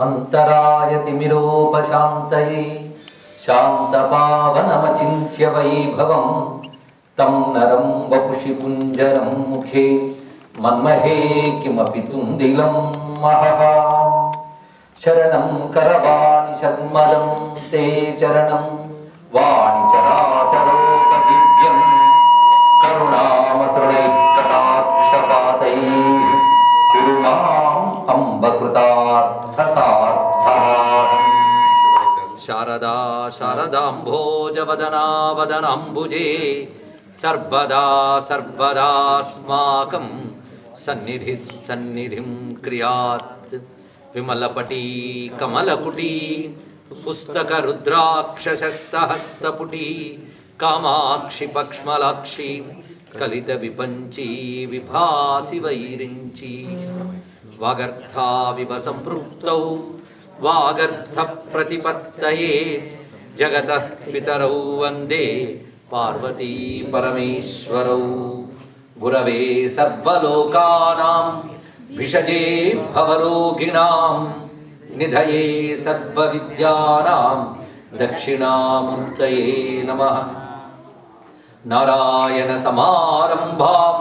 అంతరాయతిమిరోపశాంతయే శాంతపావనమచింత్య వైభవం తం నరం వపుషి పుంజరం ముఖే మన్మహే కిమపి తుందిలం మహః. శరణం కరవాణి శర్మదం తే చరణం వాణి చరాచరోపదివ్యం కరుణామసృణైః కటాక్షపాతైః కురు మాం అంబకృతార్థసార్థః. శారదా శారదాంభోజవదనావదనాంబుజే సర్వదా సర్వదాస్మాకం సన్నిధిః సన్నిధిం క్రియాత్. విమలపటీ కమలకుటీ పుస్తక రుద్రాక్షశస్తహస్తపుటీ కామాక్షి పక్ష్మలాక్షి కలిత విపంచీ విభాసి వైరించి. వాగర్థావివ సంపృక్తౌ వాగర్థ ప్రతిపత్తయే జగతః పితరౌ వందే పార్వతీ పరమేశ్వరౌ. గురవే సర్వలోకానాం భిషజే భవరోగిణాం నిధయే సర్వవిద్యానాం దక్షిణామూర్తయే నమః. నారాయణ సమారంభాం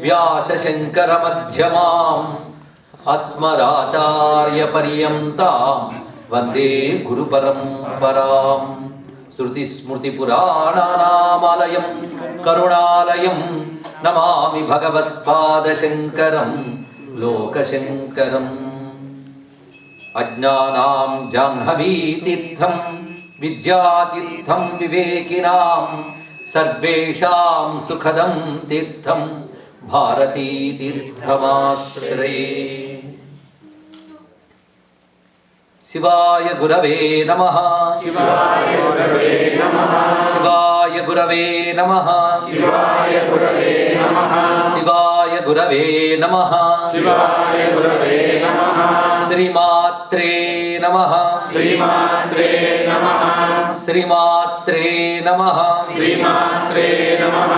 వ్యాసశంకరమధ్యమాం అస్మదాచార్యపర్యంతాం వందే గురుపరంపరాం. శృతిస్మృతిపురాణానామాలయం కరుణాలయం నమామి భగవత్పాదశంకరం లోకశంకరం. అజ్ఞానాం జాహ్నవీతీర్థం విద్యాతీర్థం వివేకినాం సర్వేషాం సుఖదం తీర్థం భారతీతీర్థమాశ్రయే. శివాయ గురవే నమః. శివాయ గురవే నమః. శివాయ గురవే నమః. శివాయ గురవే నమః. శివాయ గురవే నమః. శివాయ గురవే నమః. శ్రీమాత్రే నమః. శ్రీమాత్రే నమః. శ్రీమాత్రే నమః. శ్రీమాత్రే నమః.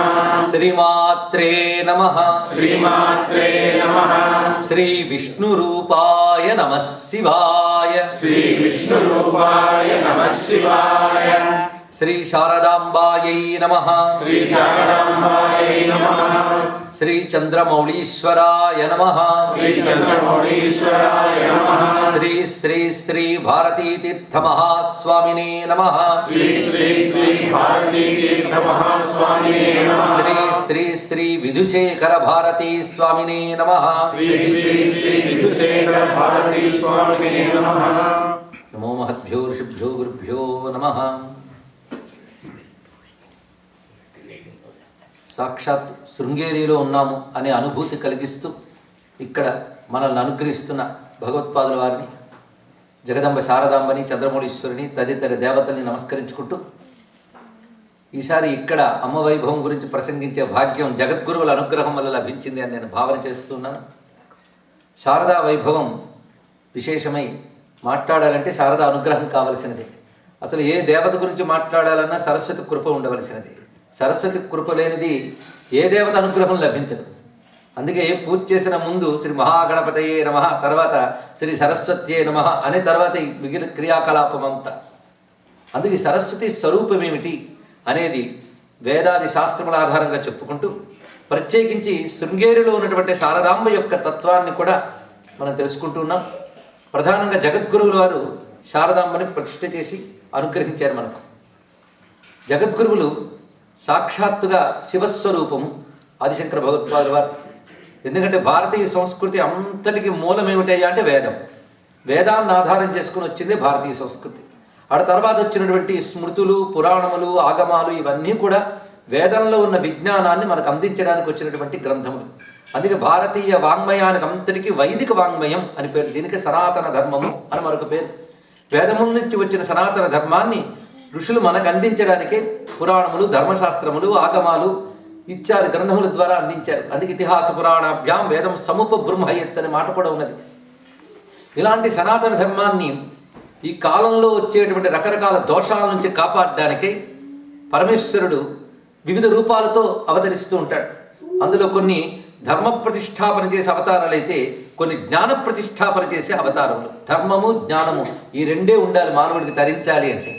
శ్రీమాత్రే నమః. శ్రీమాత్రే నమః. శ్రీ విష్ణురూపాయ నమః శివాయ. శ్రీ విష్ణురూపాయ నమః శివాయ. శ్రీ శారదాంబాయై నమః. శ్రీ శారదాంబాయై నమః. శ్రీ చంద్రమౌళీశ్వరాయ నమః. శ్రీ చంద్రమౌళీశ్వరాయ నమః. శ్రీ శ్రీ శ్రీ భారతీతీర్థమహాస్వామినే నమః. శ్రీ శ్రీ శ్రీ భారతీతీర్థమహాస్వామినే నమః. శ్రీ శ్రీ శ్రీ విధుశేఖర భారతీ స్వామినే నమః. శ్రీ శ్రీ శ్రీ విధుశేఖర భారతీ స్వామినే నమః. నమో మహద్భ్యో ఋషిభ్యో గురుభ్యో నమః. సాక్షాత్ శృంగేరిలో ఉన్నాము అనే అనుభూతి కలిగిస్తూ ఇక్కడ మనల్ని అనుగ్రహిస్తున్న భగవత్పాదుల వారిని, జగదంబ శారదాంబని, చంద్రమౌళీశ్వరిని తదితర దేవతల్ని నమస్కరించుకుంటూ ఈసారి ఇక్కడ అమ్మ వైభవం గురించి ప్రసంగించే భాగ్యం జగద్గురువుల అనుగ్రహం వల్ల లభించింది అని నేను భావన చేస్తున్నాను. శారదా వైభవం విశేషమై మాట్లాడాలంటే శారదా అనుగ్రహం కావలసినది. అసలు ఏ దేవత గురించి మాట్లాడాలన్నా సరస్వతి కృప ఉండవలసినది. సరస్వతి కృప లేనిది ఏ దేవత అనుగ్రహం లభించదు. అందుకే పూజ చేసిన ముందు శ్రీ మహాగణపతయే నమః, తర్వాత శ్రీ సరస్వత్యే నమః అనే తర్వాత ఈ మిగిలిన క్రియాకలాపం అంతా. అందుకే సరస్వతి స్వరూపం ఏమిటి అనేది వేదాది శాస్త్రముల ఆధారంగా చెప్పుకుంటూ ప్రత్యేకించి శృంగేరిలో ఉన్నటువంటి శారదాంబ యొక్క తత్వాన్ని కూడా మనం తెలుసుకుంటూ ఉన్నాం. ప్రధానంగా జగద్గురువుల వారు శారదాంబని ప్రతిష్ఠ చేసి అనుగ్రహించారు మనకు. జగద్గురువులు సాక్షాత్తుగా శివస్వరూపము ఆదిశంకర భగవత్పాదుల వారు. ఎందుకంటే భారతీయ సంస్కృతి అంతటికి మూలం ఏమిటయ్యా అంటే వేదం. వేదాన్ని ఆధారం చేసుకుని వచ్చింది భారతీయ సంస్కృతి. ఆ తర్వాత వచ్చినటువంటి స్మృతులు, పురాణములు, ఆగమాలు ఇవన్నీ కూడా వేదంలో ఉన్న విజ్ఞానాన్ని మనకు అందించడానికి వచ్చినటువంటి గ్రంథములు. అందుకే భారతీయ వాంగ్మయానికి అంతటికీ వైదిక వాంగ్మయం అని పేరు. దీనికి సనాతన ధర్మము అని మరొక పేరు. వేదముల నుంచి వచ్చిన సనాతన ధర్మాన్ని ఋషులు మనకు అందించడానికే పురాణములు, ధర్మశాస్త్రములు, ఆగమాలు ఇత్యాది గ్రంథముల ద్వారా అందించారు. అందుకే ఇతిహాస పురాణాభ్యాం వేదం సముప బ్రహ్మయత్ అనే మాట కూడా ఉన్నది. ఇలాంటి సనాతన ధర్మాన్ని ఈ కాలంలో వచ్చేటువంటి రకరకాల దోషాల నుంచి కాపాడడానికే పరమేశ్వరుడు వివిధ రూపాలతో అవతరిస్తూ ఉంటాడు. అందులో కొన్ని ధర్మ ప్రతిష్టాపన చేసే అవతారాలైతే కొన్ని జ్ఞాన ప్రతిష్టాపన చేసే అవతారములు. ధర్మము జ్ఞానము ఈ రెండే ఉండాలి మానవుడికి తరించాలి అంటే.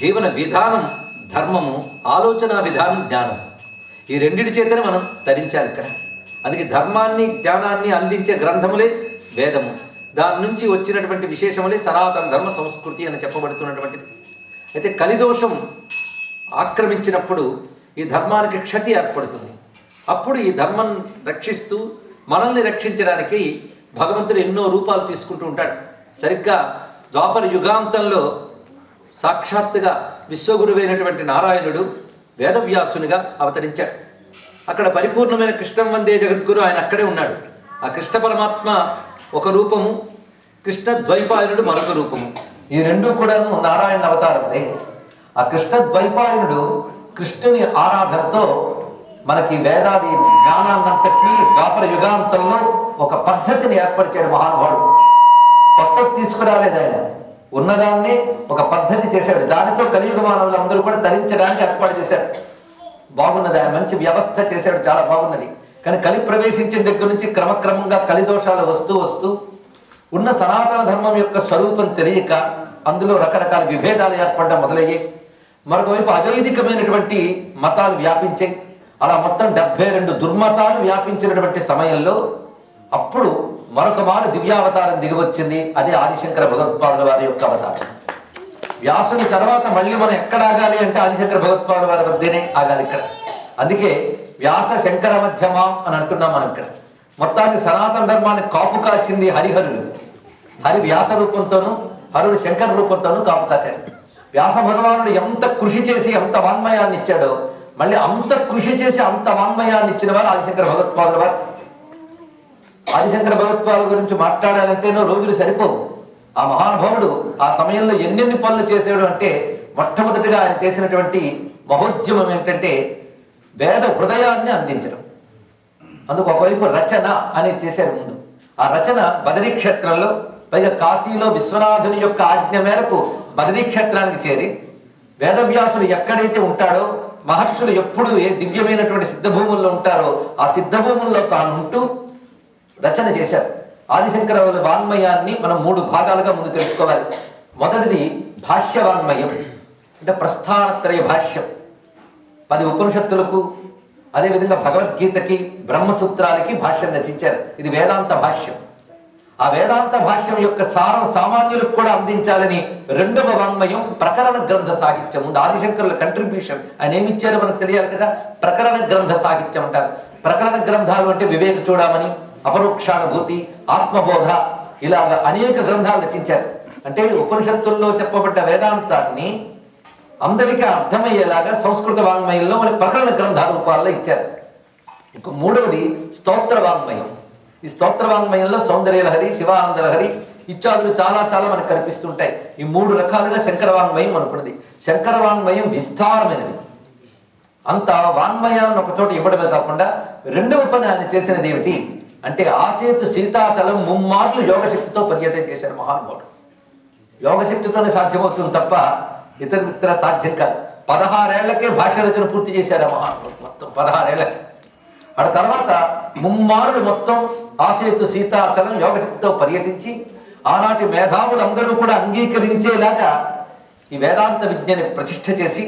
జీవన విధానం ధర్మము, ఆలోచన విధానం జ్ఞానం. ఈ రెండిటి చేతనే మనం తరించాలి ఇక్కడ. అందుకే ధర్మాన్ని జ్ఞానాన్ని అందించే గ్రంథములే వేదము. దాని నుంచి వచ్చినటువంటి విశేషములే సనాతన ధర్మ సంస్కృతి అని చెప్పబడుతున్నటువంటిది. అయితే కలిదోషం ఆక్రమించినప్పుడు ఈ ధర్మానికి క్షతి ఏర్పడుతుంది. అప్పుడు ఈ ధర్మం రక్షిస్తూ మనల్ని రక్షించడానికి భగవంతుడు ఎన్నో రూపాలు తీసుకుంటూ ఉంటాడు. సరిగ్గా ద్వాపర యుగాంతంలో సాక్షాత్తుగా విశ్వగురువైనటువంటి నారాయణుడు వేదవ్యాసునిగా అవతరించాడు. అక్కడ పరిపూర్ణమైన కృష్ణం వందే జగద్గురు ఆయన అక్కడే ఉన్నాడు. ఆ కృష్ణ పరమాత్మ ఒక రూపము, కృష్ణ ద్వైపాయనుడు మరొక రూపము. ఈ రెండు కూడాను నారాయణ అవతారములే. ఆ కృష్ణ ద్వైపాయనుడు కృష్ణుని ఆరాధనతో మనకి వేదాది జ్ఞానాన్నంతటినీ ద్వాపర యుగాంతంలో ఒక పద్ధతిని ఏర్పరిచాడు మహానుభావుడు. కొత్త తీసుకురాలేదు ఆయన, ఉన్నదాన్ని ఒక పద్ధతి చేశాడు. దానితో కలియుగ మానవులు అందరూ కూడా తరించడానికి ఏర్పాటు చేశాడు. బాగున్నది, ఆయన మంచి వ్యవస్థ చేశాడు, చాలా బాగున్నది. కానీ కలి ప్రవేశించిన దగ్గర నుంచి క్రమక్రమంగా కలిదోషాలు వస్తూ ఉన్న సనాతన ధర్మం యొక్క స్వరూపం తెలియక అందులో రకరకాల విభేదాలు ఏర్పడడం మొదలయ్యాయి. మరొకవైపు అవైదికమైనటువంటి మతాలు వ్యాపించాయి. అలా మొత్తం 72 దుర్మతాలు వ్యాపించినటువంటి సమయంలో అప్పుడు మరొక మారు దివ్యావతారం దిగివచ్చింది. అదే ఆదిశంకర భగవత్పాదుల వారి యొక్క అవతారం. వ్యాసుని తర్వాత మళ్ళీ మనం ఎక్కడ ఆగాలి అంటే ఆదిశంకర భగవత్పాదుల వారి వద్దనే ఆగాలి ఇక్కడ. అందుకే వ్యాస శంకర మధ్యమా అని అంటున్నాం మనం ఇక్కడ. మొత్తానికి సనాతన ధర్మాన్ని కాపు కాచింది హరిహరులు. హరి వ్యాస రూపంతోనూ, హరుడు శంకర రూపంతోనూ కాపు కాశారు. వ్యాస భగవానుడు ఎంత కృషి చేసి ఎంత వాన్మయాన్ని ఇచ్చాడో, మళ్ళీ అంత కృషి చేసి అంత వాన్మయాన్ని ఇచ్చిన వారు ఆదిశంకర భగవత్పాదుల వారు. ఆదిశంకర భగవత్పాదుల గురించి మాట్లాడాలంటేనో రోజులు సరిపోవు. ఆ మహానుభావుడు ఆ సమయంలో ఎన్నెన్ని పనులు చేశాడు అంటే, మొట్టమొదటిగా ఆయన చేసినటువంటి మహోద్యమం ఏంటంటే వేద హృదయాన్ని అందించడం. అందుకు ఒకవైపు రచన అనేది చేశారు ముందు. ఆ రచన బదరీ క్షేత్రంలో, పైగా కాశీలో విశ్వనాథుని యొక్క ఆజ్ఞ మేరకు బదరీ క్షేత్రానికి చేరి వేదవ్యాసుడు ఎక్కడైతే ఉంటాడో, మహర్షులు ఎప్పుడు ఏ దివ్యమైనటువంటి సిద్ధభూముల్లో ఉంటారో ఆ సిద్ధభూముల్లో తాను ఉంటూ రచన చేశారు. ఆదిశంకర వాన్మయాన్ని మనం 3 భాగాలుగా ముందు తెలుసుకోవాలి. మొదటిది భాష్య వాన్మయం, అంటే ప్రస్థానత్రయ భాష్యం. 10 ఉపనిషత్తులకు, అదేవిధంగా భగవద్గీతకి, బ్రహ్మసూత్రాలకి భాష్యం రచించారు. ఇది వేదాంత భాష్యం. ఆ వేదాంత భాష్యం యొక్క సారం సామాన్యులకు కూడా అందించాలని 2వ వాన్మయం ప్రకరణ గ్రంథ సాహిత్యం. ముందు ఆదిశంకరుల కంట్రిబ్యూషన్ ఆయన ఏమిచ్చారో మనకు తెలియాలి కదా. ప్రకరణ గ్రంథ సాహిత్యం అంటారు. ప్రకరణ గ్రంథాలు అంటే వివేక చూడమని, అపరోక్షానుభూతి, ఆత్మబోధ, ఇలాగ అనేక గ్రంథాలు రచించారు. అంటే ఉపనిషత్తుల్లో చెప్పబడ్డ వేదాంతాన్ని అందరికీ అర్థమయ్యేలాగా సంస్కృత వాంగ్మయంలో మన ప్రకరణ గ్రంథాల రూపాల్లో ఇచ్చారు. ఇంకో 3వది స్తోత్ర వాంగ్మయం. ఈ స్తోత్ర వాంగ్మయంలో సౌందర్యలహరి, శివానందలహరి ఇత్యాదులు చాలా చాలా మనకు కనిపిస్తుంటాయి. ఈ 3 రకాలుగా శంకర వాంగ్మయం అనుకున్నది. శంకర వాంగ్మయం విస్తారమైనది. అంత వాంగ్మయాన్ని ఒకచోట ఇవ్వడమే కాకుండా 2వ పని ఆయన చేసినది ఏమిటి అంటే, ఆసేతు సీతాచలం 3 మార్లు యోగశక్తితో పర్యటన చేశారు మహానుభావుడు. యోగశక్తితోనే సాధ్యమవుతుంది తప్ప ఇతర సాధ్యం కాదు. 16 ఏళ్లకే భాష రచన పూర్తి చేశారు ఆ మహానుభావుడు. మొత్తం 16 ఏళ్లకి. ఆ తర్వాత 3 మార్లు మొత్తం ఆసేతు సీతాచలం యోగశక్తితో పర్యటించి ఆనాటి మేధావులందరూ కూడా అంగీకరించేలాగా ఈ వేదాంత విద్యని ప్రతిష్ఠ చేసి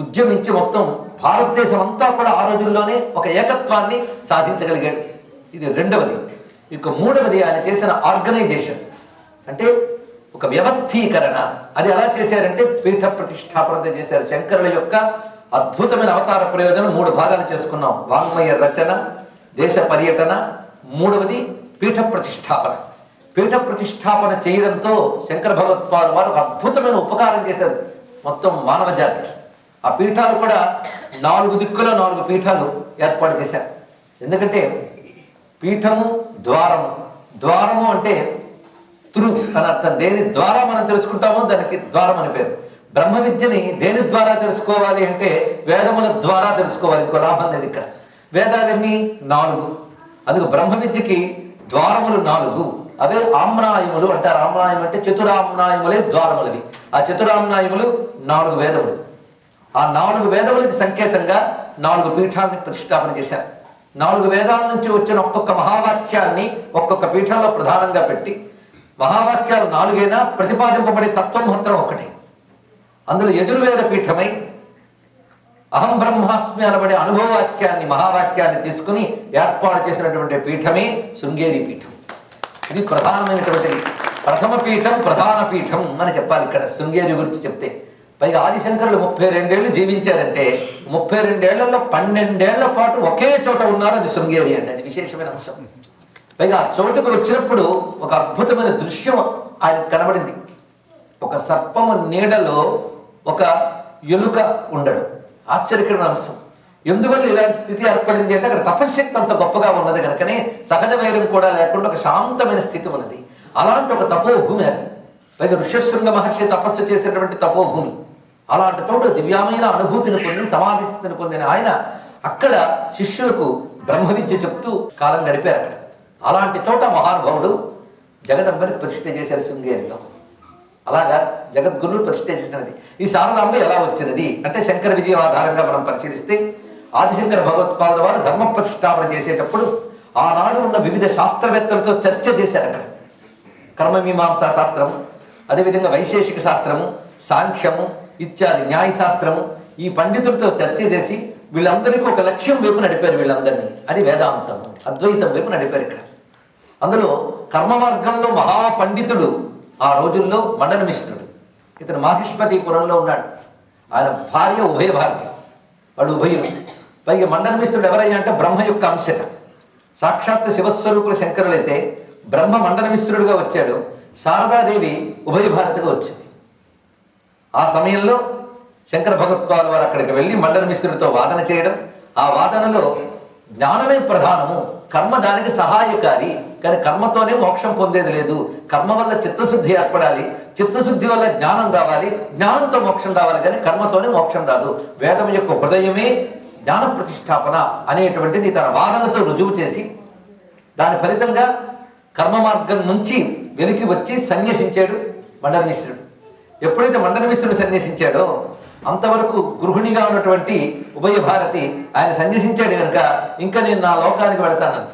ఉద్యమించి మొత్తం భారతదేశం అంతా కూడా ఆ రోజుల్లోనే ఒక ఏకత్వాన్ని సాధించగలిగాడు. ఇది 2వది. ఇక 3వది ఆయన చేసిన ఆర్గనైజేషన్, అంటే ఒక వ్యవస్థీకరణ. అది ఎలా చేశారంటే పీఠ ప్రతిష్టాపనతో చేశారు. శంకరుల యొక్క అద్భుతమైన అవతార ప్రయోజనం 3 భాగాలు చేసుకున్నాం. వాంగ్మయ రచన, దేశ పర్యటన, 3వది పీఠ ప్రతిష్టాపన. పీఠ ప్రతిష్టాపన చేయడంతో శంకర భగవత్పాదుల వారు అద్భుతమైన ఉపకారం చేశారు మొత్తం మానవ జాతికి. ఆ పీఠాలు కూడా 4 దిక్కులో 4 పీఠాలు ఏర్పాటు చేశారు. ఎందుకంటే పీఠము, ద్వారము. ద్వారము అంటే త్రు అని అర్థం. దేని ద్వారా మనం తెలుసుకుంటామో దానికి ద్వారం అని పేరు. బ్రహ్మ విద్యని దేని ద్వారా తెలుసుకోవాలి అంటే వేదముల ద్వారా తెలుసుకోవాలి. ఇంకో లాభం లేదు ఇక్కడ. వేదాలన్నీ 4. అందుకు బ్రహ్మ విద్యకి ద్వారములు 4. అవే ఆమ్నాయములు అంటారు. ఆమ్నాయం అంటే చతురామ్నాయములే ద్వారములవి. ఆ చతురామ్నాయములు 4 వేదములు. ఆ 4 వేదములకి సంకేతంగా 4 పీఠాలను ప్రతిష్టాపన చేశారు. 4 వేదాల నుంచి వచ్చిన ఒక్కొక్క మహావాక్యాన్ని ఒక్కొక్క పీఠంలో ప్రధానంగా పెట్టి, మహావాక్యాలు 4 ప్రతిపాదింపబడే తత్వం మాత్రం ఒకటే. అందులో ఎదుర్వేద పీఠమై అహం బ్రహ్మాస్మి అనబడే అనుభవవాక్యాన్ని, మహావాక్యాన్ని తీసుకుని ఏర్పాటు చేసినటువంటి పీఠమే శృంగేరి పీఠం. ఇది ప్రధానమైనటువంటిది. ప్రథమ పీఠం, ప్రధాన పీఠం అని చెప్పాలి ఇక్కడ శృంగేరి గురించి చెప్తే. పైగా ఆదిశంకరులు 32 ఏళ్ళు జీవించారంటే 32 ఏళ్లలో 12 ఏళ్ల పాటు ఒకే చోట ఉన్నారు. అది శృంగేరి అండి. అది విశేషమైన అంశం. పైగా ఆ చోటుకు వచ్చినప్పుడు ఒక అద్భుతమైన దృశ్యం ఆయనకు కనబడింది. ఒక సర్పము నీడలో ఒక ఎలుక ఉండడు. ఆశ్చర్యకరమైన అంశం. ఎందువల్ల ఇలాంటి స్థితి ఏర్పడింది అంటే అక్కడ తపశ్శక్తి అంత గొప్పగా ఉన్నది కనుకనే సహజ వైరం కూడా లేకుండా ఒక శాంతమైన స్థితి ఉన్నది. అలాంటి ఒక తపోభూమి అది. పైగా ఋష్యశృంగ మహర్షి తపస్సు చేసినటువంటి తపోభూమి. అలాంటి తోడు దివ్యమైన అనుభూతిని పొంది సమాధి స్థితిని పొందిన ఆయన అక్కడ శిష్యులకు బ్రహ్మ విద్య చెప్తూ కాలం గడిపారు అక్కడ. అలాంటి చోట మహానుభావుడు జగదంబని ప్రతిష్ఠ చేశారు శృంగేరిలో. అలాగా జగద్గురువులు ప్రతిష్ఠ చేసినది. ఈ శారదాంబ ఎలా వచ్చినది అంటే శంకర విజయం ఆధారంగా మనం పరిశీలిస్తే ఆదిశంకర భగవత్పాదుల వారు ధర్మ ప్రతిష్టాపన చేసేటప్పుడు ఆనాడు ఉన్న వివిధ శాస్త్రవేత్తలతో చర్చ చేశారు అక్కడ. కర్మమీమాంసా శాస్త్రము, అదేవిధంగా వైశేషిక శాస్త్రము, సాంఖ్యము ఇత్యాది న్యాయశాస్త్రము, ఈ పండితులతో చర్చ చేసి వీళ్ళందరికీ ఒక లక్ష్యం వైపు నడిపారు. వీళ్ళందరినీ అది వేదాంతము, అద్వైతం వైపు నడిపారు ఇక్కడ. అందులో కర్మ మార్గంలో మహాపండితుడు ఆ రోజుల్లో మండన మిశ్రుడు. ఇతను మాహిష్మతీపురంలో ఉన్నాడు. ఆయన భార్య ఉభయ భారతి, వాడు ఉభయుడు. పైగా మండన మిశ్రుడు ఎవరయ్యా అంటే బ్రహ్మ యొక్క అంశట. సాక్షాత్తు శివస్వరూపుల శంకరులైతే బ్రహ్మ మండన మిశ్రుడుగా వచ్చాడు, శారదాదేవి ఉభయ భారతిగా వచ్చింది. ఆ సమయంలో శంకర భగవత్పాదుల వారు అక్కడికి వెళ్ళి మండన మిశ్రుడితో వాదన చేయడం. ఆ వాదనలో జ్ఞానమే ప్రధానము, కర్మ దానికి సహాయకారి, కానీ కర్మతోనే మోక్షం పొందేది లేదు. కర్మ వల్ల చిత్తశుద్ధి ఏర్పడాలి, చిత్తశుద్ధి వల్ల జ్ఞానం రావాలి, జ్ఞానంతో మోక్షం రావాలి, కానీ కర్మతోనే మోక్షం రాదు. వేదం యొక్క హృదయమే జ్ఞాన ప్రతిష్టాపన అనేటువంటిది తన వాదనతో రుజువు చేసి దాని ఫలితంగా కర్మ మార్గం నుంచి వెలికి వచ్చి సన్యసించాడు మండన మిశ్రుడు. ఎప్పుడైతే మండన మిశ్రుడు సన్యసించాడో అంతవరకు గృహిణిగా ఉన్నటువంటి ఉభయ భారతి ఆయన సన్యసించాడు కనుక ఇంకా నేను నా లోకానికి వెళతానంది.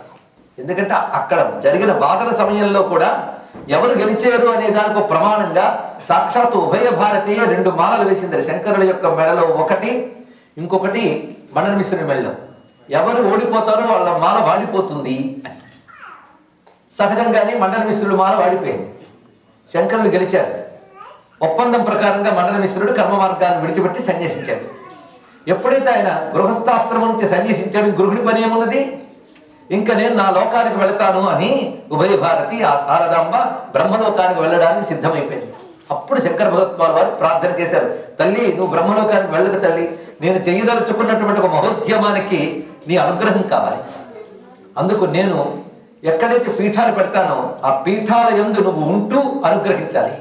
ఎందుకంటే అక్కడ జరిగిన వాదన సమయంలో కూడా ఎవరు గెలిచారు అనే దానికి ప్రమాణంగా సాక్షాత్తు ఉభయ భారతీయ 2 మాలలు వేసింది. శంకరుల యొక్క మెడలో ఒకటి, ఇంకొకటి మండన మిశ్రుని మెడలో. ఎవరు ఓడిపోతారో వాళ్ళ మాల వాడిపోతుంది అని. సహజంగానే మండన మిశ్రుడు మాల వాడిపోయింది. శంకరులు గెలిచారు. ఒప్పందం ప్రకారంగా మండన మిశ్రుడు కర్మ మార్గాన్ని విడిచిపెట్టి సన్యసించాడు. ఎప్పుడైతే ఆయన గృహస్థాశ్రమం నుంచి సన్యసించాడు, గృహిణి పని ఏమున్నది, ఇంకా నేను నా లోకానికి వెళతాను అని ఉభయ భారతి ఆ శారదాంబ బ్రహ్మలోకానికి వెళ్ళడానికి సిద్ధమైపోయింది. అప్పుడు శంకర భగవత్పాదుల వారు ప్రార్థన చేశారు, తల్లి నువ్వు బ్రహ్మలోకానికి వెళ్ళక తల్లి, నేను చేయదలుచుకున్నటువంటి ఒక మహోద్యమానికి నీ అనుగ్రహం కావాలి. అందుకు నేను ఎక్కడైతే పీఠాలు పెడతానో ఆ పీఠాల యందు నువ్వు ఉంటూ అనుగ్రహించాలి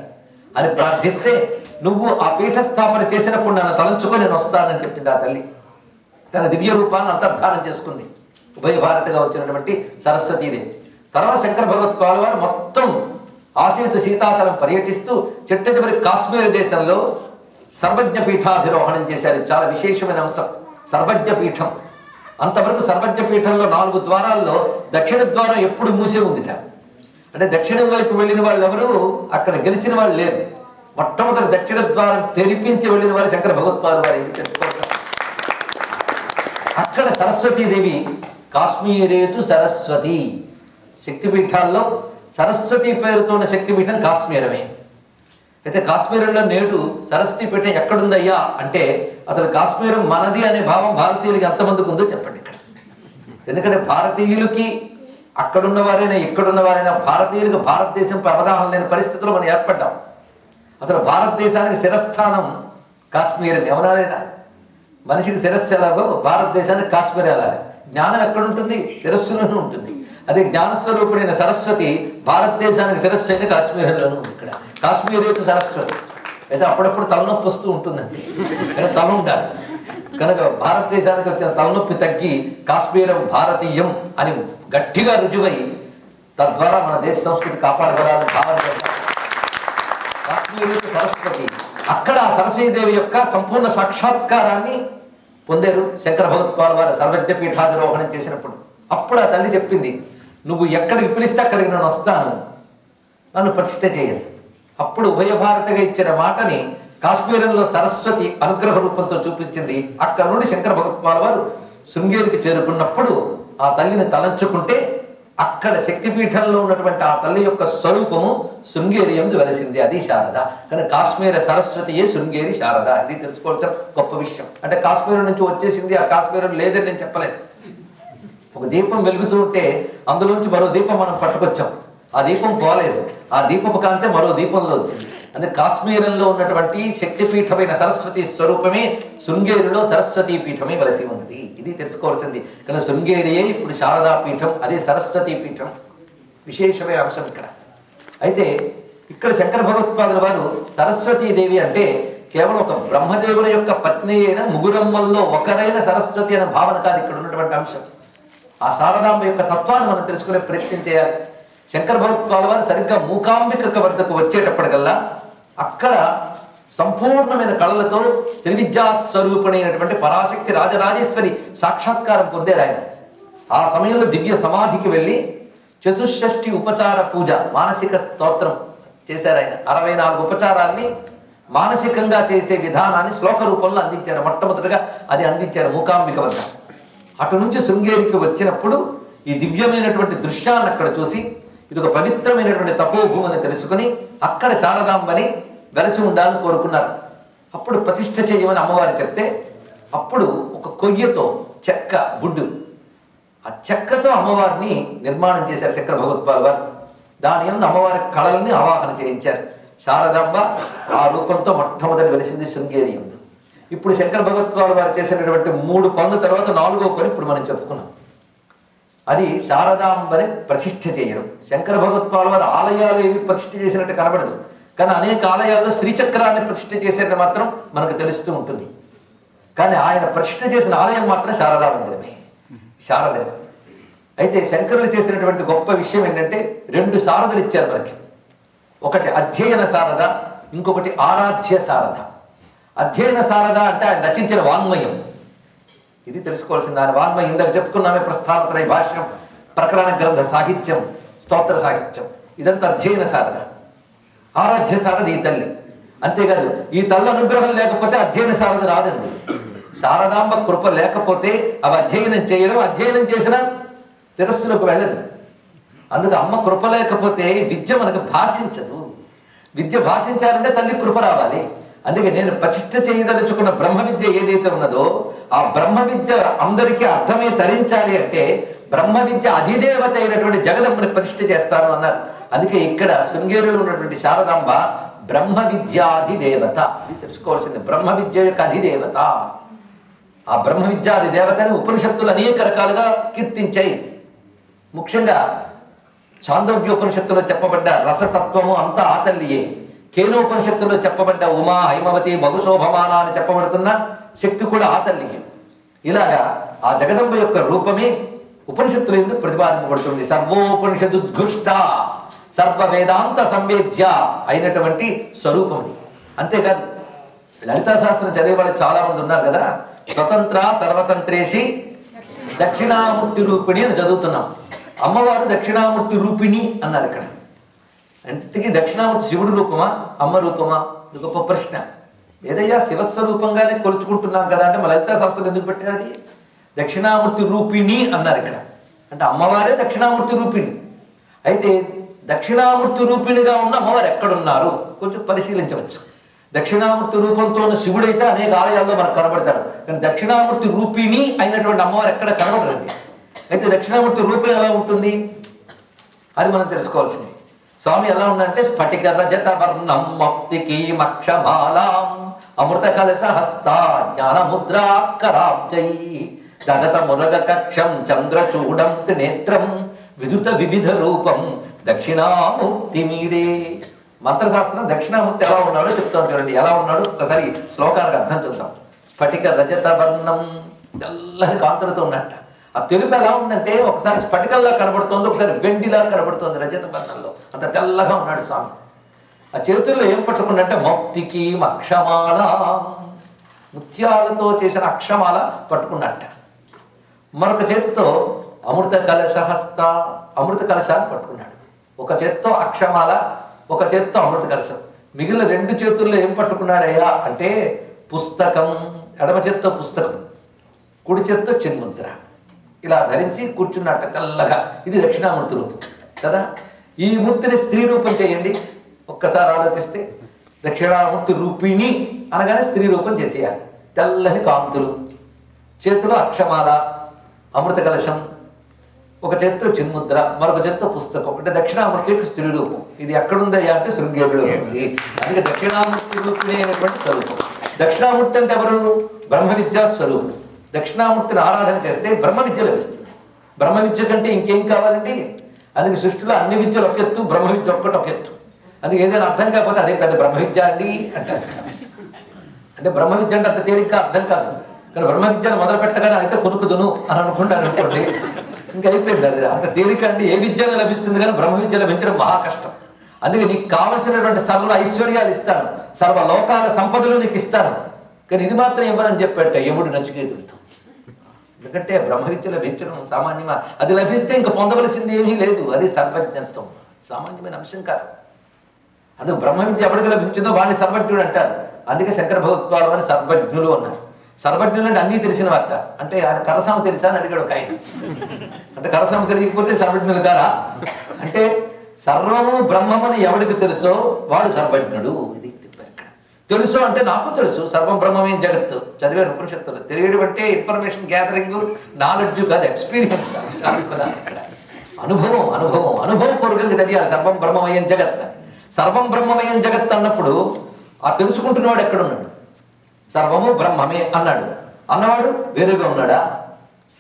అని ప్రార్థిస్తే, నువ్వు ఆ పీఠ స్థాపన చేసినప్పుడు నన్ను తలంచుకొని నేను వస్తానని చెప్పింది ఆ తల్లి. తన దివ్య రూపాన్ని అంతర్ధానం చేసుకుంది ఉభయ భారతిగా వచ్చినటువంటి సరస్వతీదేవి. తర్వాత శంకర భగవత్పాదుల వారు మొత్తం ఆసేతు సీతాతలం పర్యటిస్తూ చిట్ట కాశ్మీర దేశంలో సర్వజ్ఞ పీఠాధిరోహణం చేశారు. చాలా విశేషమైన అంశం సర్వజ్ఞ పీఠం. అంతవరకు సర్వజ్ఞ పీఠంలో 4 ద్వారాల్లో దక్షిణ ద్వారం ఎప్పుడు మూసే ఉందిట. అంటే దక్షిణం వైపు వెళ్ళిన వాళ్ళు ఎవరు అక్కడ గెలిచిన వాళ్ళు లేరు. మొట్టమొదటి దక్షిణ ద్వారం తెరిపించి వెళ్ళిన వారు శంకర భగవత్పాదుల వారు. ఇది తెలుసుకోవాలి. అక్కడ సరస్వతీదేవి కాశ్మీరేతు సరస్వతి, శక్తిపీఠాల్లో సరస్వతి పేరుతో ఉన్న శక్తిపీఠం కాశ్మీరమే. అయితే కాశ్మీరంలో నేడు సరస్వతి పీఠం ఎక్కడుందయ్యా అంటే అసలు కాశ్మీరం మనది అనే భావం భారతీయులకి ఎంతమందికి ఉందో చెప్పండి ఇక్కడ. ఎందుకంటే భారతీయులకి అక్కడున్న వారైనా ఇక్కడున్న వారైనా భారతీయులకు భారతదేశంపై అవగాహన లేని పరిస్థితుల్లో మనం ఏర్పడ్డాం. అసలు భారతదేశానికి శిరస్థానం కాశ్మీరం ఏమన్నా లేదా? మనిషికి శిరస్సు ఎలాగో భారతదేశానికి కాశ్మీర్ ఎలాగా. జ్ఞానం ఎక్కడుంటుంది? శిరస్సులోనూ ఉంటుంది. అదే జ్ఞానస్వరూపుడైన సరస్వతి భారతదేశానికి శిరస్సు అయితే కాశ్మీరంలోనూ ఉంది. ఇక్కడ కాశ్మీరేతు సరస్వతి. అయితే అప్పుడప్పుడు తలనొప్పి వస్తూ ఉంటుందండి, కానీ తల ఉండాలి. కనుక భారతదేశానికి వచ్చిన తలనొప్పి తగ్గి కాశ్మీరం భారతీయం అని గట్టిగా రుజువై తద్వారా మన దేశ సంస్కృతి కాపాడబడాలని భావన చేద్దాం. కాశ్మీరేతు సరస్వతి. అక్కడ సరస్వతీదేవి యొక్క సంపూర్ణ సాక్షాత్కారాన్ని పొందారు శంకర భగవత్పాదుల వారు సర్వజ్ఞ పీఠాధిరోహణం చేసినప్పుడు. అప్పుడు ఆ తల్లి చెప్పింది, నువ్వు ఎక్కడికి పిలిస్తే అక్కడికి నేను వస్తాను, నన్ను ప్రతిష్ఠ చేయాలి. అప్పుడు ఉభయ భారతిగా ఇచ్చిన మాటని కాశ్మీరంలో సరస్వతి అనుగ్రహ రూపంతో చూపించింది. అక్కడ నుండి శంకర భగవత్పాల్ వారు శృంగేరికి చేరుకున్నప్పుడు ఆ తల్లిని తలంచుకుంటే అక్కడ శక్తిపీఠంలో ఉన్నటువంటి ఆ తల్లి యొక్క స్వరూపము శృంగేరి యందు వెలసింది. అది శారద. కానీ కాశ్మీర సరస్వతియే శృంగేరి శారద. ఇది తెలుసుకోవాల్సిన గొప్ప విషయం. అంటే కాశ్మీరం నుంచి వచ్చేసింది, ఆ కాశ్మీరం లేదని నేను చెప్పలేదు. ఒక దీపం వెలుగుతూ ఉంటే అందులోంచి మరో దీపం మనం పట్టుకొచ్చాం, ఆ దీపం పోలేదు, ఆ దీపపు కాంతే మరో దీపంలో వచ్చింది. అంటే కాశ్మీరంలో ఉన్నటువంటి శక్తిపీఠమైన సరస్వతి స్వరూపమే శృంగేరిలో సరస్వతీ పీఠమే వలసి ఉన్నది. ఇది తెలుసుకోవాల్సింది. కానీ శృంగేరియే ఇప్పుడు శారదా పీఠం, అదే సరస్వతీ పీఠం. విశేషమైన అంశం ఇక్కడ. అయితే ఇక్కడ శంకర భగవత్పాదుల వారు సరస్వతీదేవి అంటే కేవలం ఒక బ్రహ్మదేవుని యొక్క పత్ని అయిన ముగురమ్మల్లో ఒకరైన సరస్వతి అనే భావన కాదు ఇక్కడ ఉన్నటువంటి అంశం. ఆ శారదాంబ యొక్క తత్వాన్ని మనం తెలుసుకునే ప్రయత్నం చేయాలి. శంకర భగవత్పాదుల వారు సరిగ్గా మూకాంబిక వద్దకు వచ్చేటప్పటికల్లా అక్కడ సంపూర్ణమైన కళలతో శ్రీ విద్యా స్వరూపిణైనటువంటి పరాశక్తి రాజరాజేశ్వరి సాక్షాత్కారం పొందారు ఆయన. ఆ సమయంలో దివ్య సమాధికి వెళ్ళి చతుషష్ఠి ఉపచార పూజ మానసిక స్తోత్రం చేశారు ఆయన. 64 ఉపచారాల్ని మానసికంగా చేసే విధానాన్ని శ్లోక రూపంలో అందించారు. మొట్టమొదటిగా అది అందించారు మూకాంబిక వద్ద. అటు నుంచి శృంగేరికి వచ్చినప్పుడు ఈ దివ్యమైనటువంటి దృశ్యాన్ని అక్కడ చూసి ఇది ఒక పవిత్రమైనటువంటి తపోభూమిని తెలుసుకుని అక్కడ శారదాంబని వెలసి ఉండాలని కోరుకున్నారు. అప్పుడు ప్రతిష్ఠ చేయమని అమ్మవారు చెప్తే అప్పుడు ఒక కొయ్యతో చెక్క బుడ్డు, ఆ చెక్కతో అమ్మవారిని నిర్మాణం చేశారు శంకర భగవత్పాల్ వారు. దాని యందు అమ్మవారి కళల్ని ఆవాహన చేయించారు. శారదాంబ ఆ రూపంతో మొట్టమొదటి వెలిసింది శృంగేరి యందు. ఇప్పుడు శంకర భగవత్పాల్ వారు చేసినటువంటి 3 పనుల తర్వాత 4వ పని ఇప్పుడు మనం చెప్పుకున్నాం. అది శారదాంబని ప్రతిష్ఠ చేయడం. శంకర భగవత్పాల్ వారు ఆలయాలు ఏవి ప్రతిష్ఠ చేసినట్టు కనబడదు, కానీ అనేక ఆలయాల్లో శ్రీచక్రాన్ని ప్రతిష్ఠ చేసేది మాత్రం మనకు తెలుస్తూ ఉంటుంది. కానీ ఆయన ప్రతిష్ఠ చేసిన ఆలయం మాత్రం శారదా మందిరమే, శారదే. అయితే శంకరులు చేసినటువంటి గొప్ప విషయం ఏంటంటే 2 శారదలు ఇచ్చారు మనకి. ఒకటి అధ్యయన శారద, ఇంకొకటి ఆరాధ్య శారద. అధ్యయన శారద అంటే ఆయన రచించిన వాంగ్మయం. ఇది తెలుసుకోవాల్సింది. ఆయన వాంగ్మయం ఇందాక చెప్పుకున్నామే, ప్రస్థానత్రయ భాష్యం, ప్రకరణ గ్రంథ సాహిత్యం, స్తోత్ర సాహిత్యం, ఇదంతా అధ్యయన శారద. ఆరాధ్య శారద ఈ తల్లి. అంతేకాదు ఈ తల్లి అనుగ్రహం లేకపోతే అధ్యయన శారద రాదండి. శారదాంబ కృప లేకపోతే అవి అధ్యయనం చేయడం, అధ్యయనం చేసిన శిరస్సులకు వెళ్ళదు. అందుకు అమ్మ కృప లేకపోతే విద్య మనకు భాషించదు. విద్య భాషించాలంటే తల్లి కృప రావాలి. అందుకే నేను ప్రతిష్ఠ చేయదలుచుకున్న బ్రహ్మ విద్య ఏదైతే ఉన్నదో ఆ బ్రహ్మ విద్య అందరికీ అర్థమే తరించాలి అంటే బ్రహ్మ విద్య అధిదేవత అయినటువంటి జగదమ్మని ప్రతిష్ఠ చేస్తాను అన్నారు. అందుకే ఇక్కడ శృంగేరిలో ఉన్నటువంటి శారదాంబ బ్రహ్మ విద్యాధిదేవత. ఇది తెలుసుకోవాల్సింది. బ్రహ్మ విద్య యొక్క అధిదేవత. ఆ బ్రహ్మ విద్యాది దేవతని ఉపనిషత్తులు అనేక రకాలుగా కీర్తించాయి. ముఖ్యంగా చాందోగ్యోపనిషత్తులో చెప్పబడ్డ రసతత్వము అంతా ఆ తల్లియే. కేనోపనిషత్తులో చెప్పబడ్డ ఉమా హైమవతి బహుశోభమాన అని చెప్పబడుతున్న శక్తి కూడా ఆ తల్లియే. ఇలాగా ఆ జగదంబ యొక్క రూపమే ఉపనిషత్తులు ఎందుకు ప్రతిపాదింపబడుతుంది. సర్వోపనిషదుద్ఘుష్ట సర్వ వేదాంత సంవేద్య అయినటువంటి స్వరూపం అది. అంతేకాదు లలితా శాస్త్రం చదివే వాళ్ళు చాలా మంది ఉన్నారు కదా. స్వతంత్ర సర్వతంత్రేసి దక్షిణామూర్తి రూపిణి అని చదువుతున్నాం. అమ్మవారు దక్షిణామూర్తి రూపిణి అన్నారు ఇక్కడ. అంతకీ దక్షిణామూర్తి శివుడు రూపమా అమ్మ రూపమా? ఇది గొప్ప ప్రశ్న. ఏదయ్యా శివస్వరూపంగానే కొలుచుకుంటున్నాం కదా అంటే మా లలితా శాస్త్రం ఎందుకు పెట్టారు? అది దక్షిణామూర్తి రూపిణి అన్నారు ఇక్కడ. అంటే అమ్మవారే దక్షిణామూర్తి రూపిణి. అయితే దక్షిణామూర్తి రూపిణిగా ఉన్న అమ్మవారు ఎక్కడున్నారు కొంచెం పరిశీలించవచ్చు. దక్షిణామూర్తి రూపంతో ఉన్న శివుడైతే అనేక ఆలయాల్లో మనకు కనబడతాడు, కానీ దక్షిణామూర్తి రూపిణి అయినటువంటి అమ్మవారు ఎక్కడ కనబడరండి. అయితే దక్షిణామూర్తి రూపం ఎలా ఉంటుంది అది మనం తెలుసుకోవాల్సింది. స్వామి ఎలా ఉందంటే స్ఫటిక రజత వర్ణం మప్తికి మక్షమాలాం అమృత కలశ హస్త జ్ఞాన ముద్రాకరాబ్జై జగత మురగ కక్షం చంద్రచూడం త్రినేత్రం విదుత వివిధ రూపం దక్షిణామూర్తి మీడే. మంత్రశాస్త్రం దక్షిణామూర్తి ఎలా ఉన్నాడో చెప్తా ఉంటారండి. ఎలా ఉన్నాడు ఒకసారి శ్లోకానికి అర్థం చూద్దాం. స్ఫటిక రజత వర్ణం, తెల్లని కాంతులతో ఉన్నట్ట. ఆ తెలుపు ఎలా ఉందంటే ఒకసారి స్ఫటికల్లా కనబడుతోంది, ఒకసారి వెండిలా కనబడుతోంది. రజత వర్ణంలో అంత తెల్లగా ఉన్నాడు స్వామి. ఆ చేతుల్లో ఏం పట్టుకున్నట్టే మౌక్తికి అక్షమాల, ముత్యాలతో చేసిన అక్షమాల పట్టుకున్నట్ట. మరొక చేతితో అమృత కలశహస్త, అమృత కలశాన్ని పట్టుకున్నాడు. ఒక చేత్తో అక్షమాల, ఒక చేత్తో అమృత కలశం. మిగిలిన 2 చేతుల్లో ఏం పట్టుకున్నాడయ్యా అంటే పుస్తకం. ఎడమ చేత్తో పుస్తకం, కుడి చేత్తో చిన్ముద్ర. ఇలా ధరించి కూర్చున్నట్ట తెల్లగా. ఇది దక్షిణామూర్తి రూపం కదా. ఈ మూర్తిని స్త్రీ రూపం చేయండి. ఒక్కసారి ఆలోచిస్తే దక్షిణామూర్తి రూపిణి అనగానే స్త్రీ రూపం చేసేయాలి. తెల్లని కాంతులు, చేతిలో అక్షమాల, అమృత కలశం, ఒక చేత్తో చిన్ముద్ర, మరొక చేత్తో పుస్తకం. అంటే దక్షిణామూర్తికి స్త్రీ రూపం. ఇది ఎక్కడుందయ్యా అంటే శృంగేరిలో ఉంది. అందుకే దక్షిణామూర్తి రూపిణి అనేటువంటి స్వరూపం. దక్షిణామూర్తి అంటే ఎవరు? బ్రహ్మ విద్యా స్వరూపం. దక్షిణామూర్తిని ఆరాధన చేస్తే బ్రహ్మ విద్య లభిస్తుంది. బ్రహ్మ విద్య కంటే ఇంకేం కావాలండి? అందుకే సృష్టిలో అన్ని విద్యలు ఒక ఎత్తు, బ్రహ్మ విద్య ఒక్కటి ఒక ఎత్తు. అందుకే ఏదైనా అర్థం కాకపోతే అదే పెద్ద బ్రహ్మ విద్య అండి అంటారు. అంటే బ్రహ్మ విద్య అంటే అంత తేలిగ్గా అర్థం కాదు. కానీ బ్రహ్మ విద్యను మొదలు పెట్టగానే అయితే కొనుక్కుదును అని అనుకుంటారు అనుకోండి, ఇంకా అయిపోయింది. అది అంత తేలిక అంటే ఏ విద్యలో లభిస్తుంది, కానీ బ్రహ్మ విద్య లభించడం మహా కష్టం. అందుకే నీకు కావలసినటువంటి సర్వ ఐశ్వర్యాలు ఇస్తాను, సర్వ లోకాల సంపదలు నీకు ఇస్తాను, కానీ ఇది మాత్రం ఇవ్వనని చెప్పాట యముడు నచికేతుడితో. ఎందుకంటే బ్రహ్మ విద్య లభించడం సామాన్యమా? అది లభిస్తే ఇంక పొందవలసింది ఏమీ లేదు. అది సర్వజ్ఞత్వం, సామాన్యమైన అంశం కాదు. అందుకు బ్రహ్మ విద్య ఎవరికి లభించిందో వాడిని సర్వజ్ఞుడు అంటారు. అందుకే శంకర భగవత్పాలు అని సర్వజ్ఞులు అన్నారు. సర్వజ్ఞులు అంటే అన్నీ తెలిసిన వార్త. అంటే ఆయన కరసాము తెలుసా అని అడిగాడు ఒక ఆయన. అంటే కరసాము తెలియకపోతే సర్వజ్ఞులు కారా అంటే సర్వము బ్రహ్మమని ఎవరికి తెలుసో వాడు సర్వజ్ఞుడు. ఇది ఇక్కడ తెలుసు అంటే నాకు తెలుసు సర్వం బ్రహ్మమే జగత్తు. చదివారు ఉపనిషత్తులు. తెలియడం అంటే ఇన్ఫర్మేషన్ గ్యాదరింగ్, నాలెడ్జ్ కాదు, ఎక్స్పీరియన్స్. అనుభవం అనుభవం అనుభవపూర్వకంగా తెలియాలి. సర్వం బ్రహ్మమయం జగత్. సర్వం బ్రహ్మమయం జగత్ అన్నప్పుడు ఆ తెలుసుకుంటున్నవాడు ఎక్కడున్నాడు? సర్వము బ్రహ్మమే అన్నాడు. అన్నవాడు వేరుగా ఉన్నాడా?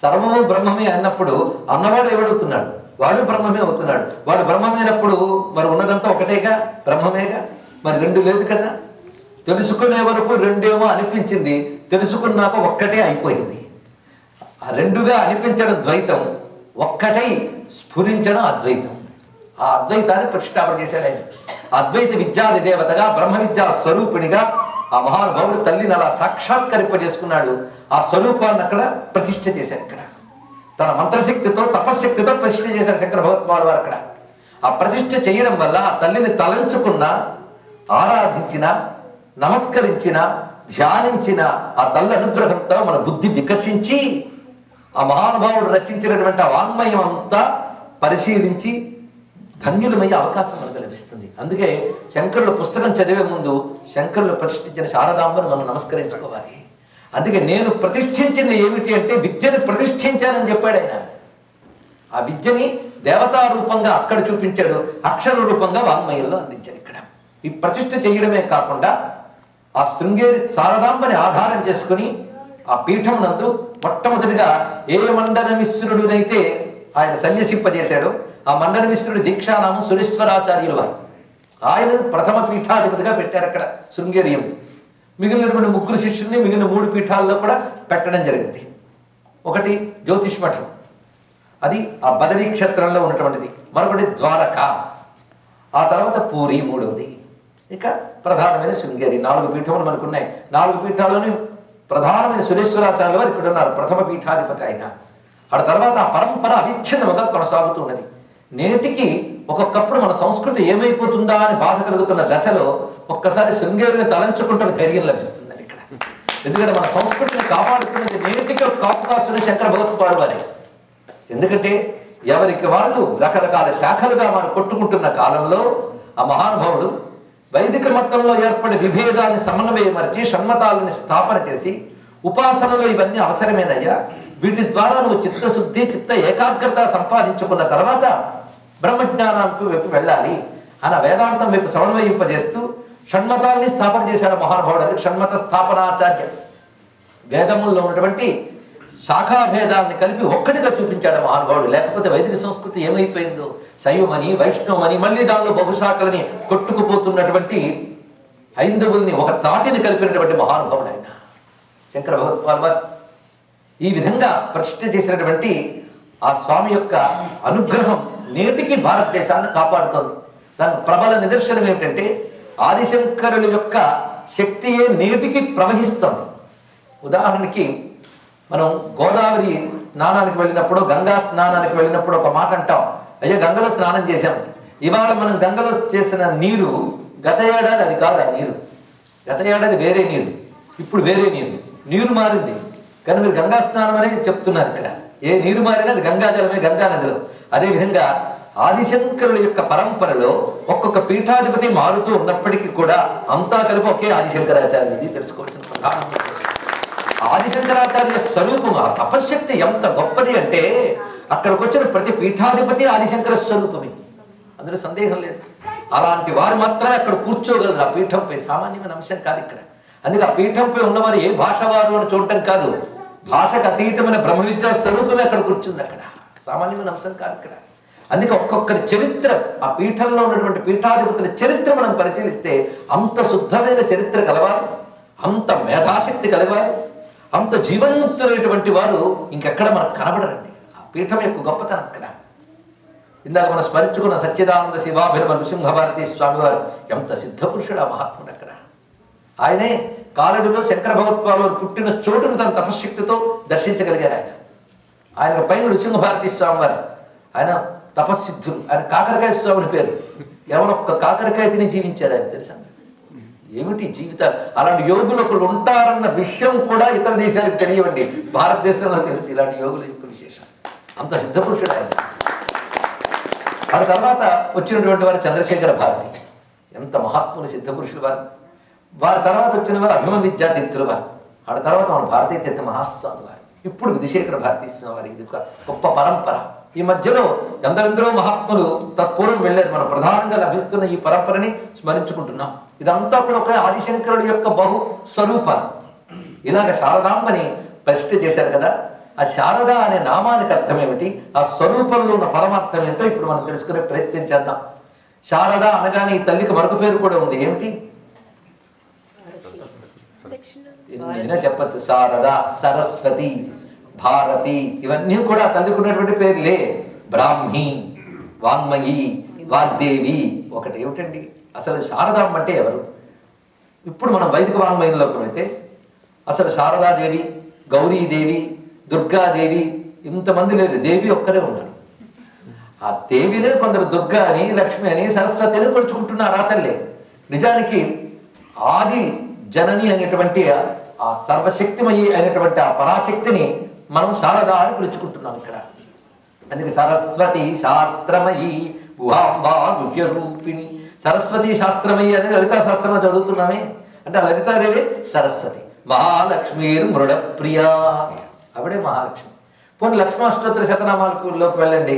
సర్వము బ్రహ్మమే అన్నప్పుడు అన్నవాడు ఎవడుతున్నాడు? వాడు బ్రహ్మమే అవుతున్నాడు. వాడు బ్రహ్మమైనప్పుడు మరి ఉన్నదంతా ఒకటేగా, బ్రహ్మమేగా. మరి 2 లేదు కదా. తెలుసుకునే వరకు 2 అనిపించింది, తెలుసుకున్నాక ఒక్కటే అయిపోయింది. ఆ 2గా అనిపించడం ద్వైతం, ఒక్కటై స్ఫురించడం అద్వైతం. ఆ అద్వైతాన్ని ప్రతిష్టాపన చేశాడు ఆయన. అద్వైత విద్యాది దేవతగా, బ్రహ్మ విద్యా స్వరూపిణిగా ఆ మహానుభావుడు తల్లిని అలా సాక్షాత్కరింపజేసుకున్నాడు. ఆ స్వరూపాన్ని అక్కడ ప్రతిష్ఠ చేశారు. ఇక్కడ తన మంత్రశక్తితో, తపశ్శక్తితో ప్రతిష్ఠ చేశారు శంకర భగవత్పాదులు వారు. అక్కడ ఆ ప్రతిష్ఠ చేయడం వల్ల ఆ తల్లిని తలంచుకున్న, ఆరాధించిన, నమస్కరించిన, ధ్యానించిన ఆ తల్లి అనుగ్రహంతో మన బుద్ధి వికసించి ఆ మహానుభావుడు రచించినటువంటి ఆ వాంగ్మయం అంతా పరిశీలించి ధన్యులమయ్యే అవకాశం మనకు లభిస్తుంది. అందుకే శంకరుల పుస్తకం చదివే ముందు శంకరులు ప్రతిష్ఠించిన శారదాంబను మనం నమస్కరించుకోవాలి. అందుకే నేను ప్రతిష్ఠించింది ఏమిటి అంటే విద్యను ప్రతిష్ఠించానని చెప్పాడు ఆయన. ఆ విద్యని దేవతా రూపంగా అక్కడ చూపించాడు, అక్షర రూపంగా వాంగ్మయంలో అందించాడు. ఇక్కడ ఈ ప్రతిష్ఠ చేయడమే కాకుండా ఆ శృంగేరి శారదాంబని ఆధారం చేసుకుని ఆ పీఠం నందు మొట్టమొదటిగా ఏ మండన మిశ్రుడునైతే ఆయన సన్యసింపజేశాడో ఆ మండన మిశ్రుడి దీక్షానామం సురేశ్వరాచార్యులు వారు. ఆయన ప్రథమ పీఠాధిపతిగా పెట్టారు అక్కడ శృంగేరియం. మిగిలినటువంటి 3 శిష్యుల్ని మిగిలిన 3 పీఠాల్లో కూడా పెట్టడం జరిగింది. ఒకటి జ్యోతిష్ మఠం, అది ఆ బదరీ క్షేత్రంలో ఉన్నటువంటిది. మరొకటి ద్వారక, ఆ తర్వాత పూరి మూడవది. ఇక ప్రధానమైన శృంగేరి. 4 పీఠములు మనకు ఉన్నాయి. 4 పీఠాల్లోని ప్రధానమైన సురేశ్వరాచార్యులు వారు ఇక్కడ ఉన్నారు, ప్రథమ పీఠాధిపతి ఆయన. ఆ తర్వాత ఆ పరంపర అవిచ్ఛిన్నముగా కొనసాగుతున్నది. నేటికి ఒక్కొక్కప్పుడు మన సంస్కృతి ఏమైపోతుందా అని బాధ కలుగుతున్న దశలో ఒక్కసారి శృంగేరిని తలంచుకుంటే ధైర్యం లభిస్తుందని ఇక్కడ. ఎందుకంటే మన సంస్కృతిని కాపాడుతున్నది నేటికి ఒక కాపుకాసుని శంకర భగవత్పాదులు వారే. ఎందుకంటే ఎవరికి వాళ్ళు రకరకాల శాఖలుగా వారు కొట్టుకుంటున్న కాలంలో ఆ మహానుభావుడు వైదిక మతంలో ఏర్పడే విభేదాన్ని సమన్వయమర్చి షణ్మతాలని స్థాపన చేసి ఉపాసనలో ఇవన్నీ అవసరమేనయ్యా, వీటి ద్వారా నువ్వు చిత్తశుద్ధి, చిత్త ఏకాగ్రత సంపాదించుకున్న తర్వాత బ్రహ్మజ్ఞానానికి వైపు వెళ్ళాలి అని వేదాంతం వైపు సమన్వయింపజేస్తూ షణ్మతాల్ని స్థాపన చేశాడు మహానుభావుడు. అది షణ్మత స్థాపనాచార్య. వేదముల్లో ఉన్నటువంటి శాఖాభేదాన్ని కలిపి ఒక్కటిగా చూపించాడు మహానుభావుడు. లేకపోతే వైదిక సంస్కృతి ఏమైపోయిందో, శైవమని, వైష్ణవమని, మళ్ళీ దానిలో బహుశాఖలని కొట్టుకుపోతున్నటువంటి హైందవుల్ని ఒక తాటిని కలిపినటువంటి మహానుభావుడు ఆయన శంకర భగవత్పాదులు. ఈ విధంగా ప్రతిష్ఠ చేసినటువంటి ఆ స్వామి యొక్క అనుగ్రహం నేటికి భారతదేశాన్ని కాపాడుతోంది. దానికి ప్రబల నిదర్శనం ఏమిటంటే ఆదిశంకరుల యొక్క శక్తియే నేటికి ప్రవహిస్తోంది. ఉదాహరణకి మనం గోదావరి స్నానానికి వెళ్ళినప్పుడు, గంగా స్నానానికి వెళ్ళినప్పుడు ఒక మాట అంటాం, అయ్యా గంగలో స్నానం చేశాం. ఇవాళ మనం గంగలో చేసిన నీరు గత ఏడాది అది కాదు. ఆ నీరు గత ఏడాది వేరే నీరు, ఇప్పుడు వేరే నీరు మారింది. కానీ మీరు గంగా స్నానం అనేది చెప్తున్నారు ఇక్కడ. ఏ నీరు మారినా అది గంగాజలమే, గంగా నదిలో. అదేవిధంగా ఆదిశంకరుల యొక్క పరంపరలో ఒక్కొక్క పీఠాధిపతి మారుతూ ఉన్నప్పటికీ కూడా అంతా కలిపి ఒకే ఆదిశంకరాచార్య. ఇది తెలుసుకోవాల్సిన ప్రధాన. ఆదిశంకరాచార్య స్వరూపం, ఆ తపశ్శక్తి ఎంత గొప్పది అంటే అక్కడికి వచ్చిన ప్రతి పీఠాధిపతి ఆదిశంకర స్వరూపమే, అందులో సందేహం లేదు. అలాంటి వారు మాత్రమే అక్కడ కూర్చోగలరు ఆ పీఠంపై. సామాన్యమైన అంశం కాదు ఇక్కడ. అందుకే ఆ పీఠంపై ఉన్నవారు ఏ భాష వారు అని చూడటం కాదు, భాషకు అతీతమైన బ్రహ్మ విద్యా స్వరూపమే అక్కడ కూర్చుంది. అక్కడ సామాన్యమైన అంశం కాదు ఇక్కడ. అందుకే ఒక్కొక్కరి చరిత్ర, ఆ పీఠంలో ఉన్నటువంటి పీఠాధిపతుల చరిత్ర మనం పరిశీలిస్తే అంత శుద్ధమైన చరిత్ర కలవారు, అంత మేధాశక్తి కలవారు, అంత జీవన్ముక్తులైనటువంటి వారు ఇంకెక్కడ మనకు కనబడరండి. ఆ పీఠం యొక్క గొప్పతనం అక్కడ. ఇందాక మనం స్మరించుకున్న సచ్చిదానంద శివాభిరమ నృసింహభారతీ స్వామి వారు ఎంత సిద్ధపురుషుడు ఆ మహాత్ముడు అక్కడ. ఆయనే కాలడిలో శంకర భగవత్పాదులు పుట్టిన చోటును తన తపశ్శక్తితో దర్శించగలిగారు. ఆయన పైన నృసింహభారతీ స్వామి వారు, ఆయన తపస్సిద్ధులు. ఆయన కాకరకాయ స్వామిని పేరు. ఎవరో ఒక్క కాకరకాయ తిని జీవించారు ఆయన, తెలుసా? ఏమిటి జీవితాలు! అలాంటి యోగులు ఒకరు ఉంటారన్న విషయం కూడా ఇతర దేశాలకు తెలియవండి, భారతదేశంలో తెలుసు ఇలాంటి యోగుల యొక్క విశేషం. అంత సిద్ధపురుషుడు ఆయన. ఆ తర్వాత వచ్చినటువంటి వారు చంద్రశేఖర భారతి. ఎంత మహాత్ములు, సిద్ధపురుషులు వారు. వారి తర్వాత వచ్చిన వారు అభిమ విద్యాతీర్థులు వారు. ఆ తర్వాత మన భారతీయ తీర్థ మహాస్వామి వారు. ఇప్పుడు విధుశేఖర భారతీ స్వామి వారి. ఇది ఒక గొప్ప పరంపర. ఈ మధ్యలో ఎందరెందరో మహాత్ములు తత్పూర్వం వెళ్ళారు. మనం ప్రధానంగా లభిస్తున్న ఈ పరంపరని స్మరించుకుంటున్నాం. ఇదంతా కూడా ఒక ఆదిశంకరుడి యొక్క బహు స్వరూపాలు. ఇలాగ శారదాంబని ప్రతిష్ఠ చేశారు కదా. ఆ శారద అనే నామానికి అర్థం ఏమిటి, ఆ స్వరూపంలో ఉన్న పరమార్థం ఏంటో ఇప్పుడు మనం తెలుసుకునే ప్రయత్నం చేద్దాం. శారద అనగానే ఈ తల్లికి మరొక పేరు కూడా ఉంది. ఏమిటి? ఎన్నైనా చెప్పచ్చు. శారద, సరస్వతి, భారతి, ఇవన్నీ కూడా తల్లికి ఉన్నటువంటి పేర్లే. బ్రాహ్మి, వాంగ్మయి, వాగ్దేవి. ఒకటి ఏమిటండి అసలు శారదాంబ అంటే ఎవరు? ఇప్పుడు మనం వైదిక వాంగ్మయంలోకి వెళితే అసలు శారదాదేవి, గౌరీదేవి, దుర్గాదేవి ఇంతమంది లేరు, దేవి ఒక్కరే ఉన్నారు. ఆ దేవినే కొందరు దుర్గా అని, లక్ష్మి అని, సరస్వతి అని కొలుచుకుంటున్నారు. ఆ తల్లి నిజానికి ఆది జనని అనేటువంటి ఆ సర్వశక్తిమయి అయినటువంటి ఆ పరాశక్తిని మనం శారద అని పిలుచుకుంటున్నాం ఇక్కడ. అందుకే సరస్వతి శాస్త్రమయి గుహాంబా గుహ్య రూపిణి. సరస్వతి శాస్త్రమయి అనేది లలితా శాస్త్రంలో చదువుతున్నామే. అంటే ఆ లలితాదేవి సరస్వతి. మహాలక్ష్మీర్ మృడ ప్రియా, ఆవిడే మహాలక్ష్మి. పోనీ లక్ష్మాష్టోత్తర శతనామాలలోకి వెళ్ళండి.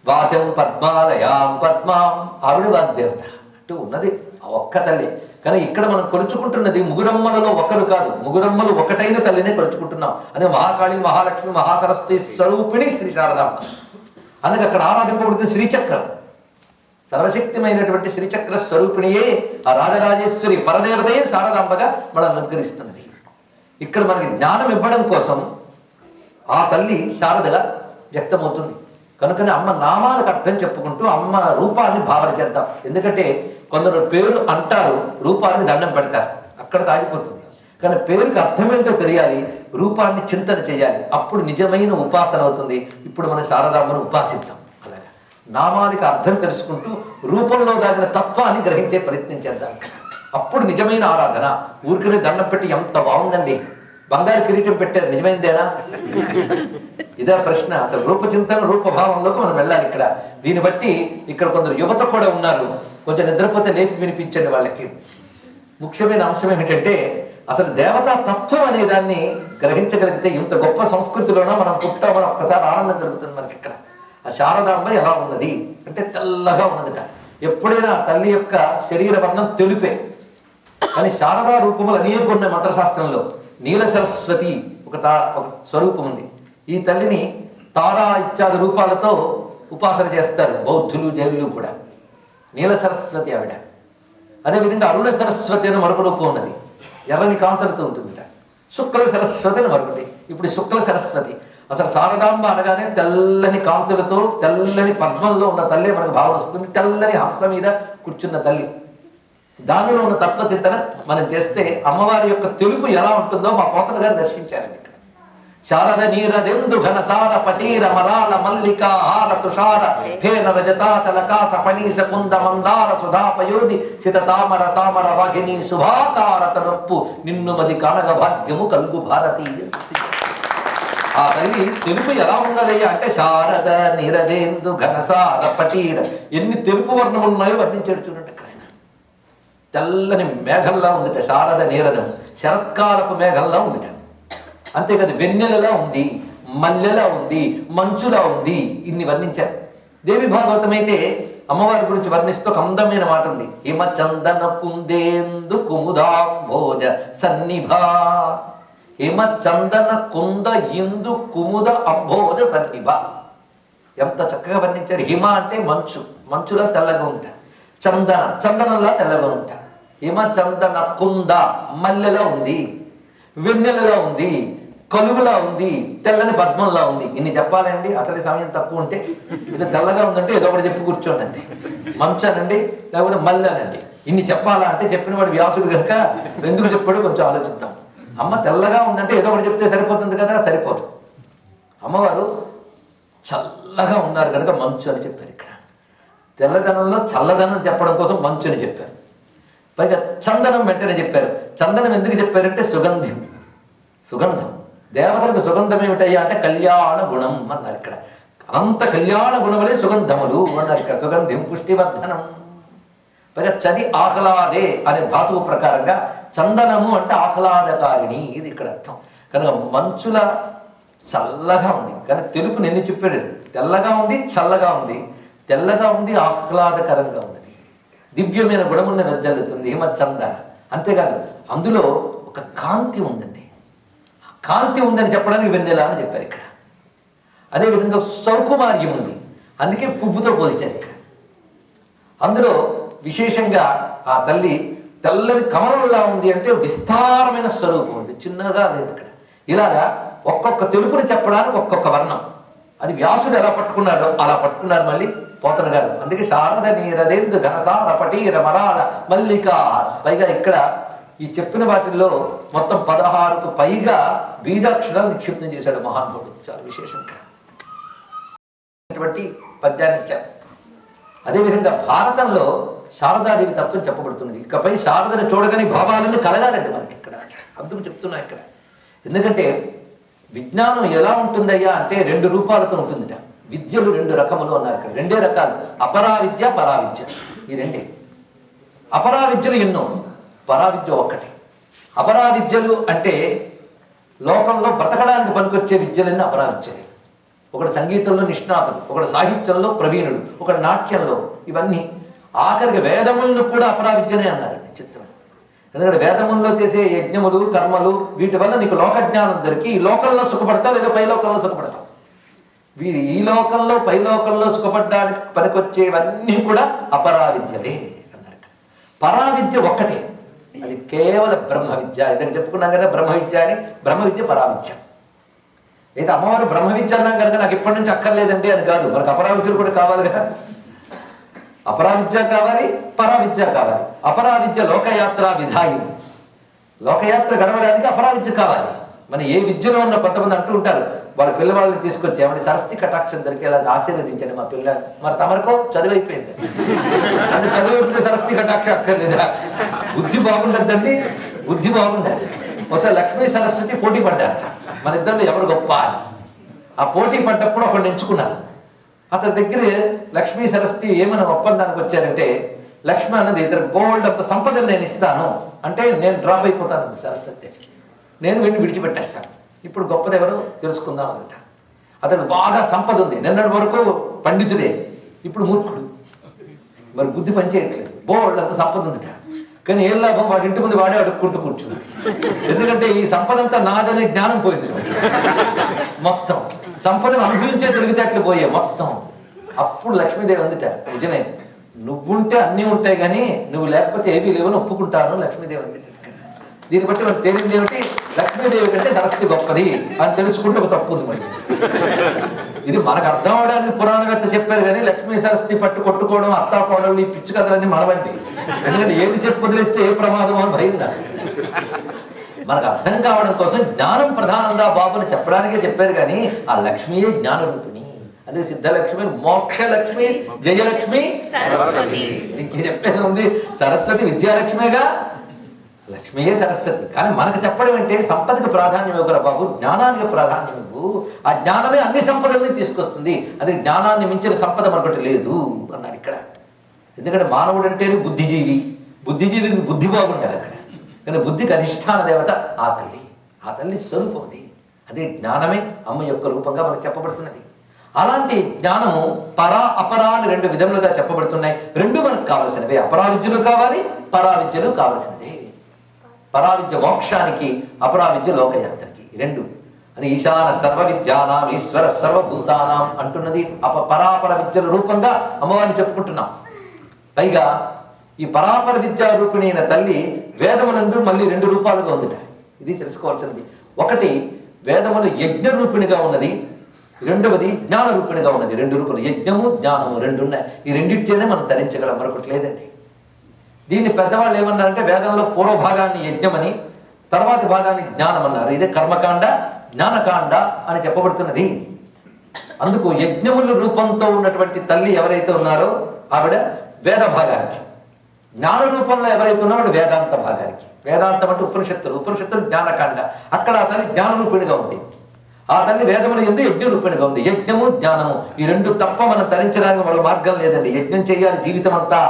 వాచం పద్మాలయాం పద్మాం, ఆవిడ వాగ్దేవత. అంటూ ఉన్నది ఆ ఒక్క తల్లి. కానీ ఇక్కడ మనం కొలుచుకుంటున్నది ముగురమ్మలలో ఒకరు కాదు, ముగురమ్మలు ఒకటైన తల్లినే కొలుచుకుంటున్నాం. అదే మహాకాళి, మహాలక్ష్మి, మహాసరస్వతి స్వరూపిణి శ్రీ శారదాంబ. అందుకే అక్కడ ఆరాధింపబడితే శ్రీచక్రం, సర్వశక్తిమైనటువంటి శ్రీచక్ర స్వరూపిణియే ఆ రాజరాజేశ్వరి పరదేవతయే శారదాంబగా మనం అనుగ్రహిస్తున్నది. ఇక్కడ మనకి జ్ఞానం ఇవ్వడం కోసం ఆ తల్లి శారదగా వ్యక్తమవుతుంది. కనుకనే అమ్మ నామాలకు అర్థం చెప్పుకుంటూ అమ్మ రూపాన్ని భావన చేద్దాం. ఎందుకంటే కొందరు పేరు అంటారు, రూపాన్ని దండం పెడతారు, అక్కడ ఆగిపోతుంది. కానీ పేరుకి అర్థం ఏంటో తెలియాలి, రూపాన్ని చింతన చేయాలి, అప్పుడు నిజమైన ఉపాసన అవుతుంది. ఇప్పుడు మన శారదాంబను ఉపాసిద్దాం. అలాగా నామానికి అర్థం తెలుసుకుంటూ రూపంలో దాగిన తత్వాన్ని గ్రహించే ప్రయత్నం చేద్దాం. అప్పుడు నిజమైన ఆరాధన. ఊరికనే దండం పెట్టి ఎంత బాగుందండి, బంగారు కిరీటం పెట్టారు, నిజమైందేనా? ఇదే ప్రశ్న. అసలు రూపచింతన, రూపభావంలోకి మనం వెళ్ళాలి ఇక్కడ. దీన్ని బట్టి ఇక్కడ కొందరు యువత కూడా ఉన్నారు. కొంచెం నిద్రపోతే లేపి వినిపించండి వాళ్ళకి. ముఖ్యమైన అంశం ఏమిటంటే అసలు దేవతా తత్వం అనే దాన్ని గ్రహించగలిగితే ఇంత గొప్ప సంస్కృతిలోనో మనం పుట్టామని ఒక్కసారి ఆనందం కలుగుతుంది మనకి. ఇక్కడ ఆ శారదాంబ ఎలా ఉన్నది అంటే తెల్లగా ఉన్నదిట. ఎప్పుడైనా తల్లి యొక్క శరీర వర్ణం తెలుపే, కానీ శారదా రూపములు అనేక ఉన్నాయి మంత్రశాస్త్రంలో. నీల సరస్వతి ఒక స్వరూపం ఉంది. ఈ తల్లిని తారా ఇత్యాది రూపాలతో ఉపాసన చేస్తారు బౌద్ధులు, జైనులు కూడా. నీల సరస్వతి ఆవిడ. అదేవిధంగా అరుణ సరస్వతి అని మరొక రూపం ఉన్నది, ఎర్రని కాంతులతో ఉంటుందిట. శుక్ల సరస్వతి అని మరొకటి. ఇప్పుడు శుక్ల సరస్వతి. అసలు శారదాంబ అనగానే తెల్లని కాంతులతో తెల్లని పద్మంలో ఉన్న తల్లి మనకు భావన వస్తుంది. తెల్లని హంస మీద కూర్చున్న తల్లి. దానిలో ఉన్న తత్వచింతన మనం చేస్తే అమ్మవారి యొక్క తెలుపు ఎలా ఉంటుందో మా కోతలు గారు దర్శించారండి ఇక్కడ. శారద నీరదెందు ఘనసార పటీర మరాల మల్లిక హార తుషార ఫేన రజతాచలకాస పనీస కుంద మందార సుధాపయోధి సిత తామర సామర వాహిని శుభాకారత నొప్పు నిన్ను మది కనగ భాగ్యము కల్గు భారతీయ. ఆ తల్లి తెలుపు ఎలా ఉన్నదయ్యా అంటే శారద నీరదేందు ఘనసార పటీర, ఎన్ని తెలుపు వర్ణములు ఉన్నాయో వర్ణించాడు చూడండి అక్కడ ఆయన. తెల్లని మేఘంలా ఉందిట శారద నీరదం, శరత్కాలపు మేఘంలా ఉందిట. అంతేకాదు వెన్నెలలా ఉంది, మల్లెలా ఉంది, మంచులా ఉంది, ఇన్ని వర్ణించారు. దేవి భాగవతం అయితే అమ్మవారి గురించి వర్ణిస్తూ ఒక అందమైన మాట ఉంది. హిమ చందన కుందేందు కుముదాంభోజ సన్నిభా, హిమ చందన కుంద ఇందు కుముద అంభోజ సన్నిభా. ఎంత చక్కగా వర్ణించారు. హిమ అంటే మంచు, మంచులా తెల్లగా ఉంటా. చందన, చందనంలా తెల్లగా ఉంటా. హిమ చందన కుంద మల్లెలా ఉంది, వెన్నెలలా ఉంది, కలుగులా ఉంది, తెల్లని పద్మంలా ఉంది. ఇన్ని చెప్పాలండి, అసలు సమయం తక్కువ ఉంటే. ఇది తెల్లగా ఉందంటే ఏదో ఒకటి చెప్పి కూర్చోండి అంతే. మంచానండి లేకపోతే మల్లెనండి, ఇన్ని చెప్పాలా అంటే చెప్పిన వాడు వ్యాసుడు కనుక ఎందుకు చెప్పాడో కొంచెం ఆలోచిద్దాం. అమ్మ తెల్లగా ఉందంటే ఏదో ఒకటి చెప్తే సరిపోతుంది కదా, సరిపోదు. అమ్మవారు చల్లగా ఉన్నారు కనుక మంచు అని చెప్పారు. ఇక్కడ తెల్లదనంలో చల్లదనం చెప్పడం కోసం మంచు అని చెప్పారు. పైగా చందనం వెంటనే చెప్పారు. చందనం ఎందుకు చెప్పారంటే సుగంధం, సుగంధం. దేవతలకు సుగంధం ఏమిటయ్యా అంటే కళ్యాణ గుణం అన్నారు ఇక్కడ. అనంత కళ్యాణ గుణములే సుగంధములు అన్నారు ఇక్కడ. సుగంధం పుష్టివర్ధనం. పైగా చది ఆహ్లాదే అనే ధాతువు ప్రకారంగా చందనము అంటే ఆహ్లాదకారిణి, ఇది ఇక్కడ అర్థం. కనుక మంచుల చల్లగా ఉంది కానీ తెలుపు నిన్ను చెప్పాడు. తెల్లగా ఉంది, చల్లగా ఉంది, తెల్లగా ఉంది, ఆహ్లాదకరంగా ఉన్నది, దివ్యమైన గుణమున్న వెజ్జల్లుతుంది హిమ చందన. అంతేకాదు అందులో ఒక కాంతి ఉందండి. కాంతి ఉందని చెప్పడానికి వెన్నెల అని చెప్పారు ఇక్కడ. అదేవిధంగా సౌకుమార్యం ఉంది, అందుకే పువ్వుతో పోల్చారు ఇక్కడ. అందులో విశేషంగా ఆ తల్లి తెల్లని కమలంలా ఉంది అంటే విస్తారమైన స్వరూపం ఉంది, చిన్నగా లేదు ఇక్కడ. ఇలాగా ఒక్కొక్క తెలుపుని చెప్పడానికి ఒక్కొక్క వర్ణం. అది వ్యాసుడు ఎలా పట్టుకున్నాడో అలా పట్టుకున్నారు మళ్ళీ పోతన గారు. అందుకే శారద నీరదేందు ఘనసార పటీర మరాళ మల్లిక. పైగా ఇక్కడ ఈ చెప్పిన వాటిల్లో మొత్తం 16కు పైగా బీజాక్షరాలు నిక్షిప్తం చేశాడు మహానుభావుడు. చాలా విశేషం ఇటువంటి పద్యాన్ని ఇచ్చారు. అదేవిధంగా భారతంలో శారదాదేవి తత్వం చెప్పబడుతున్నది. ఇకపై శారదను చూడగానే భావాలన్నీ కలగాలండి మనకి ఇక్కడ. అందుకు చెప్తున్నా ఇక్కడ. ఎందుకంటే విజ్ఞానం ఎలా ఉంటుందయ్యా అంటే 2 రూపాలతో ఉంటుందిట. విద్యలు 2 రకములు అన్నారు ఇక్కడ. 2 రకాలు, అపరావిద్య పరావిద్య. ఈ 2. అపరావిద్యలు ఎన్నో, పరావిద్య ఒక్కటి. అపరావిద్యలు అంటే లోకంలో బ్రతకడానికి పనికొచ్చే విద్యలన్నీ అపరావిద్యలే. ఒకటి సంగీతంలో నిష్ణాతుడు, ఒకటి సాహిత్యంలో ప్రవీణుడు, ఒకటి నాట్యంలో, ఇవన్నీ. ఆఖరికి వేదములను కూడా అపరావిద్యనే అన్నారండి. చిత్రం. ఎందుకంటే వేదముల్లో చేసే యజ్ఞములు కర్మలు వీటి వల్ల నీకు లోకజ్ఞానం దొరికి ఈ లోకంలో సుఖపడతావు లేదా పై లోకంలో సుఖపడతావు. వీరు ఈ లోకంలో పై లోకంలో సుఖపడడానికి పనికొచ్చేవన్నీ కూడా అపరావిద్యలే అన్నారు. పరావిద్య ఒక్కటే, అది కేవల బ్రహ్మ విద్య. ఇదని చెప్పుకున్నాం కదా బ్రహ్మ విద్య అని. బ్రహ్మ విద్య పరావిద్య. అయితే అమ్మవారు బ్రహ్మ విద్య అన్నాం కనుక నాకు ఇప్పటి నుంచి అక్కర్లేదండి అని కాదు, మనకు అపరావిద్యలు కూడా కావాలి కదా. అపరావిద్య కావాలి, పరావిద్య కావాలి. అపరావిద్య లోకయాత్ర విధాయిని. లోకయాత్ర గడవడానికి అపరావిద్య కావాలి. మన ఏ విద్యలో ఉన్న కొంతమంది అంటూ ఉంటారు, వాళ్ళ పిల్లవాళ్ళని తీసుకొచ్చి ఏమంటే సరస్వతి కటాక్షం దొరికేలా ఆశీర్వదించండి మా పిల్లలు. మరి తమరికో చదువైపోయింది, అంటే చదువైపోతే సరస్వతి కటాక్షం అక్కర్లేదా? బుద్ధి బాగుండద్దండి, బుద్ధి బాగుండాలి. ఒకసారి లక్ష్మీ సరస్వతి పోటీ పడ్డారట, మన ఇద్దరు ఎవరు గొప్ప అని. ఆ పోటీ పడ్డప్పుడు ఒకడు ఎంచుకున్నారు. అతని దగ్గర లక్ష్మీ సరస్వతి ఏమైనా ఒప్పందానికి వచ్చారంటే, లక్ష్మి అన్నది ఇతర బోల్డ్ అంత సంపదను నేను ఇస్తాను అంటే నేను డ్రాప్ అయిపోతాను సరస్వతి, నేను వీడిని విడిచిపెట్టేస్తాను. ఇప్పుడు గొప్పది ఎవరు తెలుసుకుందాం అన్నట. అతను బాగా సంపద ఉంది, నిన్నటి వరకు పండితుడే, ఇప్పుడు మూర్ఖుడు, మరి బుద్ధి పనిచేయట్లేదు. బోల్డ్ అంత సంపద ఉందిట, కానీ ఏం లాభం, వాడి ఇంటి ముందు వాడే అడుక్కుంటూ కూర్చున్నాడు. ఎందుకంటే ఈ సంపద అంతా నాదనే జ్ఞానం పోయింది. మొత్తం సంపదను అనుభవించే తెలివితేటలు పోయే మొత్తం. అప్పుడు లక్ష్మీదేవి అందుట, నిజమే నువ్వుంటే అన్నీ ఉంటాయి కానీ నువ్వు లేకపోతే ఏమీ లేవని ఒప్పుకుంటాను లక్ష్మీదేవి అందుట. దీన్ని బట్టి మనకు తేలింది ఏమిటి, లక్ష్మీదేవి కంటే సరస్వతి గొప్పది అని తెలుసుకుంటే ఒక తప్పు ఉంది మరి. ఇది మనకు అర్థం అవడానికి పురాణవేత్త చెప్పారు కానీ లక్ష్మీ సరస్వతి పట్టు కొట్టుకోవడం అత్తాకోవడం ఈ పిచ్చి కథలన్నీ మనవంటి. ఎందుకంటే ఏది చెప్పి వదిలేస్తే ఏ ప్రమాదం అని భయం కాదు. మనకు అర్థం కావడం కోసం జ్ఞానం ప్రధానంగా బాబుని చెప్పడానికే చెప్పారు కానీ ఆ లక్ష్మియే జ్ఞానరూపిణి. అదే సిద్ధలక్ష్మి, మోక్షలక్ష్మి, జయలక్ష్మి, సరస్వతి. ఇంకే చెప్పేది ఉంది. సరస్వతి విద్యాలక్ష్మిగా, లక్ష్మియే సరస్వతి. కానీ మనకు చెప్పడం అంటే సంపదకు ప్రాధాన్యం ఇవ్వగల బాబు, జ్ఞానానికి ప్రాధాన్యం ఇవ్వు. ఆ జ్ఞానమే అన్ని సంపదల్ని తీసుకొస్తుంది. అదే జ్ఞానాన్ని మించిన సంపద మరొకటి లేదు అన్నాడు ఇక్కడ. ఎందుకంటే మానవుడు అంటేనే బుద్ధిజీవి, బుద్ధిజీవికి బుద్ధి బాగుండాలి అక్కడ. కానీ బుద్ధికి అధిష్టాన దేవత ఆ తల్లి, ఆ తల్లి స్వరూపం అది. అదే జ్ఞానమే అమ్మ యొక్క రూపంగా మనకు చెప్పబడుతున్నది. అలాంటి జ్ఞానము పరా అపరా అని రెండు విధములుగా చెప్పబడుతున్నాయి. రెండు మనకు కావలసినవే. అపరావిద్యలు కావాలి, పరావిద్యలు కావలసినదే. పరావిద్య మోక్షానికి, అపరావిద్య లోకయాత్రకి, రెండు. అది ఈశాన సర్వ విద్యానాం ఈశ్వర సర్వభూతానాం అంటున్నది. పరాపర విద్యల రూపంగా అమ్మవారిని చెప్పుకుంటున్నాం. పైగా ఈ పరాపర విద్యా రూపిణి అయిన తల్లి వేదమునందు మళ్ళీ రెండు రూపాలుగా ఉందిట. ఇది తెలుసుకోవాల్సింది. ఒకటి వేదములు యజ్ఞ రూపిణిగా ఉన్నది, రెండవది జ్ఞాన రూపిణిగా ఉన్నది. రెండు రూపాలు, యజ్ఞము జ్ఞానము రెండు ఉన్నాయి. ఈ రెండింటినే మనం ధరించగలం, మరొకటి లేదండి. దీన్ని పెద్దవాళ్ళు ఏమన్నారంటే వేదంలో పూర్వభాగాన్ని యజ్ఞమని, తర్వాతి భాగాన్ని జ్ఞానం అన్నారు. ఇదే కర్మకాండ, జ్ఞానకాండ అని చెప్పబడుతున్నది. అందుకు యజ్ఞముల రూపంతో ఉన్నటువంటి తల్లి ఎవరైతే ఉన్నారో ఆవిడ వేద భాగానికి, జ్ఞాన రూపంలో ఎవరైతే ఉన్నారో వేదాంత భాగానికి. వేదాంతం అంటే ఉపనిషత్తులు, ఉపనిషత్తులు జ్ఞానకాండ. అక్కడ ఆ తల్లి జ్ఞాన రూపిణిగా ఉంది. ఆ తల్లి వేదముల యందు యజ్ఞ రూపిణిగా ఉంది. యజ్ఞము జ్ఞానము ఈ రెండు తప్ప మనం తరించడానికి మరో మార్గం లేదండి. యజ్ఞం చేయాలి, జీవితం అంతా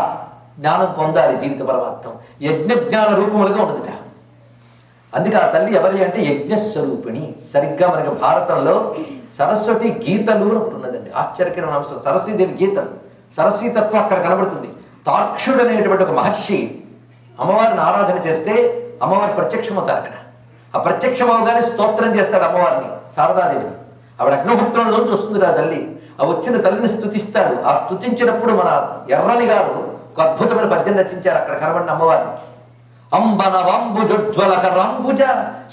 జ్ఞానం పొందాలి, జీవిత పరమార్థం. యజ్ఞ జ్ఞాన రూపములుగా ఉన్నదిట. అందుకే ఆ తల్లి ఎవరి అంటే యజ్ఞస్వరూపిణి. సరిగ్గా మనకి భారతంలో సరస్వతి గీతలు ఉన్నదండి. ఆశ్చర్యకరమైన అంశం సరస్వతీదేవి గీతలు. సరస్వతత్వం అక్కడ కనబడుతుంది. తాక్షుడు అనేటువంటి ఒక మహర్షి అమ్మవారిని ఆరాధన చేస్తే అమ్మవారి ప్రత్యక్షమవుతారు అక్కడ. ఆ ప్రత్యక్షమవగానే స్తోత్రం చేస్తాడు అమ్మవారిని, శారదాదేవిని. ఆవిడ అగ్నిహోత్రంలోంచి వస్తుంది ఆ తల్లి. ఆ వచ్చిన తల్లిని స్తుతిస్తాడు. ఆ స్తుతించినప్పుడు మన ఎర్రని గారు ఒక అద్భుతమైన పద్యం రచించారు అక్కడ కనబడిన అమ్మవారిని. అంబన వాంబుజోజ్వలక రాంబుజ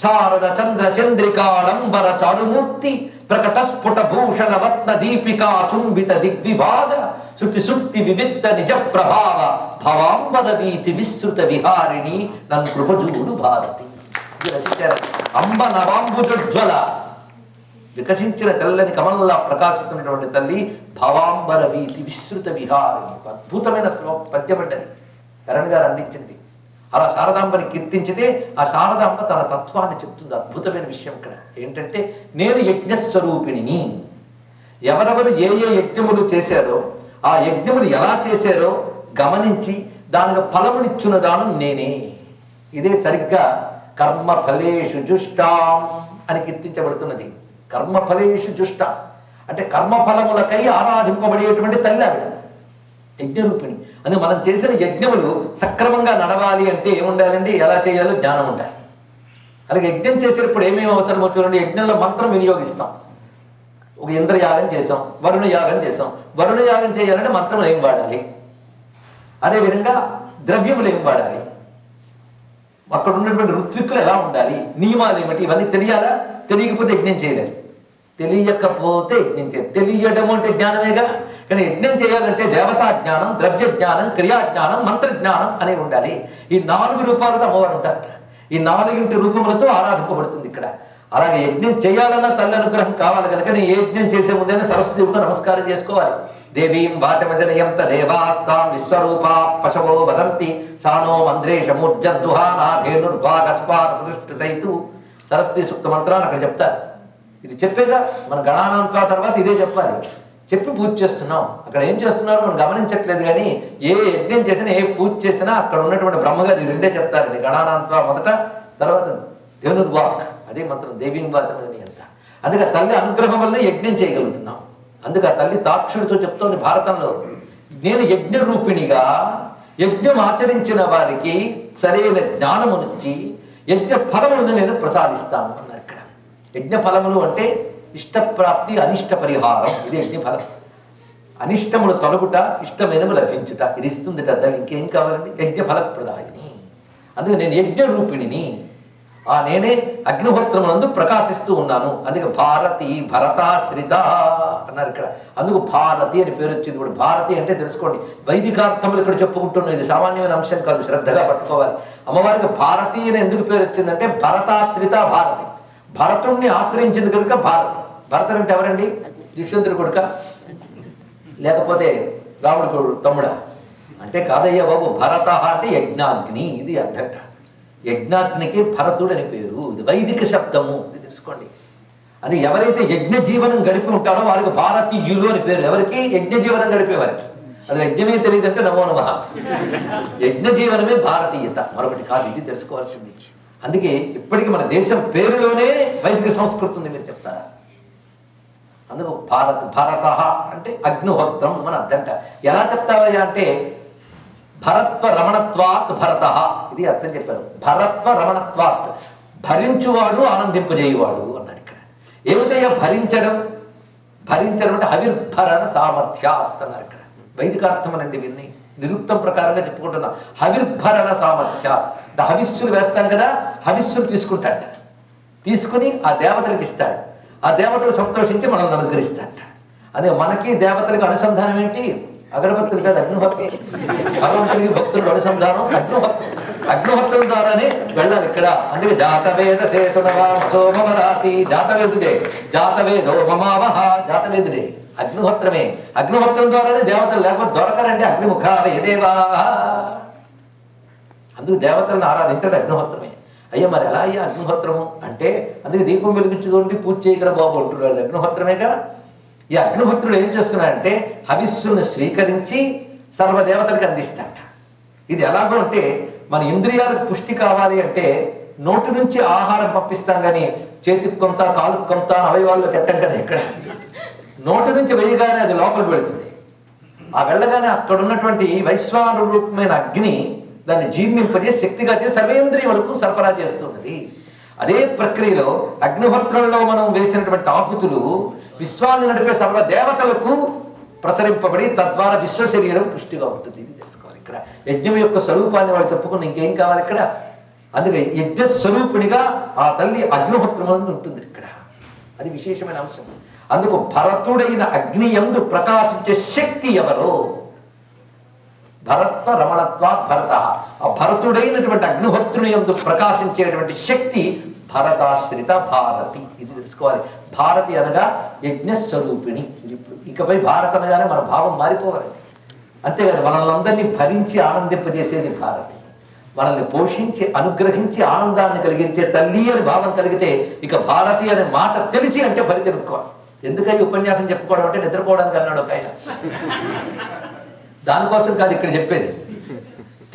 శారద చంద్ర చంద్రికాడంబర చారుమూర్తి ప్రకట స్ఫుట భూషణ రత్న దీపికా చుంబిత దిగ్విభాగ శృతి సుక్తి వివిక్త నిజ ప్రభావ భవాంబర వీతి విస్తృత విహారిణి నన్ను కృపజూడు భారతి. ఇది రచించారు. అంబ నవాంబుజోజ్వల, వికసించిన తెల్లని కమలంలా ప్రకాశిస్తున్నటువంటి తల్లి భవాంబర వీతి విస్తృత విహారిణి. అద్భుతమైన పద్యపడ్డది, కరణ్ గారు అందించింది. అలా శారదాంబని కీర్తించితే ఆ శారదాంబ తన తత్వాన్ని చెప్తుంది. అద్భుతమైన విషయం ఇక్కడ ఏంటంటే, నేను యజ్ఞస్వరూపిణిని. ఎవరెవరు ఏ ఏ యజ్ఞములు చేశారో ఆ యజ్ఞములు ఎలా చేశారో గమనించి దానికి ఫలమునిచ్చున్నదాను నేనే. ఇదే సరిగ్గా కర్మఫలేషు జుష్టాం అని కీర్తించబడుతున్నది. కర్మఫలేషు జుష్ట అంటే కర్మఫలములకై ఆరాధింపబడేటువంటి తల్లి ఆవిడ యజ్ఞరూపిణి. అందుకే మనం చేసిన యజ్ఞములు సక్రమంగా నడవాలి అంటే ఏముండాలండి, ఎలా చేయాలో జ్ఞానం ఉండాలి. అలాగే యజ్ఞం చేసేటప్పుడు ఏమేమి అవసరమో చూడండి. యజ్ఞంలో మంత్రం వినియోగిస్తాం. ఒక ఇంద్రయాగం చేసాం, వరుణ యాగం చేసాం. వరుణ యాగం చేయాలంటే మంత్రం ఏం వాడాలి, అదేవిధంగా ద్రవ్యములు ఏం వాడాలి, అక్కడ ఉన్నటువంటి ఋత్విక్కులు ఎలా ఉండాలి, నియమాలు ఏమిటి, ఇవన్నీ తెలియాలా? తెలియకపోతే యజ్ఞం చేయలేదు. తెలియకపోతే యజ్ఞం చేయలేదు. తెలియడం అంటే జ్ఞానమేగా. కానీ యజ్ఞం చేయాలంటే దేవతా జ్ఞానం, ద్రవ్య జ్ఞానం, క్రియాజ్ఞానం, మంత్రజ్ఞానం అనేవి ఉండాలి. ఈ 4 రూపాలతో అమ్మవారు ఉంటారట. ఈ 4 రూపములతో ఆరాధింపబడుతుంది ఇక్కడ. అలాగే యజ్ఞం చేయాలన్న తల్లి అనుగ్రహం కావాలి కనుక ఏ యజ్ఞం చేసే ముందైనా సరస్వతికి నమస్కారం చేసుకోవాలి. దేవీం వాచమజనయంత దేవాస్తాం విశ్వరూపా పశవో వదంతి సానో మంద్రేషముర్జద్దుహానాధేనుర్భాగస్వాదృష్టైతు. సరస్వతి సూక్త మంత్రాన్ని అక్కడ చెప్తారు. ఇది చెప్పేగా మన గణానాంతా తర్వాత ఇదే చెప్పాలి. చెప్పి పూజ చేస్తున్నాం. అక్కడ ఏం చేస్తున్నారో మనం గమనించట్లేదు. కానీ ఏ యజ్ఞం చేసినా ఏ పూజ చేసినా అక్కడ ఉన్నటువంటి బ్రహ్మగారు రెండే చెప్తారండి. గణానాంతా మొదట, తర్వాత ధేనుర్వాక్, అదే మంత్రం దేవీం వాచమజని అంత. అందుకే తల్లి అనుగ్రహం వల్ల యజ్ఞం చేయగలుగుతున్నాం. అందుకే ఆ తల్లి తాక్షుడితో చెప్తోంది భారతంలో, నేను యజ్ఞ రూపిణిగా యజ్ఞం ఆచరించిన వారికి సరైన జ్ఞానమునిచ్చి యజ్ఞ ఫలములను నేను ప్రసాదిస్తాను అన్నారు ఇక్కడ. యజ్ఞ ఫలములు అంటే ఇష్టప్రాప్తి, అనిష్ట పరిహారం. ఇది యజ్ఞఫలం. అనిష్టములు తొలగుట, ఇష్టమైనవి లభించుట, ఇది ఇస్తుంది తల్లి. ఇంకేం కావాలండి? యజ్ఞ ఫలప్రదాయిని. అందుకే నేను యజ్ఞ రూపిణిని. నేనే అగ్నిహోత్రమునందు ప్రకాశిస్తూ ఉన్నాను. అందుకే భారతి భరతాశ్రిత అన్నారు ఇక్కడ. అందుకు భారతి అని పేరు వచ్చింది. ఇప్పుడు భారతి అంటే తెలుసుకోండి, వైదికార్థములు ఇక్కడ చెప్పుకుంటున్నాం. ఇది సామాన్యమైన అంశం కాదు, శ్రద్ధగా పట్టుకోవాలి. అమ్మవారికి భారతి అని ఎందుకు పేరు వచ్చిందంటే భరతాశ్రిత భారతి, భరతుణ్ణి ఆశ్రయించింది కనుక భారతి. భరతుడు అంటే ఎవరండి? దుష్యంతుడి కొడుక, లేకపోతే రాముడి కొడుకు తమ్ముడా అంటే కాదయ్యా బాబు. భరత అంటే యజ్ఞాగ్ని, ఇది అర్థంట. యజ్ఞాగ్నికి భరతుడు అని పేరు. ఇది వైదిక శబ్దము, ఇది తెలుసుకోండి. అని ఎవరైతే యజ్ఞ జీవనం గడిపి ఉంటారో వారికి భారతీయులు అని పేరు. ఎవరికి? యజ్ఞ జీవనం గడిపేవారికి. అది యజ్ఞమే తెలియదంటే నమో నమః. యజ్ఞ జీవనమే భారతీయత, మరొకటి కాదు. ఇది తెలుసుకోవాల్సింది. అందుకే ఇప్పటికీ మన దేశం పేరులోనే వైదిక సంస్కృతి ఉంది. మీరు చెప్తారా? అందుకు భరత అంటే అగ్నిహోత్రం అని అర్థంట. ఎలా చెప్తావయ్యా అంటే భరత్వ రమణత్వాత్ భరత, ఇది అర్థం చెప్పారు. భరత్వ రమణత్వాత్, భరించువాడు ఆనందింపజేయువాడు అన్నాడు ఇక్కడ. ఏమిటయ్యా భరించడం? భరించడం అంటే హవిర్భరణ సామర్థ్యాత్ అన్నారు ఇక్కడ. వైదికార్థం అనండి, విన్ని నిరుక్తం ప్రకారంగా చెప్పుకుంటున్నాం. హవిర్భరణ సామర్థ్యాత్ అంటే హవిస్సులు వేస్తాం కదా, హవిస్సులు తీసుకుంటాడ. తీసుకుని ఆ దేవతలకు ఇస్తాడు. ఆ దేవతలు సంతోషించి మనల్ని అనుగ్రహిస్తాడట. అదే మనకి దేవతలకు అనుసంధానం ఏంటి? అగరబత్తులు కాదు, అగ్నిహోత్రం. భగవంతుడికి భక్తులకు అనుసంధానం అగ్నిహోత్రం. అగ్నిహోత్రం ద్వారానే వెళ్ళాలి ఇక్కడ. అందుకే జాతవేద సోమవరాతి, జాతవేదుడే, జాతవేదో మమావహ, జాతవేదుడే అగ్నిహోత్రమే. అగ్నిహోత్రం ద్వారానే దేవతలు, లేకపోతే దొరకరంటే అగ్నిముఖ దేవా. అందుకు దేవతలను ఆరాధించడం అగ్నిహోత్రమే. అయ్యా మరి ఎలా అయ్యా అగ్నిహోత్రము అంటే, అందుకే దీపం వెలిగించుకోండి పూజ చేయగల బాబు అంటున్నాడు. అగ్నిహోత్రమేగా. ఈ అగ్నిహోత్రుడు ఏం చేస్తున్నాడంటే హవిస్సును స్వీకరించి సర్వదేవతలకు అందిస్తాట. ఇది ఎలాగో అంటే మన ఇంద్రియాలకు పుష్టి కావాలి అంటే నోటి నుంచి ఆహారం పంపిస్తాం, కానీ చేతికి కొంత కాలుకు కొంత అవయవాల్లో పెట్టం కదా. ఇక్కడ నోటి నుంచి వేయగానే అది లోపలికి వెళుతుంది. ఆ వెళ్ళగానే అక్కడ ఉన్నటువంటి వైశ్వాన రూపమైన అగ్ని దాన్ని జీర్ణింపజేసి శక్తిగా చేసి సర్వేంద్రియములకు సరఫరా చేస్తున్నది. అదే ప్రక్రియలో అగ్నిహోత్రంలో మనం వేసినటువంటి ఆహుతులు విశ్వాన్ని నడిపే సర్వ దేవతలకు ప్రసరింపబడి తద్వారా విశ్వ శరీరం పుష్టిగా ఉంటుంది. ఇది తెలుసుకోవాలి. ఇక్కడ యజ్ఞం యొక్క స్వరూపాన్ని వాళ్ళు చెప్పుకుని ఇంకేం కావాలి ఇక్కడ. అందుకే యజ్ఞ స్వరూపిణిగా ఆ తల్లి అగ్నిహోత్రం ఉంటుంది ఇక్కడ. అది విశేషమైన అంశం. అందుకు భరతుడైన అగ్ని యందు ప్రకాశించే శక్తి ఎవరో భరత్వ రమణత్వాత్ భరత. ఆ భరతుడైనటువంటి అగ్నిహోత్రుని యందు ప్రకాశించేటువంటి శక్తి భరతాశ్రిత భారతి. ఇది తెలుసుకోవాలి. భారతి అనగా యజ్ఞస్వరూపిణి. ఇప్పుడు ఇకపై భారత్ అనగానే మన భావం మారిపోవాలి. అంతేకాదు, మనల్ని అందరినీ భరించి ఆనందింపజేసేది భారతి. మనల్ని పోషించి అనుగ్రహించి ఆనందాన్ని కలిగించే తల్లి అని భావం కలిగితే ఇక భారతి అనే మాట తెలిసి అంటే భరి తెలుసుకోవాలి. ఎందుకని ఉపన్యాసం చెప్పుకోవడం అంటే నిద్రపోవడానికి అన్నాడు ఒక ఆయన. దానికోసం కాదు ఇక్కడ చెప్పేది.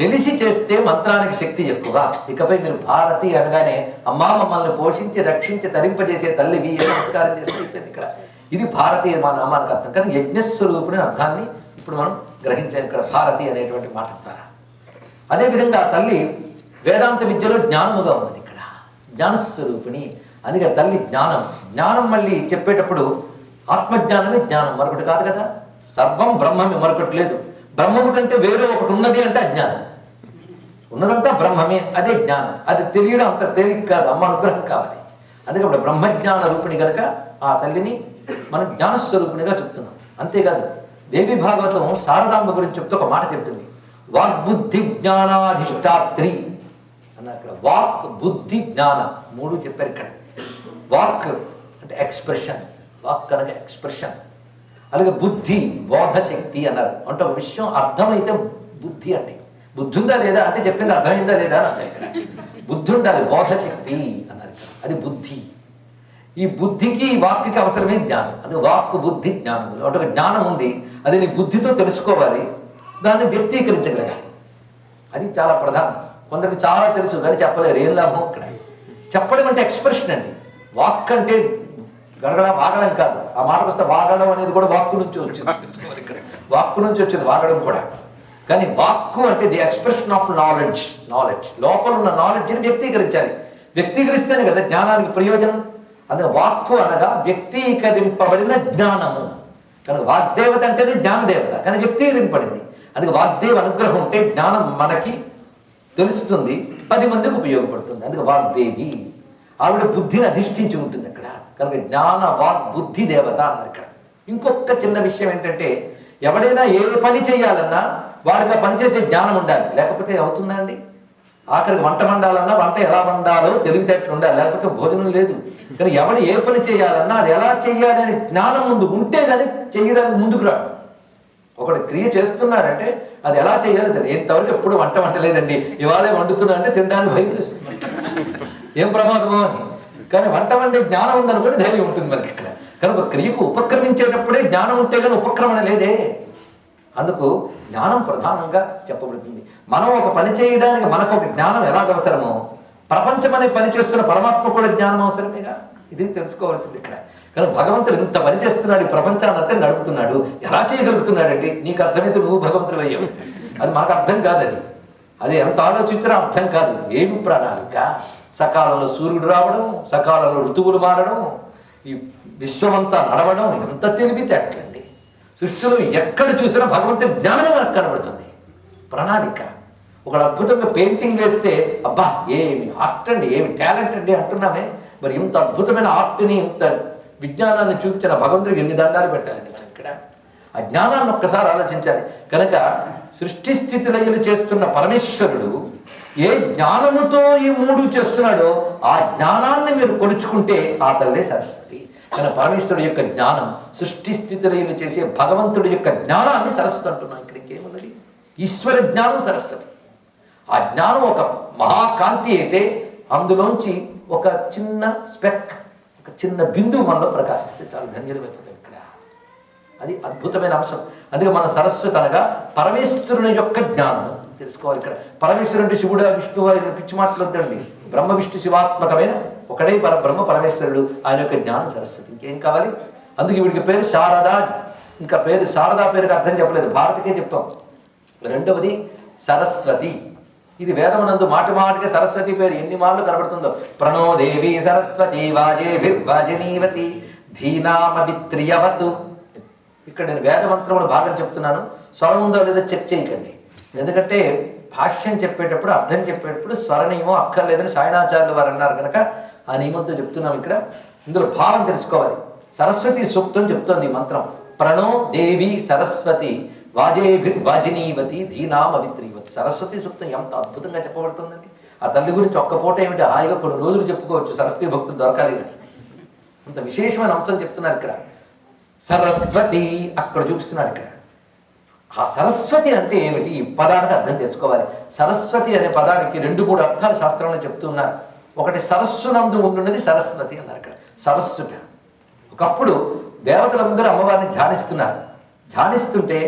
తెలిసి చేస్తే మంత్రానికి శక్తి ఎక్కువ. ఇకపై మీరు భారతి అనగానే అమ్మా మమ్మల్ని పోషించి రక్షించి తరింపజేసే తల్లివి ఏ నమస్కారం చేస్తే ఇక్కడ ఇది భారతీయ మా నామానికి అర్థం. కానీ యజ్ఞస్వరూపుని అర్థాన్ని ఇప్పుడు మనం గ్రహించాం ఇక్కడ భారతి అనేటువంటి మాట ద్వారా. అదేవిధంగా తల్లి వేదాంత విద్యలో జ్ఞానముగా ఉన్నది ఇక్కడ, జ్ఞానస్వరూపిణి. అందుకే తల్లి జ్ఞానం. జ్ఞానం మళ్ళీ చెప్పేటప్పుడు ఆత్మజ్ఞానమే జ్ఞానం, మరొకటి కాదు కదా. సర్వం బ్రహ్మమే, మరొకటి లేదు. బ్రహ్మము కంటే వేరే ఒకటి ఉన్నది అంటే అజ్ఞానం. ఉన్నదంతా బ్రహ్మమే, అదే జ్ఞానం. అది తెలియడం అంత తేలిక కాదు, అమ్మ అనుగ్రహం కావాలి. అందుకే ఇప్పుడు బ్రహ్మజ్ఞాన రూపిణి కనుక ఆ తల్లిని మనం జ్ఞానస్వరూపిణిగా చెప్తున్నాం. అంతేకాదు, దేవి భాగవతం శారదాంబ గురించి చెప్తూ ఒక మాట చెప్తుంది. వాగ్బుద్ధి జ్ఞానాధిష్టాత్రి అన్నారు ఇక్కడ. వాక్, బుద్ధి, జ్ఞానం మూడు చెప్పారు ఇక్కడ. వాక్ అంటే ఎక్స్ప్రెషన్, వాక్ అనగా ఎక్స్ప్రెషన్. అలాగే బుద్ధి బోధశక్తి అన్నారు. అంటే ఒక విషయం అర్థమైతే బుద్ధి అంటే, బుద్ధి ఉందా లేదా అంటే చెప్పింది అర్థమైందా లేదా అని అర్థం ఇక్కడ. బుద్ధి ఉండాలి, బోధశక్తి అన్నారు. అది బుద్ధి. ఈ బుద్ధికి వాక్కి అవసరమే జ్ఞానం. అది వాక్కు బుద్ధి జ్ఞానములు అంటే ఒక జ్ఞానం ఉంది, అది నీ బుద్ధితో తెలుసుకోవాలి, దాన్ని వ్యక్తీకరించగలగాలి. అది చాలా ప్రధానం. కొందరికి చాలా తెలుసు కానీ చెప్పలేరు. ఏం లాభం ఇక్కడ? చెప్పడం అంటే ఎక్స్ప్రెషన్ అండి. వాక్ అంటే గడగడ వాగడం కాదు. ఆ మాటకు వస్తే వాగడం అనేది కూడా వాక్కు నుంచి వచ్చింది, తెలుసుకోవాలి ఇక్కడ. వాక్కు నుంచి వచ్చింది వాగడం కూడా. కానీ వాక్కు అంటే the expression of knowledge. Knowledge లోపల ఉన్న నాలెడ్జ్ని వ్యక్తీకరించాలి. వ్యక్తీకరిస్తేనే కదా జ్ఞానానికి ప్రయోజనం. అందుకే వాక్కు అనగా వ్యక్తీకరింపబడిన జ్ఞానము. కనుక వాగ్దేవత అంటేనే జ్ఞానదేవత, కానీ వ్యక్తీకరింపబడింది. అందుకే వాగ్దేవ అనుగ్రహం ఉంటే జ్ఞానం మనకి తెలుస్తుంది, 10 మందికి ఉపయోగపడుతుంది. అందుకే వాగ్దేవి, ఆవిడ బుద్ధిని అధిష్ఠించి ఉంటుంది అక్కడ. కనుక జ్ఞాన వాగ్బుద్ధి దేవత అన్నారు ఇక్కడ. ఇంకొక చిన్న విషయం ఏంటంటే, ఎవడైనా ఏ పని చేయాలన్నా వాడికి ఆ పని చేసే జ్ఞానం ఉండాలి, లేకపోతే అవుతుందా అండి? ఆఖరికి వంట వండాలన్నా వంట ఎలా వండాలో తెలివితేటలు ఉండాలి, లేకపోతే భోజనం లేదు. కానీ ఎవడు ఏ పని చేయాలన్నా అది ఎలా చేయాలని జ్ఞానం ముందు ఉంటే కానీ చేయడానికి ముందుకు రాడు. ఒకడు క్రియ చేస్తున్నాడంటే అది ఎలా చేయాలి తెలియదు. ఇంతవరకు ఎప్పుడు వంట వంటలేదండి, ఇవాళే వండుతున్నా అంటే తినడానికి భయం వేస్తుంది, ఏం ప్రమాదమో అని. కానీ వంట వండే జ్ఞానం ఉందనుకోండి ధైర్యం ఉంటుంది మనకి ఇక్కడ. కనుక క్రియకు ఉపక్రమించేటప్పుడే జ్ఞానం ఉంటే కానీ ఉపక్రమణ లేదే. అందుకు జ్ఞానం ప్రధానంగా చెప్పబడుతుంది. మనం ఒక పని చేయడానికి మనకు ఒక జ్ఞానం ఎలాగ అవసరమో, ప్రపంచం అనే పని చేస్తున్న పరమాత్మ కూడా జ్ఞానం అవసరమేగా. ఇది తెలుసుకోవాల్సింది ఇక్కడ. కానీ భగవంతుడు ఇంత పని చేస్తున్నాడు, ఈ ప్రపంచాన్ని అంతా నడుపుతున్నాడు, ఎలా చేయగలుగుతున్నాడండి? నీకు అర్థమైతే నువ్వు భగవంతుడు అయ్యావు, అది మాకు అర్థం కాదు. అది ఎంత ఆలోచించినా అర్థం కాదు. ఏమి ప్రణాళిక? సకాలంలో సూర్యుడు రావడం, సకాలంలో ఋతువులు మారడం, ఈ విశ్వమంతా నడవడం, ఎంత తెలివితేటలండి. సృష్టిలో ఎక్కడ చూసినా భగవంతుడి జ్ఞానమే మనకు కనబడుతుంది. ప్రణాళిక. ఒక అద్భుతంగా పెయింటింగ్ వేస్తే అబ్బా ఏమి ఆర్ట్ అండి, ఏమి టాలెంట్ అండి అంటున్నామే. మరి ఇంత అద్భుతమైన ఆర్ట్ని, ఇంత విజ్ఞానాన్ని చూపించిన భగవంతుడికి ఎన్ని దండాలు పెట్టాలండి మనం ఇక్కడ. ఆ జ్ఞానాన్ని ఒక్కసారి ఆలోచించాలి. కనుక సృష్టి స్థితి లయలు చేస్తున్న పరమేశ్వరుడు ఏ జ్ఞానముతో ఈ 3 చేస్తున్నాడో ఆ జ్ఞానాన్ని మీరు కొలుచుకుంటే ఆ తల్లే సరస్వతి. కానీ పరమేశ్వరుడు యొక్క జ్ఞానం, సృష్టి స్థితి లయలు చేసే భగవంతుడి యొక్క జ్ఞానాన్ని సరస్వతి అంటున్నాం. ఇక్కడికి ఏమున్నది? ఈశ్వర జ్ఞానం సరస్వతి. ఆ జ్ఞానం ఒక మహాకాంతి అయితే అందులోంచి ఒక చిన్న స్పెక్, ఒక చిన్న బిందువు మనలో ప్రకాశిస్తే చాలా ధన్యులమైపోతాం ఇక్కడ. అది అద్భుతమైన అంశం. అందుకే మన సరస్వతి అనగా పరమేశ్వరుని యొక్క జ్ఞానం తెలుసుకోవాలి ఇక్కడ. పరమేశ్వరుడు అంటే శివుడు విష్ణువు పిచ్చి మాటలు వద్దండి. బ్రహ్మ విష్ణు శివాత్మకమైన ఒకడే బ్రహ్మ పరమేశ్వరుడు, ఆయన యొక్క జ్ఞానం సరస్వతి. ఇంకేం కావాలి? అందుకే వీడికి పేరు శారద. ఇంకా పేరు శారదా పేరుకి అర్థం చెప్పలేదు, భారతికే చెప్పాం. రెండవది సరస్వతి. ఇది వేదమునందు మాటి మాటిగా సరస్వతి పేరు ఎన్ని మార్లు కనబడుతుందో. ప్రణో దేవి సరస్వతి వాజేభిర్వాజినీవతి ధీనామవిత్రియవతు. ఇక్కడ నేను వేదమంత్రములు భాగం చెప్తున్నాను, స్వరం ఉందో లేదో చెక్ చేయకండి. ఎందుకంటే భాష్యం చెప్పేటప్పుడు, అర్థం చెప్పేటప్పుడు స్వర నియమం అక్కర్లేదని సాయణాచార్యులు వారు అన్నారు కనుక ఆ నియమంతో చెప్తున్నాం ఇక్కడ. ఇందులో భావం తెలుసుకోవాలి. సరస్వతి సూక్తం చెప్తోంది ఈ మంత్రం. ప్రణో దేవి సరస్వతి వాజేభిర్వాజినీవతి ధీనామవిత్రియవతి. సరస్వతి సూక్తం ఎంత అద్భుతంగా చెప్పబడుతుందండి. ఆ తల్లి గురించి ఒక్క పూట ఏమిటి, హాయిగా కొన్ని రోజులు చెప్పుకోవచ్చు. సరస్వతి భక్తులు దొరకాలి కానీ అంత విశేషమైన అంశం చెప్తున్నారు ఇక్కడ. సరస్వతి అక్కడ చూపిస్తున్నారు ఇక్కడ. ఆ సరస్వతి అంటే ఏమిటి? ఈ పదానికి అర్థం చేసుకోవాలి. సరస్వతి అనే పదానికి 2-3 అర్థాలు శాస్త్రంలో చెప్తున్నారు. ఒకటి సరస్సునందు ఉంటున్నది సరస్వతి అన్నారు ఇక్కడ. సరస్సుట. ఒకప్పుడు దేవతలందరూ అమ్మవారిని ధ్యానిస్తున్నారు. ధ్యానిస్తుంటే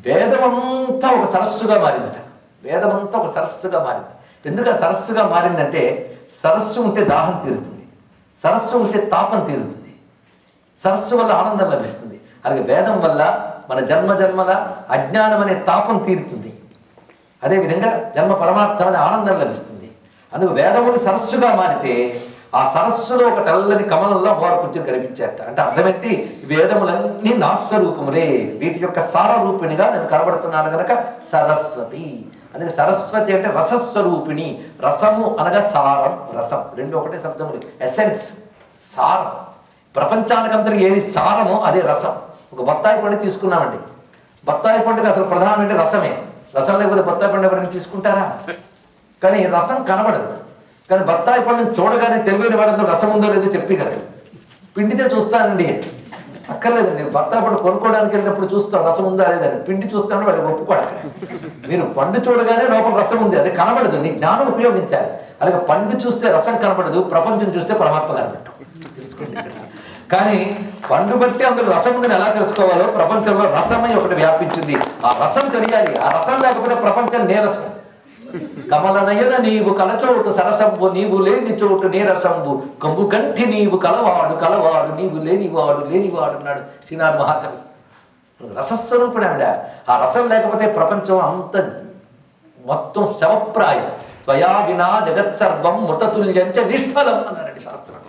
వేదమంతా ఒక సరస్సుగా మారిందట. వేదమంతా ఒక సరస్సుగా మారింది. ఎందుకు ఆ సరస్సుగా మారిందంటే, సరస్సు ఉంటే దాహం తీరుతుంది, సరస్సు ఉంటే తాపం తీరుతుంది, సరస్సు వల్ల ఆనందం లభిస్తుంది. అలాగే వేదం వల్ల మన జన్మల అజ్ఞానం అనే తాపం తీరుతుంది. అదేవిధంగా జన్మ పరమార్థమైన ఆనందం లభిస్తుంది. అందుకు వేదములు సరస్సుగా మారితే ఆ సరస్సులో ఒక తెల్లని కమలంలో అమ్మవారు కూర్చొని కనిపించారట. అంటే అర్థమేంటి? వేదములన్నీ నా స్వరూపములే, వీటి యొక్క సారరూపిణిగా నేను కనబడుతున్నాను కనుక సరస్వతి. అందుకే సరస్వతి అంటే రసస్వరూపిణి. రసము అనగా సారం, రసం రెండు ఒకటే శబ్దములు. ఎసెన్స్, సారం. ప్రపంచానికంతటి ఏది సారమో అదే రసం. ఒక బత్తాయి పండు తీసుకున్నామండి. బత్తాయి పండుగ అసలు ప్రధానమైన రసమే. రసం లేకపోతే బత్తాయి పండు ఎవరైనా తీసుకుంటారా? కానీ రసం కనబడదు. కానీ బత్తాయి పండుని చూడగానే తెలివైన వాడితో రసం ఉందో లేదో చెప్పగలరు. పిండితే చూస్తానండి, అక్కర్లేదండి. బత్తాయి పండు కొనుక్కోవడానికి వెళ్ళినప్పుడు చూస్తాం రసం ఉందా లేదని. పిండి చూస్తాను వాడు ఒప్పుకోవాలి. మీరు పండు చూడగానే లోపల రసం ఉంది, అది కనబడదు. నీ జ్ఞానం ఉపయోగించాలి. అలాగే పండు చూస్తే రసం కనబడదు, ప్రపంచం చూస్తే పరమాత్మ కనబడదు. తెలుసుకోండి. కానీ పండు బట్టి అందులో రసం ఉందని ఎలా తెలుసుకోవాలో ప్రపంచంలో రసమై ఒకటి వ్యాపించింది. ఆ రసం తెలియాలి. ఆ రసం లేకపోతే ప్రపంచం నీరసం. కమలనయన నీవు కలచోటు సరసంబు, నీవు లేని చోటు నీరసంబు, కంబు కంటి నీవు కలవాడు నీవు లేనివాడు అన్నాడు శ్రీనాథ్ మహాకవి. రసస్వరూపుడు ఆవిడ. ఆ రసం లేకపోతే ప్రపంచం అంత మొత్తం శవప్రాయం. స్వయా వినా జగత్సర్వం మృతతుల్యంచ నిష్ఫలం అన్నారండి శాస్త్రం.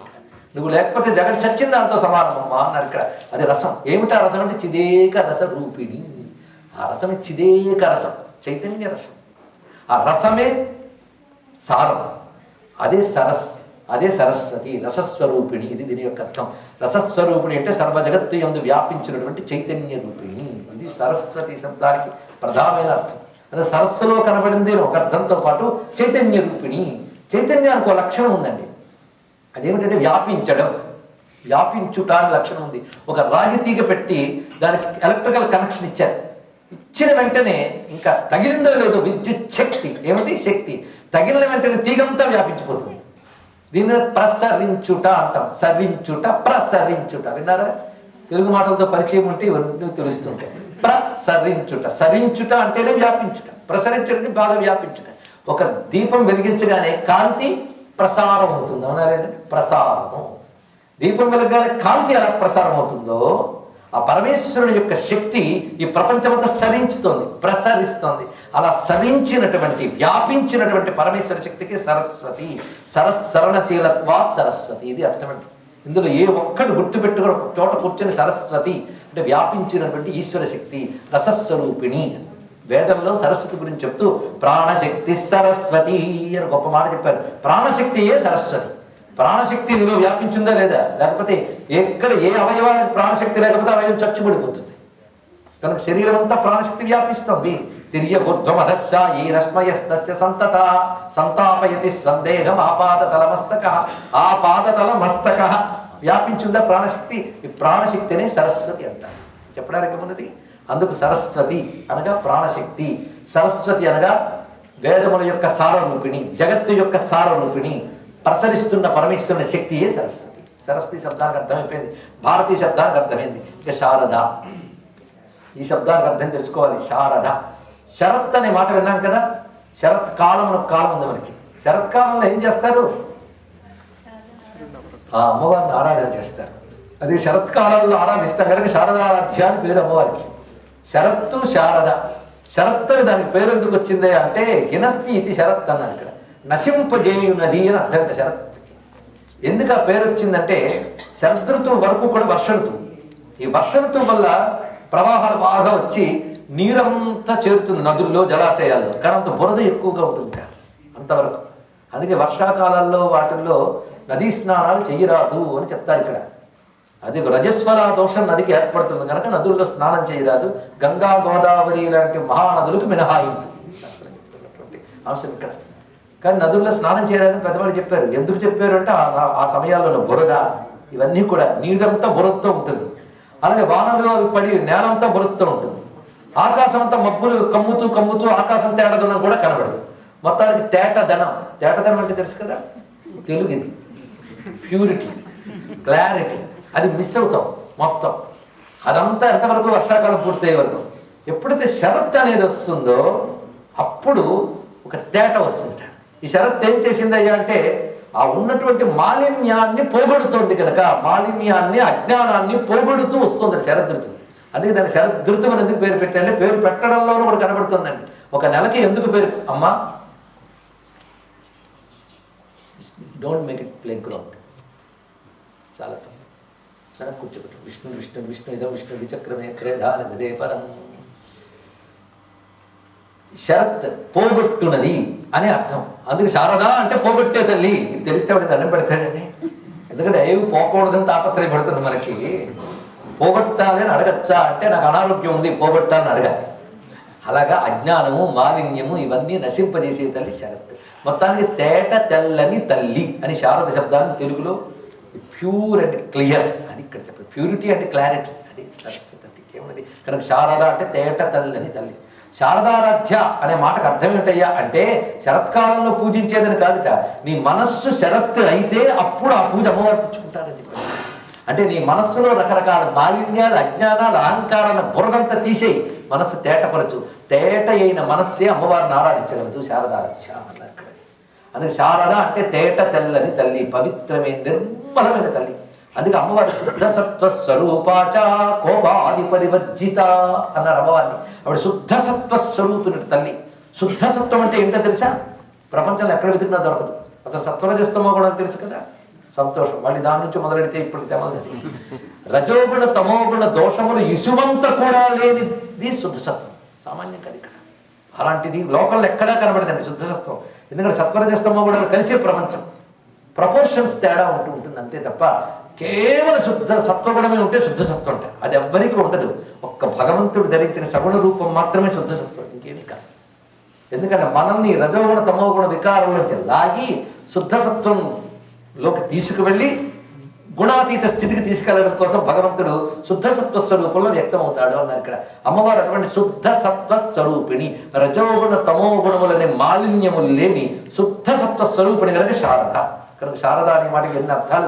నువ్వు లేకపోతే జగత్ చచ్చింది దాంతో సమానమమ్మా అన్నారు ఇక్కడ. అది రసం. ఏమిటా రసం అంటే చిదేక రస రూపిణి. ఆ రసమే చిదేక రసం, చైతన్య రసం. ఆ రసమే సారం, అదే అదే సరస్వతి, రసస్వరూపిణి. ఇది దీని యొక్క అర్థం. రసస్వరూపిణి అంటే సర్వ జగత్తు యందు వ్యాపించినటువంటి చైతన్య రూపిణి. ఇది సరస్వతి శబ్దానికి ప్రధానమైన అర్థం. అదే సరస్సులో కనబడింది ఒక అర్థంతో పాటు చైతన్య రూపిణి. చైతన్యానికి ఒక లక్షణం ఉందండి, అదేమిటంటే వ్యాపించడం, వ్యాపించుట అనే లక్షణం ఉంది. ఒక రాగి తీగ పెట్టి దానికి ఎలక్ట్రికల్ కనెక్షన్ ఇచ్చారు. ఇచ్చిన వెంటనే ఇంకా తగిలిందో లేదో విద్యుత్ శక్తి, ఏమిటి శక్తి, తగిలిన వెంటనే తీగంతా వ్యాపించిపోతుంది. దీన్ని ప్రసరించుట అంటాం. సరించుట, ప్రసరించుట. విన్నారా? తెలుగు మాటలతో పరిచయం ఉంటే ఇవన్నీ తెలుస్తుంటాయి. ప్రసరించుట, సరించుట అంటేనే వ్యాపించుట, ప్రసరించడానికి బాగా వ్యాపించుట. ఒక దీపం వెలిగించగానే కాంతి ప్రసారం అవుతుంది, అవునా లేదండి? ప్రసారము. దీపం వెలగగానే కాంతి ఎలా ప్రసారం అవుతుందో ఆ పరమేశ్వరుని యొక్క శక్తి ఈ ప్రపంచమంతా సరించుతోంది, ప్రసరిస్తోంది. అలా సరించినటువంటి వ్యాపించినటువంటి పరమేశ్వర శక్తికి సరస్వతి, సరసరణశీలత్వాత్ సరస్వతి. ఇది అర్థమండి. ఇందులో ఏ ఒక్కడు గుర్తుపెట్టుకుని ఒక చోట కూర్చొని సరస్వతి అంటే వ్యాపించినటువంటి ఈశ్వర శక్తి, రసస్వరూపిణి. వేదంలో సరస్వతి గురించి చెప్తూ ప్రాణశక్తి సరస్వతి అని గొప్ప మాట చెప్పారు. ప్రాణశక్తియే సరస్వతి. ప్రాణశక్తి నీలో వ్యాపించిందా లేదా? లేకపోతే ఎక్కడ ఏ అవయవానికి ప్రాణశక్తి లేకపోతే అవయవం చచ్చుబడిపోతుంది. కనుక శరీరం అంతా ప్రాణశక్తి వ్యాపిస్తుంది. తిర్యగుర్ధ్వమధశ్చ ఈ రశ్మయస్తస్య సంతత సంతాపయతి సందేహం ఆపాదతల మస్తక, ఆపాదతల మస్తక. వ్యాపించిందా ప్రాణశక్తి? ఈ ప్రాణశక్తినే సరస్వతి అంటారు. చెప్పడానికి ఉన్నది. అందుకు సరస్వతి అనగా ప్రాణశక్తి, సరస్వతి అనగా వేదముల యొక్క సారరూపిణి, జగత్తు యొక్క సారరూపిణి, ప్రసరిస్తున్న పరమేశ్వరుని శక్తియే సరస్వతి. సరస్వతి శబ్దానికి అర్థమైపోయింది, భారతీయ శబ్దానికి అర్థమైంది. ఇక శారద, ఈ శబ్దానికి అర్థం తెలుసుకోవాలి. శారద, శరత్ అనే మాట విన్నాం కదా. శరత్ కాలం కాలం ఉంది మనకి. శరత్కాలంలో ఏం చేస్తారు? ఆ అమ్మవారిని ఆరాధన చేస్తారు. అది శరత్కాలంలో ఆరాధిస్తారు కనుక శారదారాధ్య అని పేరు అమ్మవారికి. శరత్తు శారద. శరత్ అని దానికి పేరు ఎందుకు వచ్చింది అంటే హినస్తి ఇది శరత్ అన్నారు. ఇక్కడ నశింపజేయునది అని అర్థం శరత్కి. ఎందుకు ఆ పేరు వచ్చిందంటే శరదృతువు వరకు కూడా వర్ష ఋతువు. ఈ వర్ష ఋతువు వల్ల ప్రవాహాలు బాగా వచ్చి నీరంతా చేరుతుంది నదుల్లో, జలాశయాల్లో. కానీ అంత బురద ఎక్కువగా ఉంటుంది అంతవరకు. అందుకే వర్షాకాలాల్లో వాటిల్లో నదీ స్నానాలు చేయరాదు అని చెప్తారు ఇక్కడ. అది రజస్వల దోషం నదికి ఏర్పడుతుంది కనుక నదుల్లో స్నానం చేయరాదు. గంగా, గోదావరి లాంటి మహానదులకు మినహాయింపు చెప్తున్నటువంటి అంశం ఇక్కడ. కానీ నదుల్లో స్నానం చేయరాదని పెద్దవాళ్ళు చెప్పారు. ఎందుకు చెప్పారు అంటే ఆ సమయాల్లో బురద ఇవన్నీ కూడా నీడంతా బురదతో ఉంటుంది. అలాగే వానలు అవి పడి నేలంతా బురదతో ఉంటుంది. ఆకాశం అంతా మబ్బులు కమ్ముతూ కమ్ముతూ ఆకాశం తేటదనం కూడా కనబడదు. మొత్తానికి తేటదనం. తేటదనం అంటే తెలుసు కదా, తెలుగు ఇది. ప్యూరిటీ, క్లారిటీ, అది మిస్ అవుతాం మొత్తం. అదంతా ఎంతవరకు వర్షాకాలం పూర్తయ్యే వరకు. ఎప్పుడైతే శరత్ అనేది వస్తుందో అప్పుడు ఒక తేట వస్తుంది. ఈ శరత్ ఏం చేసిందయ్యా అంటే ఆ ఉన్నటువంటి మాలిన్యాన్ని పోగొడుతోంది కనుక, మాలిన్యాన్ని అజ్ఞానాన్ని పోగొడుతూ వస్తుంది శరదృతువు. అందుకే దాన్ని శరదృతువు అని ఎందుకు పేరు పెట్టారంటే పేరు పెట్టడంలోనూ కూడా కనబడుతుందండి. ఒక నెలకి ఎందుకు పేరు? అమ్మా don't make it play ground, చాలా తప్పు. వెనక్కి కూర్చోబెట్టు. విష్ణు విష్ణు విష్ణు ఇదం విష్ణు విచక్రమే త్రేధానదే పరం. శరత్ పోగొట్టునది అనే అర్థం. అందుకే శారద అంటే పోగొట్టే తల్లి. ఇది తెలిస్తే వాడికి దండం పెడతాడండి. ఎందుకంటే ఏవి పోకూడదని తాపత్రయం పడుతుంది మనకి. పోగొట్టాలి అని అడగచ్చా అంటే నాకు అనారోగ్యం ఉంది పోగొట్టాలని అడగాలి. అలాగా అజ్ఞానము, మాలిన్యము ఇవన్నీ నశింపజేసే తల్లి శరత్. మొత్తానికి తేట తెల్లని తల్లి అని శారద శబ్దాన్ని తెలుగులో ప్యూర్ అండ్ క్లియర్ అది ఇక్కడ చెప్పారు. ప్యూరిటీ అండ్ క్లారిటీ అది సరస్వతి అంటే ఏమన్నది కనుక శారద అంటే తేట తెల్లని తల్లి. శారదారాధ్య అనే మాటకు అర్థం ఏమిటయ్యా అంటే శరత్కాలంలో పూజించేదని కాదుట, నీ మనస్సు శరత్ అయితే అప్పుడు ఆ పూజ అమ్మవారు పుచ్చుకుంటారని చెప్పారు. అంటే నీ మనస్సులో రకరకాల మాలిన్యాలు, అజ్ఞానాలు, అహంకారాల బురదంతా తీసేయి, మనస్సు తేటపరచు. తేట అయిన మనస్సే అమ్మవారిని ఆరాధించగలదు. శారదారాధ్య అన్నారు. అందుకే శారద అంటే తేట తెల్లని తల్లి, పవిత్రమైన నిర్మలమైన తల్లి. అందుకే అమ్మవారి శుద్ధ సత్వ స్వరూపాచ కోపాది పరివర్జిత అన్నారు అమ్మవారిని. ఆవిడ శుద్ధ సత్వ స్వరూపిణి తల్లి. శుద్ధ సత్వం అంటే ఏంటో తెలుసా? ప్రపంచంలో ఎక్కడ వెతికినా దొరకదు. అసలు సత్వరజస్తమో కూడా తెలుసు కదా, సంతోషం. మళ్ళీ దాని నుంచి మొదలెడితే ఇప్పుడు తెమలది. రజోగుణ తమోగుణ దోషములు ఇసుమంత కూడా లేనిది శుద్ధ సత్వం. సామాన్యం కదా ఇక్కడ. అలాంటిది లోకంలో ఎక్కడా కనబడదండి శుద్ధ సత్వం. ఎందుకంటే సత్వరజస్తమో కూడా కలిసే ప్రపంచం, ప్రపోర్షన్స్ తేడా ఉంటూ ఉంటుంది అంతే తప్ప కేవలం శుద్ధ సత్వగుణమే ఉంటే శుద్ధ సత్వం ఉంటాయి. అది ఎవ్వరికీ ఉండదు. ఒక్క భగవంతుడు ధరించిన సగుణ రూపం మాత్రమే శుద్ధ సత్వం, ఇంకేమీ కాదు. ఎందుకంటే మనల్ని రజోగుణ తమోగుణ వికారంలోంచి లాగి శుద్ధ సత్వంలోకి తీసుకువెళ్ళి గుణాతీత స్థితికి తీసుకెళ్లడం కోసం భగవంతుడు శుద్ధ సత్వ స్వరూపంలో వ్యక్తం అవుతాడు అన్నారు. ఇక్కడ అమ్మవారు అటువంటి శుద్ధ సత్వ స్వరూపిణి, రజోగుణ తమో గుణములనే మాలిన్యములు లేని శుద్ధ సత్వ స్వరూపిణి కనుక శారద. కనుక శారద అనే మాటకి ఎన్ని అర్థాలు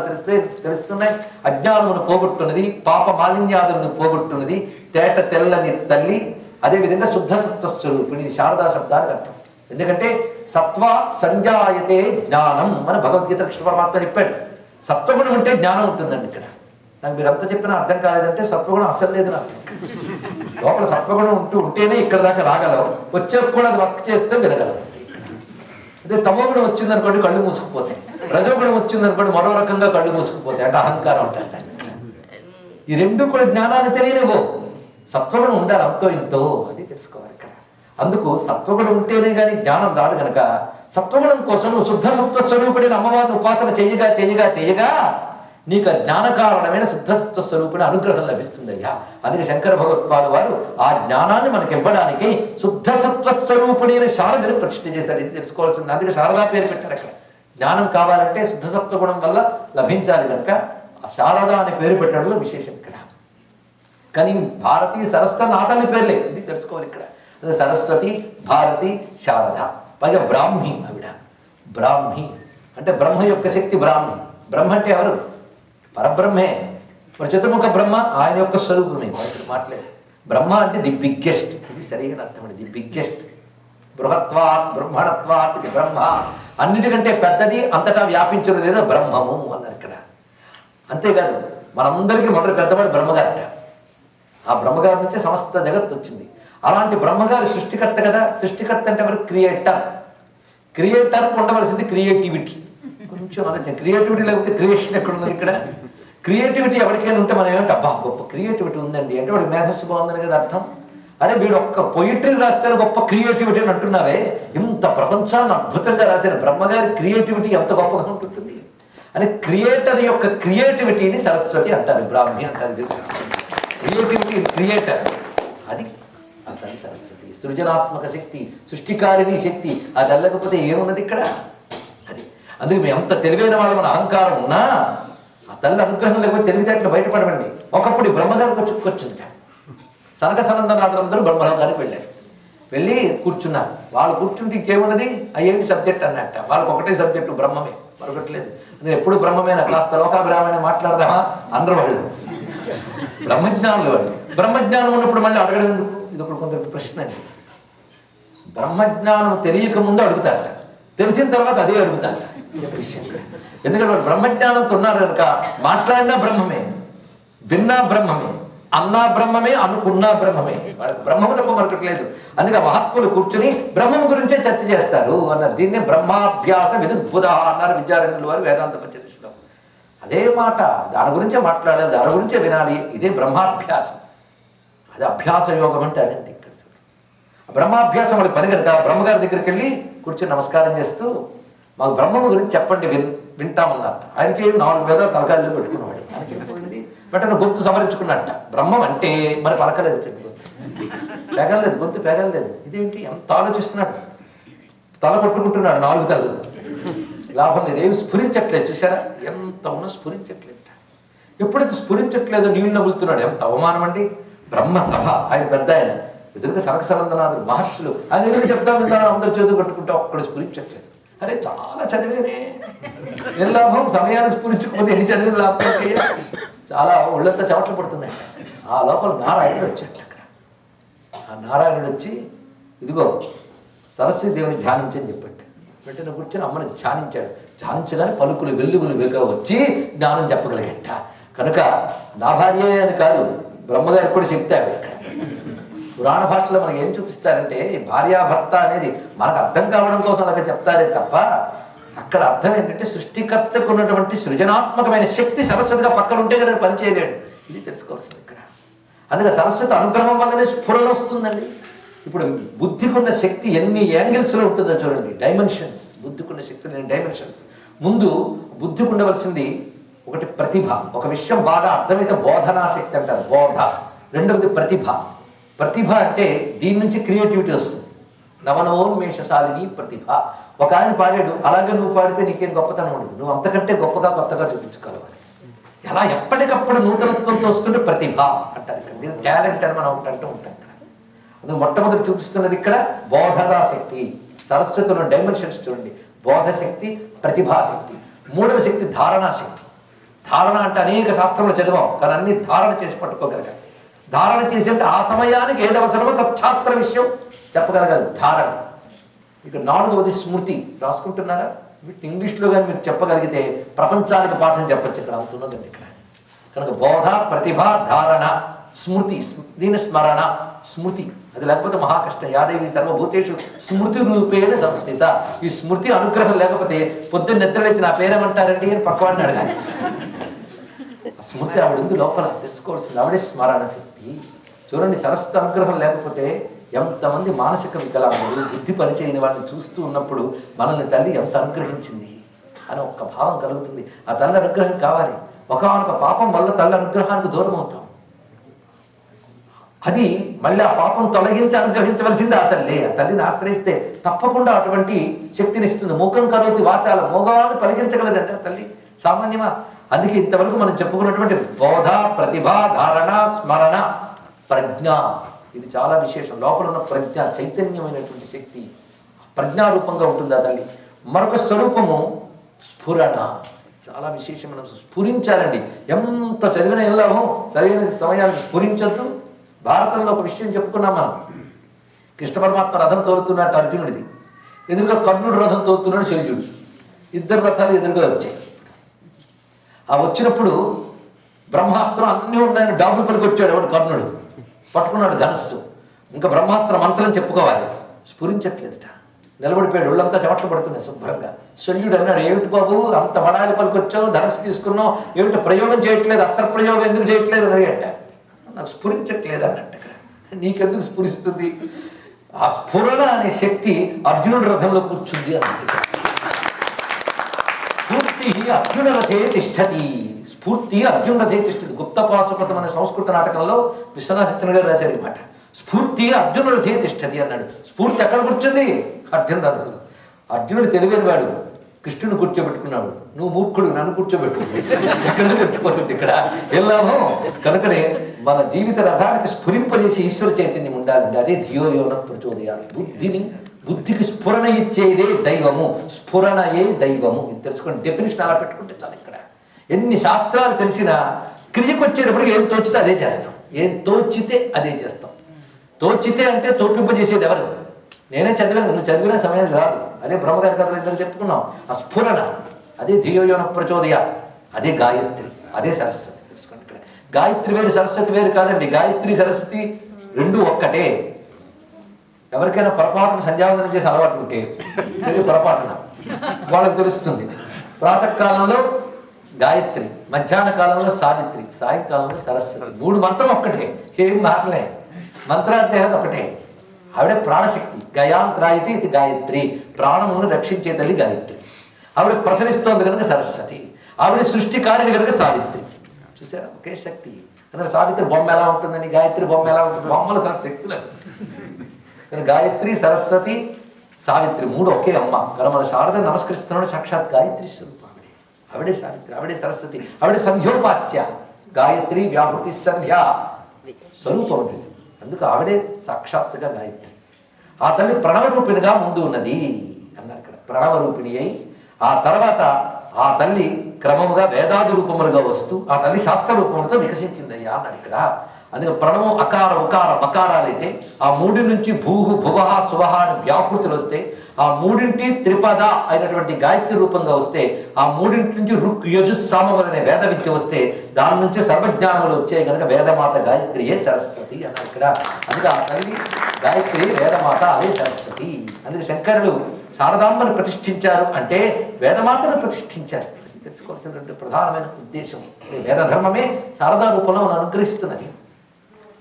తెలుస్తున్నాయి. అజ్ఞానమును పోగొట్టున్నది, పాప మాలిన్యాదులను పోగొట్టున్నది, తేట తెల్లని తల్లి. అదేవిధంగా శుద్ధ సత్వ స్వరూపిణి శారదా శబ్దానికి అర్థం. ఎందుకంటే సత్వా సంజాయతే జ్ఞానం అని భగవద్గీత కృష్ణ పరమాత్మ చెప్పాడు. సత్వగుణం ఉంటే జ్ఞానం ఉంటుందండి. ఇక్కడ నాకు మీరు అంతా చెప్పినా అర్థం కాలేదంటే సత్వగుణం అసలు లేదని అర్థం. లోపల సత్వగుణం ఉంటేనే ఇక్కడ దాకా రాగలవు, వచ్చే కూడా అది వర్క్ చేస్తే వినగలవు. అదే తమోగుణం వచ్చిందనుకోండి కళ్ళు మూసుకుపోతాయి, రజోగుణం వచ్చిందనుకోండి మరో రకంగా కళ్ళు మూసుకుపోతాయి, అంటే అహంకారం ఉంటుంది. ఈ రెండు కూడా జ్ఞానాన్ని తెలియనివ్వు. సత్వగుణం ఉండాలి అంతో ఇంతో, అది తెలుసుకోవాలి ఇక్కడ. అందుకు సత్వగుణం ఉంటేనే కానీ జ్ఞానం రాదు కనుక సత్వగుణం కోసం నువ్వు శుద్ధ సత్వ స్వరూపుడిని అమ్మవారిని ఉపాసన చేయగా చేయగా చేయగా నీకు జ్ఞానకారణమైన శుద్ధ సత్వ స్వరూపుని అనుగ్రహం లభిస్తుందయ్యా. అందుకే శంకర భగవత్పాదు వారు ఆ జ్ఞానాన్ని మనకి ఇవ్వడానికి శుద్ధ సత్వ స్వరూపుడి అని శారదని ప్రతిష్ఠ చేశారు. ఇది తెలుసుకోవాల్సింది. అందుకే శారదా పేరు పెట్టారు. అక్కడ జ్ఞానం కావాలంటే శుద్ధ సత్వగుణం వల్ల లభించాలి కనుక ఆ శారద అనే పేరు పెట్టడంలో విశేషం ఇక్కడ. కానీ భారతీయ సరస్వతి ఆటల పేర్లే, ఇది తెలుసుకోవాలి ఇక్కడ. సరస్వతి, భారతి, శారద, పైగా బ్రాహ్మి. ఆవిడ బ్రాహ్మి అంటే బ్రహ్మ యొక్క శక్తి. బ్రాహ్మి, బ్రహ్మ అంటే ఎవరు? పరబ్రహ్మే. మరి చతుర్ముఖ బ్రహ్మ ఆయన యొక్క స్వరూపమే, మాట్లేదు. బ్రహ్మ అంటే ది బిగ్గెస్ట్, ఇది సరైన అర్థం అండి. ది బిగ్గెస్ట్, బృహత్వాత్ బ్రహ్మణత్వాత్, ఇది బ్రహ్మ అన్నిటికంటే పెద్దది, అంతటా వ్యాపించడం లేదా బ్రహ్మము అన్నారు ఇక్కడ. అంతేకాదు మనందరికీ మొదటి పెద్దవాడు బ్రహ్మగారట. ఆ బ్రహ్మగారి నుంచే సమస్త జగత్తు వచ్చింది. అలాంటి బ్రహ్మగారు సృష్టికర్త కదా. సృష్టికర్త అంటే ఎవరు? క్రియేటర్. క్రియేటర్కి ఉండవలసింది క్రియేటివిటీ. కొంచెం ఆలోచన. క్రియేటివిటీ లేకపోతే క్రియేషన్ ఎక్కడ ఉన్నది ఇక్కడ? క్రియేటివిటీ ఎవరికైనా ఉంటే మనం ఏమంటే అబ్బా గొప్ప క్రియేటివిటీ ఉందండి అంటే వాడి మేధస్సు బాగుందని కదా అర్థం. అరే వీడు ఒక్క పొయిట్రీ రాస్తే గొప్ప క్రియేటివిటీ అని అంటున్నావే, ఇంత ప్రపంచాన్ని అద్భుతంగా రాసిన బ్రహ్మగారి క్రియేటివిటీ ఎంత గొప్పగా ఉంటుంది అని క్రియేటర్ యొక్క క్రియేటివిటీని సరస్వతి అంటారు, బ్రాహ్మి అంటారు. క్రియేటివిటీ క్రియేటర్, అది అంటారు సరస్వతి. సృజనాత్మక శక్తి, సృష్టికారిణి శక్తి. అది అల్లకపోతే ఏమున్నది ఇక్కడ? అది అందుకే మేము ఎంత తెలివైన వాళ్ళ మన అహంకారం ఉన్నా ఆ తల్లి అనుగ్రహం లేకపోతే తెలివితేటలు బయటపడవండి. ఒకప్పుడు బ్రహ్మగారికి వచ్చిందిట. సనక సనందనాథులందరూ బ్రహ్మగారికి వెళ్ళారు. వెళ్ళి కూర్చున్నారు. వాళ్ళు కూర్చుంటే ఇంకేమున్నది? అయ్యేంటి సబ్జెక్ట్ అన్నట్ట. వాళ్ళకి ఒకటే సబ్జెక్టు బ్రహ్మమే, మరొకట్లేదు. నేను ఎప్పుడు బ్రహ్మమేనా, కాస్త లోకాభిరామని మాట్లాడదామా అందరూ వాళ్ళు బ్రహ్మజ్ఞానులు. వాళ్ళు బ్రహ్మజ్ఞానం ఉన్నప్పుడు మళ్ళీ అడగడం ఎందుకు? ఇది ఇప్పుడు కొంత ప్రశ్న అండి. బ్రహ్మజ్ఞానం తెలియక ముందు అడుగుతారట, తెలిసిన తర్వాత అదే అడుగుతారట. విషయం. ఎందుకంటే వాడు బ్రహ్మజ్ఞానంతో ఉన్నారు కనుక మాట్లాడినా బ్రహ్మమే, విన్నా బ్రహ్మమే, అన్నా బ్రహ్మమే, అనుకున్నా బ్రహ్మమే. వాళ్ళకి బ్రహ్మము తప్ప మరొకట్లేదు. అందుకే మహాత్ములు కూర్చుని బ్రహ్మం గురించే చర్చ చేస్తారు అన్నారు. దీన్ని బ్రహ్మాభ్యాస విదుద్భుత అన్నారు విద్యారణ్యుల వారు వేదాంత పంచదశలో. అదే మాట, దాని గురించే మాట్లాడాలి, దాని గురించే వినాలి. ఇదే బ్రహ్మాభ్యాసం. అది అభ్యాస యోగం అంటే అదండి. ఇక్కడ బ్రహ్మాభ్యాసం వాడి పని కనుక బ్రహ్మగారి దగ్గరికి వెళ్ళి కూర్చొని నమస్కారం చేస్తూ మాకు బ్రహ్మం గురించి చెప్పండి, వింటామన్నట్ట. ఆయనకి 4 వేదాలు తలకాయలు పెట్టుకున్నాడు. ఆయనకి ఏమైంది వెంటనే గొంతు సవరించుకున్నట్ట. బ్రహ్మం అంటే మరి పలకలేదు, పెగలేదు, గొంతు పెగలేదు. ఇదేంటి ఎంత ఆలోచిస్తున్నాడు, తల కొట్టుకుంటున్నాడు 4 తలలు. లాభం లేదు, ఏమి స్ఫురించట్లేదు. చూసారా ఎంత ఉన్నా స్ఫురించట్లేదు. ఎప్పుడైతే స్ఫురించట్లేదో నీళ్ళు నవ్వులుతున్నాడు. ఎంత అవమానం అండి. బ్రహ్మ సభ, ఆయన పెద్ద ఆయన ఎదురుగా సనక సనందనాథులు మహర్షులు. ఆయన ఎదురు చెప్తాం కదా, అందరు చేతులు కట్టుకుంటే ఒక్కడు స్ఫురించట్లేదు. అరే చాలా చదివేనే, ఏం లాభం? సమయానికి స్ఫురించకపోతే ఎన్ని చదివిన లాభం? చాలా ఒళ్ళంతా చెమటలు పడుతున్నాయి. ఆ లోపల నారాయణుడు వచ్చాడు. అక్కడ ఆ నారాయణుడు వచ్చి ఇదిగో సరస్వతి దేవుని ధ్యానించని చెప్పాడు. వెంటనే కూర్చొని అమ్మని ధ్యానించాడు. ధ్యానించగానే పలుకులు వెల్లుగులు వెలుగా వచ్చి జ్ఞానం చెప్పగలిగట. కనుక నా భార్య అని కాదు, బ్రహ్మగారికి కూడా శక్తి ఆవిడ. ఇక్కడ పురాణ భాషలో మనకి ఏం చూపిస్తారంటే భార్యాభర్త అనేది మనకు అర్థం కావడం కోసం అలాగే చెప్తారే తప్ప అక్కడ అర్థం ఏంటంటే సృష్టికర్తకు ఉన్నటువంటి సృజనాత్మకమైన శక్తి సరస్వతిగా పక్కన ఉంటే కదా పని చేయలేడు. ఇది తెలుసుకోవాల్సింది ఇక్కడ. అందుకే సరస్వతి అనుగ్రహం వల్లనే స్ఫురణ వస్తుందండి. ఇప్పుడు బుద్ధికున్న శక్తి ఎన్ని యాంగిల్స్లో ఉంటుందో చూడండి, డైమెన్షన్స్. బుద్ధికున్న శక్తి డైమెన్షన్స్. ముందు బుద్ధికి ఉండవలసింది ఒకటి ప్రతిభ, ఒక విషయం బాగా అర్థమైతే బోధనా శక్తి అంటారు, బోధ. రెండవది ప్రతిభ. ప్రతిభ అంటే దీని నుంచి క్రియేటివిటీ వస్తుంది. నవనవోన్మేషశాలిని ప్రతిభ. ఒక ఆయన పాడాడు, అలాగే నువ్వు పాడితే నీకేం గొప్పతనం ఉండదు, నువ్వు అంతకంటే గొప్పగా కొత్తగా చూపించుకోవాలి. ఎలా ఎప్పటికప్పుడు నూతనత్వంతో వస్తుంటే ప్రతిభ అంటారు. ఇక్కడ దీని టాలెంట్ అని మనం ఒకటి అంటూ ఉంటాం. ఇక్కడ అందుకు మొట్టమొదటి చూపిస్తున్నది ఇక్కడ బోధనా శక్తి. సరస్వతిలో డైమెన్షన్స్ చూడండి, బోధశక్తి, ప్రతిభాశక్తి. మూడవ శక్తి ధారణా శక్తి. ధారణ అంటే అనేక శాస్త్రములు చదివాం, కానీ అన్ని ధారణ చేసి పట్టుకోగలగాలి. ధారణ చేసి అంటే ఆ సమయానికి ఏది అవసరమో తత్శాస్త్ర విషయం చెప్పగలగాలి, ధారణ. ఇక నాలుగవది స్మృతి. రాసుకుంటున్నారా? వీటిని ఇంగ్లీష్లో కానీ మీరు చెప్పగలిగితే ప్రపంచానికి పాఠం చెప్పచ్చు. ఇక్కడ అవుతున్నదండి ఇక్కడ. కనుక బోధ, ప్రతిభ, ధారణ, స్మృతి. దీని స్మరణ, స్మృతి. అది లేకపోతే మహాకష్టం. యాదేవి సర్వభూతేషు స్మృతి రూపేణ సంస్థిత. ఈ స్మృతి అనుగ్రహం లేకపోతే పొద్దున్న నిద్రలేచి నా పేరేమంటారండి అని పక్కవాడిని అడగాలి. స్మృతి ఆవిడ ఉంది లోపల, తెలుసుకోవాల్సింది. ఆవిడే స్మరణ శక్తి. చూడండి, సరస్వతి అనుగ్రహం లేకపోతే ఎంతమంది మానసిక వికలాంగులు, బుద్ధి పనిచేయని వాళ్ళని చూస్తూ ఉన్నప్పుడు మనల్ని తల్లి ఎంత అనుగ్రహించింది అని ఒక్క భావం కలుగుతుంది. ఆ తల్లి అనుగ్రహం కావాలి. ఒకనొక పాపం వల్ల తల్లి అనుగ్రహానికి దూరం అవుతాం. అది మళ్ళీ ఆ పాపం తొలగించి అనుగ్రహించవలసింది ఆ తల్లి. ఆ తల్లిని ఆశ్రయిస్తే తప్పకుండా అటువంటి శక్తిని ఇస్తుంది. మూకం కరోతి వాచాల, మోగవాన్ని పలికించగలదండి ఆ తల్లి. సామాన్యమా? అందుకే ఇంతవరకు మనం చెప్పుకున్నటువంటి బోధ, ప్రతిభ, ధారణ, స్మరణ, ప్రజ్ఞ, ఇది చాలా విశేషం. లోపల ఉన్న ప్రజ్ఞ, చైతన్యమైనటువంటి శక్తి ప్రజ్ఞారూపంగా ఉంటుంది ఆ తల్లి. మరొక స్వరూపము స్ఫురణ, చాలా విశేషం. మనం స్ఫురించాలండి. ఎంత చదివిన వెళ్ళామో సరైన సమయానికి స్ఫురించద్దు. భారతంలో ఒక విషయం చెప్పుకున్నాం మనం. కృష్ణ పరమాత్మ రథం తోలుతున్నట్టు అర్జునుడిది, ఎదురుగా కర్ణుడు రథం తోలుతున్నాడు శల్యుడు. ఇద్దరు రథాలు ఎదురుగా వచ్చాయి. ఆ వచ్చినప్పుడు బ్రహ్మాస్త్రం అన్నీ ఉన్నాయని డాబు పలికి వచ్చాడు ఎవడు, కర్ణుడు పట్టుకున్నాడు ధనస్సు. ఇంకా బ్రహ్మాస్త్ర మంత్రం చెప్పుకోవాలి, స్ఫురించట్లేదుట. నిలబడిపోయాడు, ఒళ్ళంతా చెమట్లు పడుతున్నాయి శుభ్రంగా. శల్యుడు అన్నాడు, ఏమిటి బాబు అంత బడాలి పలికొచ్చావు, ధనస్సు తీసుకున్నావు, ఏమిటి ప్రయోగం చేయట్లేదు, అస్త్ర ప్రయోగం ఎందుకు చేయట్లేదు అని అడిగట. నాకు స్ఫురించట్లేదు అన్నట్టు. నీకెందుకు స్ఫురిస్తుంది? ఆ స్ఫురణ అనే శక్తి అర్జునుడి రథంలో కూర్చుంది అన్నట్టు. స్ఫూర్తి అర్జున రథే తిష్టతి. స్ఫూర్తి అర్జున రథే తిష్టతి. గుప్తపాశుపతం అనే సంస్కృత నాటకంలో విశ్వనాథన్ గారు రాశారు ఈ మాట. స్ఫూర్తి అర్జున రథే తిష్టతి అన్నాడు. స్ఫూర్తి ఎక్కడ కూర్చుంది? అర్జున రథంలో. అర్జునుడు తెలివైన వాడు, కృష్ణుని కూర్చోబెట్టుకున్నాడు. నువ్వు మూర్ఖుడు, నన్ను కూర్చోబెట్టు. ఇక్కడ తెలిసిపోతుంది ఇక్కడ వెళ్ళాము. కనుకనే మన జీవిత రథానికి స్ఫురింపజేసి ఈశ్వర చైతన్యం ఉండాలండి. అదే ధియోయోన ప్రచోదయాలు. బుద్ధికి స్ఫురణ ఇచ్చేదే దైవము, స్ఫురణయే దైవము. ఇది తెలుసుకోండి. డెఫినేషన్ అలా పెట్టుకుంటే చాలు. ఇక్కడ ఎన్ని శాస్త్రాలు తెలిసినా క్రియకు వచ్చేటప్పటికి ఏం తోచితే అదే చేస్తాం. ఏం తోచితే అదే చేస్తాం. తోచితే అంటే తోపింపజేసేది ఎవరు? నేనే చదివాను, నువ్వు చదివిన సమయం రాదు. అదే బ్రహ్మగారి కథలు ఇద్దరు చెప్పుకున్నాం. ఆ స్ఫురణ అదే ధియోయోన ప్రచోదయ, అదే గాయత్రి, అదే సరస్వతి. తెలుసుకోండి. ఇక్కడ గాయత్రి వేరు, సరస్వతి వేరు కాదండి. గాయత్రి సరస్వతి రెండు ఒక్కటే. ఎవరికైనా పొరపాటున సంధ్యావందనం చేసి అలవాటు ఉంటే తెలియ పొరపాటున వాళ్ళకి తెలుస్తుంది. ప్రాతకాలంలో గాయత్రి, మధ్యాహ్న కాలంలో సావిత్రి, సాయంకాలంలో సరస్వతి. మూడు మంత్రం ఒక్కటే, ఏం మారలే. మంత్రార్థం ఒకటే. ఆవిడ ప్రాణశక్తి. గయాంత్రాయితి ఇది గాయత్రి. ప్రాణమును రక్షించే తల్లి గాయత్రి. ఆవిడ ప్రసరిస్తోంది కనుక సరస్వతి. ఆవిడ సృష్టికారిణి కనుక సావిత్రి. చూసారా, ఒకే శక్తి. అందుకే సావిత్రి బొమ్మ ఎలా ఉంటుందని, గాయత్రి బొమ్మ ఎలా ఉంటుంది? బొమ్మలు కాదు, శక్తులు. గాయత్రి, సరస్వతి, సావిత్రి మూడు ఒకే అమ్మ. కానీ మన శారదను నమస్కరిస్తున్నాడు సాక్షాత్ గాయత్రి స్వరూపం. ఆవిడే సావిత్రి, ఆవిడే సరస్వతి, ఆవిడే సంధ్యోపాస్య. గాయత్రి వ్యాహృతి సంధ్య స్వరూపం అది. అందుకు ఆవిడే సాక్షాత్తుగా గాయత్రి. ఆ తల్లి ప్రణవరూపిణిగా ముందు ఉన్నది అన్నారు ఇక్కడ. ప్రణవరూపిణి అయి ఆ తర్వాత ఆ తల్లి క్రమముగా వేదాది రూపములుగా వస్తూ ఆ తల్లి శాస్త్ర రూపములతో వికసించిందయ్యా అన్నాడు ఇక్కడ. అందుకే ప్రణవం అకార ఉకార మకారాలైతే ఆ మూడి నుంచి భూహు భువహ సువహ అని వ్యాకృతులు వస్తే, ఆ మూడింటి త్రిపద అయినటువంటి గాయత్రి రూపంగా వస్తే, ఆ మూడింటి నుంచి రుక్ యజు సామములు అనే వేద విద్య వస్తే, దాని నుంచి సర్వజ్ఞానములు వచ్చాయి కనుక వేదమాత గాయత్రియే సరస్వతి అన్నారు ఇక్కడ. అందుకే ఆ తల్లి గాయత్రి వేదమాత, అదే సరస్వతి. అందుకే శంకరులు శారదాంబను ప్రతిష్ఠించారు అంటే వేదమాతను ప్రతిష్ఠించారు. తెలుసుకోవాల్సినటువంటి ప్రధానమైన ఉద్దేశం వేదధర్మమే శారదా రూపంలో మనం అనుగ్రహిస్తున్నది.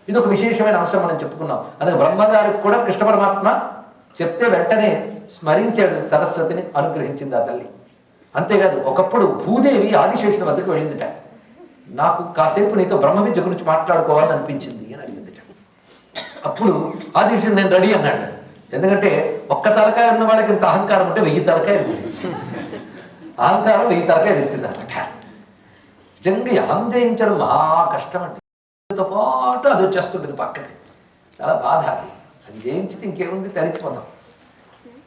ఇది ఒక విశేషమైన అంశం మనం చెప్పుకున్నాం. అందుకే బ్రహ్మగారికి కూడా కృష్ణ పరమాత్మ చెప్తే వెంటనే స్మరించాడు, సరస్వతిని అనుగ్రహించింది ఆ తల్లి. అంతేకాదు ఒకప్పుడు భూదేవి ఆదిశేషుని వద్దకు వెళ్ళిందిట. నాకు కాసేపు నీతో బ్రహ్మ విద్య గురించి మాట్లాడుకోవాలని అనిపించింది అని అడిగిందిట. అప్పుడు ఆదిశేషుడు నేను రెడీ అన్నాడు. ఎందుకంటే ఒక్క తలకాయ ఉన్న వాళ్ళకి ఇంత అహంకారం ఉంటే 1000 తలకాయలు అహంకారం 1000 తలకాయలు ఎత్తింది అనమాట. నిజంగా యం జయించడం మహా కష్టం అండి. తో పాటు అది వచ్చేస్తుంటుంది పక్కకి. చాలా బాధ. అది జయించితే ఇంకేముంది, తరిచిపోతాం.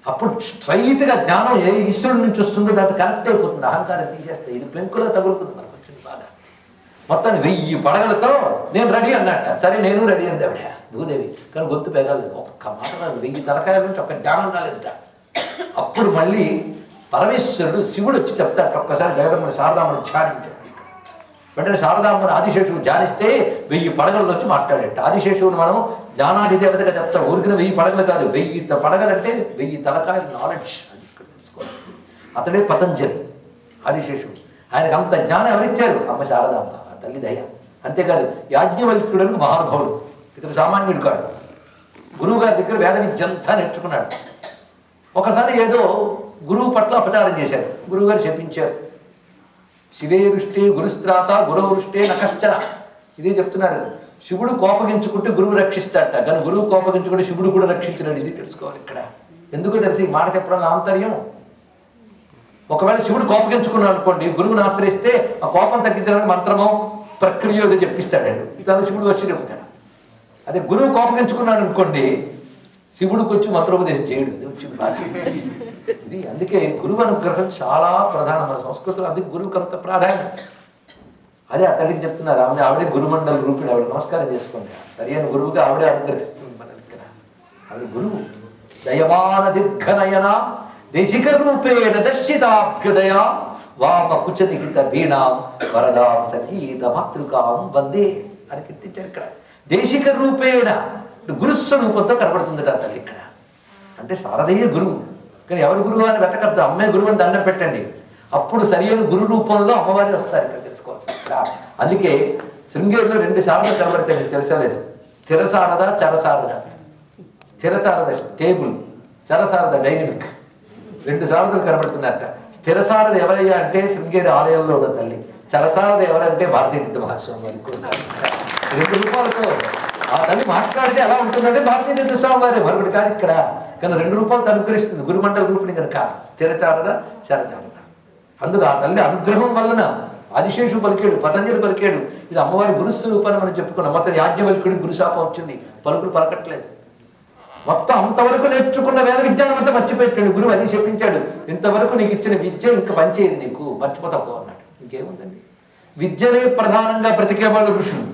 అప్పుడు స్ట్రైట్గా జ్ఞానం ఏ ఈశ్వరుడి నుంచి వస్తుందో దాంట్లో కనెక్ట్ అయిపోతుంది. అహంకారం తీసేస్తే ఇది పెంకులో తగులుతుంది. మనకు వచ్చింది బాధ. మొత్తం 1000 పడగలతో నేను రెడీ అన్నట్ట. సరే నేను రెడీ అంది ఆవిడ భూదేవి. కానీ గొంతు పెగలేదు. ఒక్క మాట 1000 తలకాయల నుంచి ఒక్క జ్ఞానం రాలేదుట. అప్పుడు మళ్ళీ పరమేశ్వరుడు శివుడు వచ్చి చెప్తాడు, ఒక్కసారి జగదమ్మని శారదామ్మని ధ్యానించాడు. వెంటనే శారదామ్మని ఆదిశేషువు ధ్యానిస్తే 1000 పడగల వచ్చి మాట్లాడేట. ఆదిశేషువుని మనం జ్ఞానాది దేవతగా చెప్తాం. ఊరికిన 1000 పడగలు కాదు, 1000 పడగలంటే 1000 తలకాయల నాలెడ్జ్ అని ఇక్కడ తెలుసుకోవాల్సింది. అతడే పతంజలి ఆదిశేషువు. ఆయనకు అంత జ్ఞానం ఎవరిచ్చారు? అమ్మ శారదామ్మ, ఆ తల్లి దయ. అంతేకాదు యాజ్ఞవల్క్యుడు మహానుభావుడు, ఇతడు సామాన్యుడు కాడు. గురువు గారి దగ్గర వేద విద్య అంతా నేర్చుకున్నాడు. ఒకసారి ఏదో గురువు పట్ల అపచారం చేశారు. గురువుగారు చెప్పించారు, శివే వృష్టి గురుస్త్రాత గురువు వృష్టే నకశ్చన. ఇదే చెప్తున్నారు. శివుడు కోపగించుకుంటే గురువు రక్షిస్తాడట, కానీ గురువు కోపగించుకుంటే శివుడు కూడా రక్షించినాడు. ఇది తెలుసుకోవాలి ఇక్కడ. ఎందుకు తెలిసి మాట చెప్పడం ఆంతర్యం. ఒకవేళ శివుడు కోపగించుకున్నాడు అనుకోండి, గురువుని ఆశ్రయిస్తే ఆ కోపం తగ్గించడానికి మంత్రమో ప్రక్రియ ఏదో చెప్పిస్తాడు. ఇతను శివుడు వచ్చి చెబుతాడు. అదే గురువు కోపగించుకున్నాడు అనుకోండి, శివుడికి వచ్చి మంత్రోపదేశం చేయడు. ఇది వచ్చింది బాధ. ఇది అందుకే గురువు అనుగ్రహం చాలా ప్రధానం మన సంస్కృతిలో. అందుకే గురువుకి అంత ప్రాధాన్యం. అదే ఆ తల్లికి చెప్తున్నారు. ఆవిడే గురుమండల రూపిణి. ఆవిడ నమస్కారం చేసుకోండి. సరైన గురువుగా ఆవిడే అనుగ్రహిస్తుంది మన దగ్గర. ఆవిడ గురువు. దయమాన దీర్ఘనయన దేశిక రూపేణ దర్శితాభ్యుదయ వామకుచ నిహిత వీణాం వరదాం సంగీత మాతృకాం వందే అని కీర్తించారు ఇక్కడ. దేశిక రూపేణ గురుస్వరూపంతో కనపడుతుంది ఆ తల్లి ఇక్కడ. అంటే శారదయ్య గురువు. కానీ ఎవరు గురువు అని వెతకద్దు, అమ్మే గురువు అని దండం పెట్టండి. అప్పుడు సరైన గురు రూపంలో అమ్మవారి వస్తారు ఇక్కడ తెలుసుకోవాల్సి. అందుకే శృంగేరిలో 2 శారదలు కనబడతాయి. మీకు తెలుసలేదు? స్థిర శారద, చర శారద. స్థిర శారద టేబుల్, చర శారద డైనమిక్. 2 శారదలు కనబడుతున్నారట. స్థిర శారద ఎవరయ్యా అంటే శృంగేరి ఆలయంలో ఉన్న తల్లి. చరశారద ఎవరంటే భారతీయ తీర్థ మహాస్వామి వారికి 2 రూపాయలతో ఆ తల్లి మాట్లాడితే ఎలా ఉంటుందంటే భారతీయ తీర్థ స్వామి వారి మరొకటి కాదు ఇక్కడ. కానీ 2 రూపాయలతో అనుగ్రహిస్తుంది. గురుమండల రూపిణి కనుక స్థిరచారద చరచారద. అందుకు ఆ తల్లి అనుగ్రహం వలన ఆదిశేషు పలికాడు, పతంజలి పలికాడు. ఇది అమ్మవారి గురుస్వరూపాన్ని మనం చెప్పుకున్నాం. మొత్తం యాజ్ఞవల్క్యుడి గురుశాపం వచ్చింది, పలుకులు పలకట్లేదు. మొత్తం అంతవరకు నేర్చుకున్న వేద విజ్ఞానం అంతా మర్చిపెట్టాడు గురువు. అది చెప్పించాడు, ఇంతవరకు నీకు ఇచ్చిన విద్య ఇంకా పనిచేయదు, నీకు మర్చిపోతావు అన్నాడు. ఇంకేముందండి, విద్యనే ప్రధానంగా బ్రతికేవాళ్ళు ఋషులు.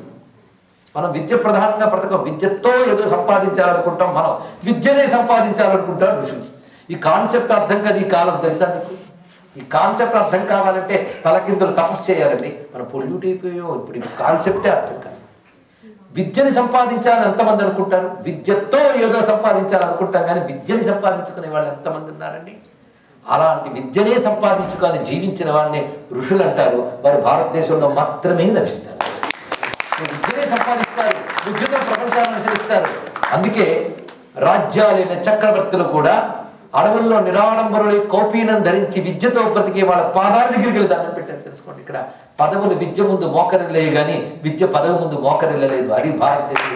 మనం విద్య ప్రధానంగా బ్రతకం. విద్యతో ఏదో సంపాదించాలనుకుంటాం, మనం విద్యనే సంపాదించాలనుకుంటాం ఋషులు. ఈ కాన్సెప్ట్ అర్థం కాదు ఈ కాలం, తెలుసా మీకు? ఈ కాన్సెప్ట్ అర్థం కావాలంటే తలకిందులు తపస్సు చేయాలండి. మనం పొల్యూట్ అయిపోయాం. ఇప్పుడు ఈ కాన్సెప్టే అర్థం కాదు. విద్యని సంపాదించాలని ఎంతమంది అనుకుంటారు? విద్యతో ఏదో సంపాదించాలనుకుంటాం, కానీ విద్యని సంపాదించుకునే వాళ్ళు ఎంతమంది ఉన్నారండి? అలాంటి విద్యనే సంపాదించుకొని జీవించిన వాళ్ళని ఋషులు అంటారు. వారు భారతదేశంలో మాత్రమే లభిస్తారు. విద్యనే సంపాదిస్తారు, విద్యతో ప్రపంచాన్ని అనుసరిస్తారు. అందుకే రాజ్యాలైన చక్రవర్తులు కూడా అడవుల్లో నిరాడంబరులై కౌపీనం ధరించి విద్యతో బ్రతికే వాళ్ళ పాదాల దగ్గరికి వెళ్ళి దండం పెట్టారు. తెలుసుకోండి, ఇక్కడ పదవులు విద్య ముందు మోకరిల్లేవు, కానీ విద్య పదవి ముందు మోకరిల్లలేదు. అది భారతదేశం.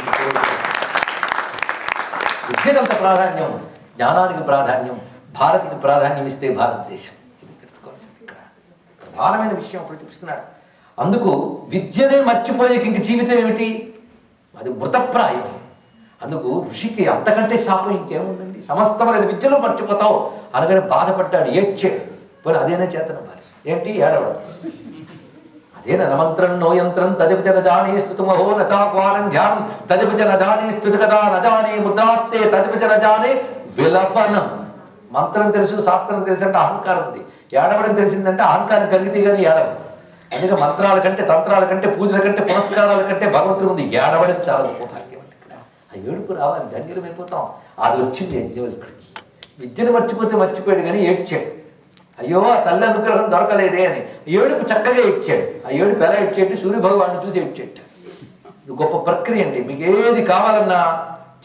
విద్యకంత ప్రాధాన్యం, జ్ఞానానికి ప్రాధాన్యం, భారతికి ప్రాధాన్యం ఇస్తే భారతదేశం. ఇది తెలుసుకోవాల్సింది ఇక్కడ ప్రధానమైన విషయం ఒకటి చూస్తున్నాడు. అందుకు విద్యనే మర్చిపోయే ఇంక జీవితం ఏమిటి? అది మృతప్రాయం. అందుకు ఋషికి అంతకంటే శాపం ఇంకేముందండి? సమస్తమైన విద్యలో మర్చిపోతావు అనగానే బాధపడ్డాడు, ఏడ్చాడు. పోనీ అదేనా చేతన మరి ఏంటి ఏడవడం? అదేనా నమంత్రం నో యంత్రం తదిపి జన జానే స్తుతుమహో నచాక్వానం ధ్యానం తదిపి జన జానే స్తుతి కదా నజానే ముద్రాస్తే తదిపి జన జానే విలపనం. మంత్రం తెలుసు, శాస్త్రం తెలుసు అంటే అహంకారం ఉంది. ఏడవడం తెలిసిందంటే అహంకారం కలిగితే కానీ ఏడవడం. అందుకే మంత్రాల కంటే, తంత్రాల కంటే, పూజల కంటే, పునస్కారాల కంటే భగవంతుడి ముందు ఏడవడం చాలా గొప్ప భాగ్యం. ఆ ఏడుపు రావాలి, ధన్యులమైపోతాం. అది వచ్చింది యజ్ఞవల్కుడికి. విద్యను మర్చిపోయాడు కానీ ఏడ్చాడు. అయ్యో ఆ తల్లి అనుగ్రహం దొరకలేదే అని ఏడుపు చక్కగా ఏడ్చాడు. ఆ ఏడుపు ఎలా ఏడ్చేట్టు? సూర్యభగవాన్ని చూసి ఏడ్చేట. ఇది గొప్ప ప్రక్రియ అండి. మీకు ఏది కావాలన్నా,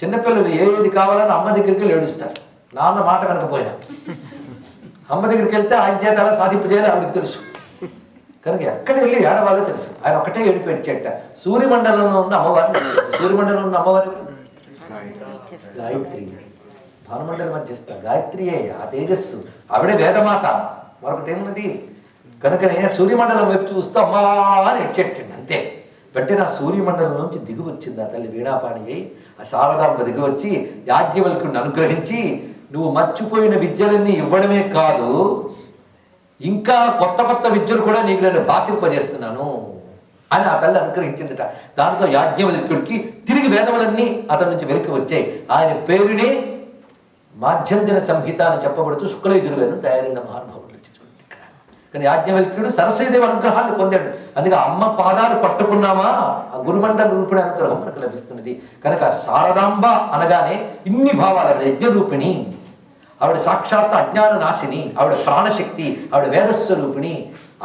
చిన్నపిల్లలు ఏది కావాలన్నా అమ్మ దగ్గరికి వెళ్ళి ఏడుస్తారు, నాన్న మాట కనుకపోయినా. అమ్మ దగ్గరికి వెళ్తే ఆయన చేత అలా సాధింపజేయాలి ఆవిడకి తెలుసు కనుక ఎక్కడ వెళ్ళి ఏడవాలో తెలుసు. ఆయన ఒకటే ఏడుపు ఏడ్చేట. సూర్యమండలంలో ఉన్న అమ్మవారిని, సూర్యమండలంలో ఉన్న అమ్మవారి గాయత్రి, భానుమండలి మధ్యస్థ గాయత్రియే ఆ తేజస్సు, ఆవిడే వేదమాత, మరొకటి ఏమున్నది. కనుకనే సూర్యమండలం వైపు చూస్తూ అమ్మా అని ఎడ్చెట్టండి అంతే. వెంటనే ఆ సూర్యమండలం నుంచి దిగి వచ్చింది ఆ తల్లి వీణాపాణి అయి. ఆ శారదాంబ దిగి వచ్చి యాజ్ఞవల్కుడిని అనుగ్రహించి, నువ్వు మర్చిపోయిన విద్యలన్నీ ఇవ్వడమే కాదు, ఇంకా కొత్త కొత్త విద్యలు కూడా నీకు నేను భాషింపజేస్తున్నాను అని ఆ తల్లి అనుగ్రహించిందట. దాంతో యాజ్ఞవల్కుడికి తిరిగి వేదములన్నీ అతని నుంచి వెలికి వచ్చాయి. ఆయన పేరునే మాధ్యంజన సంహిత అని చెప్పబడుతూ శుక్లయజుర్వేదం తయారైంది మహానుభావుడు. ఇక్కడ కానీ యాజ్ఞవల్క్యుడు సరస్వతీదేవి అనుగ్రహాన్ని పొందాడు. అందుకే అమ్మ పాదాలు పట్టుకున్నామా ఆ గురుమండల రూపిణి అనుగ్రహం మనకు లభిస్తున్నది. కనుక శారదాంబ అనగానే ఇన్ని భావాలు. యజ్ఞరూపిణి, ఆవిడ సాక్షాత్ అజ్ఞాన నాశిని, ఆవిడ ప్రాణశక్తి, ఆవిడ వేదస్వరూపిణి.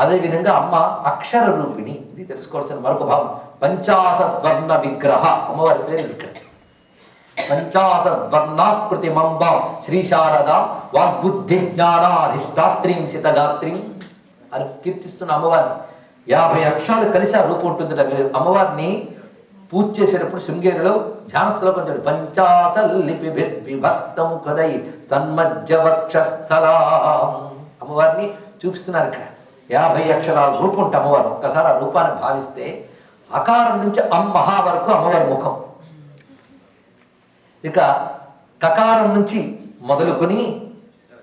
అదేవిధంగా అమ్మ అక్షర రూపిణి. ఇది తెలుసుకోవాల్సిన మరొక భావం. పంచాశద్వర్ణ విగ్రహ అమ్మవారి పేరు ఇక్కడ. పంచాశద్వర్ణాకృతి మంబ శ్రీ శారద వాగ్బుద్ధి జ్ఞానాధిష్టాత్రీం సితగాత్రీం అని కీర్తిస్తున్న అమ్మవారిని. 50 అక్షరాలు కలిసి ఆ రూపం ఉంటుందట. మీరు అమ్మవారిని పూజ చేసేటప్పుడు శృంగేరిలో ధ్యాన శ్లోకం చూడండి. పంచాశల్లిపి విభక్తం కదై తన్మజ్జ వక్షస్థలా అమ్మవారిని చూపిస్తున్నారు ఇక్కడ. 50 అక్షరాల రూపం ఉంటే అమ్మవారు. ఒక్కసారి ఆ రూపాన్ని భావిస్తే అకారం నుంచి అమ్మహా వరకు అమ్మవారి ముఖం, ఇక కకారం నుంచి మొదలుకొని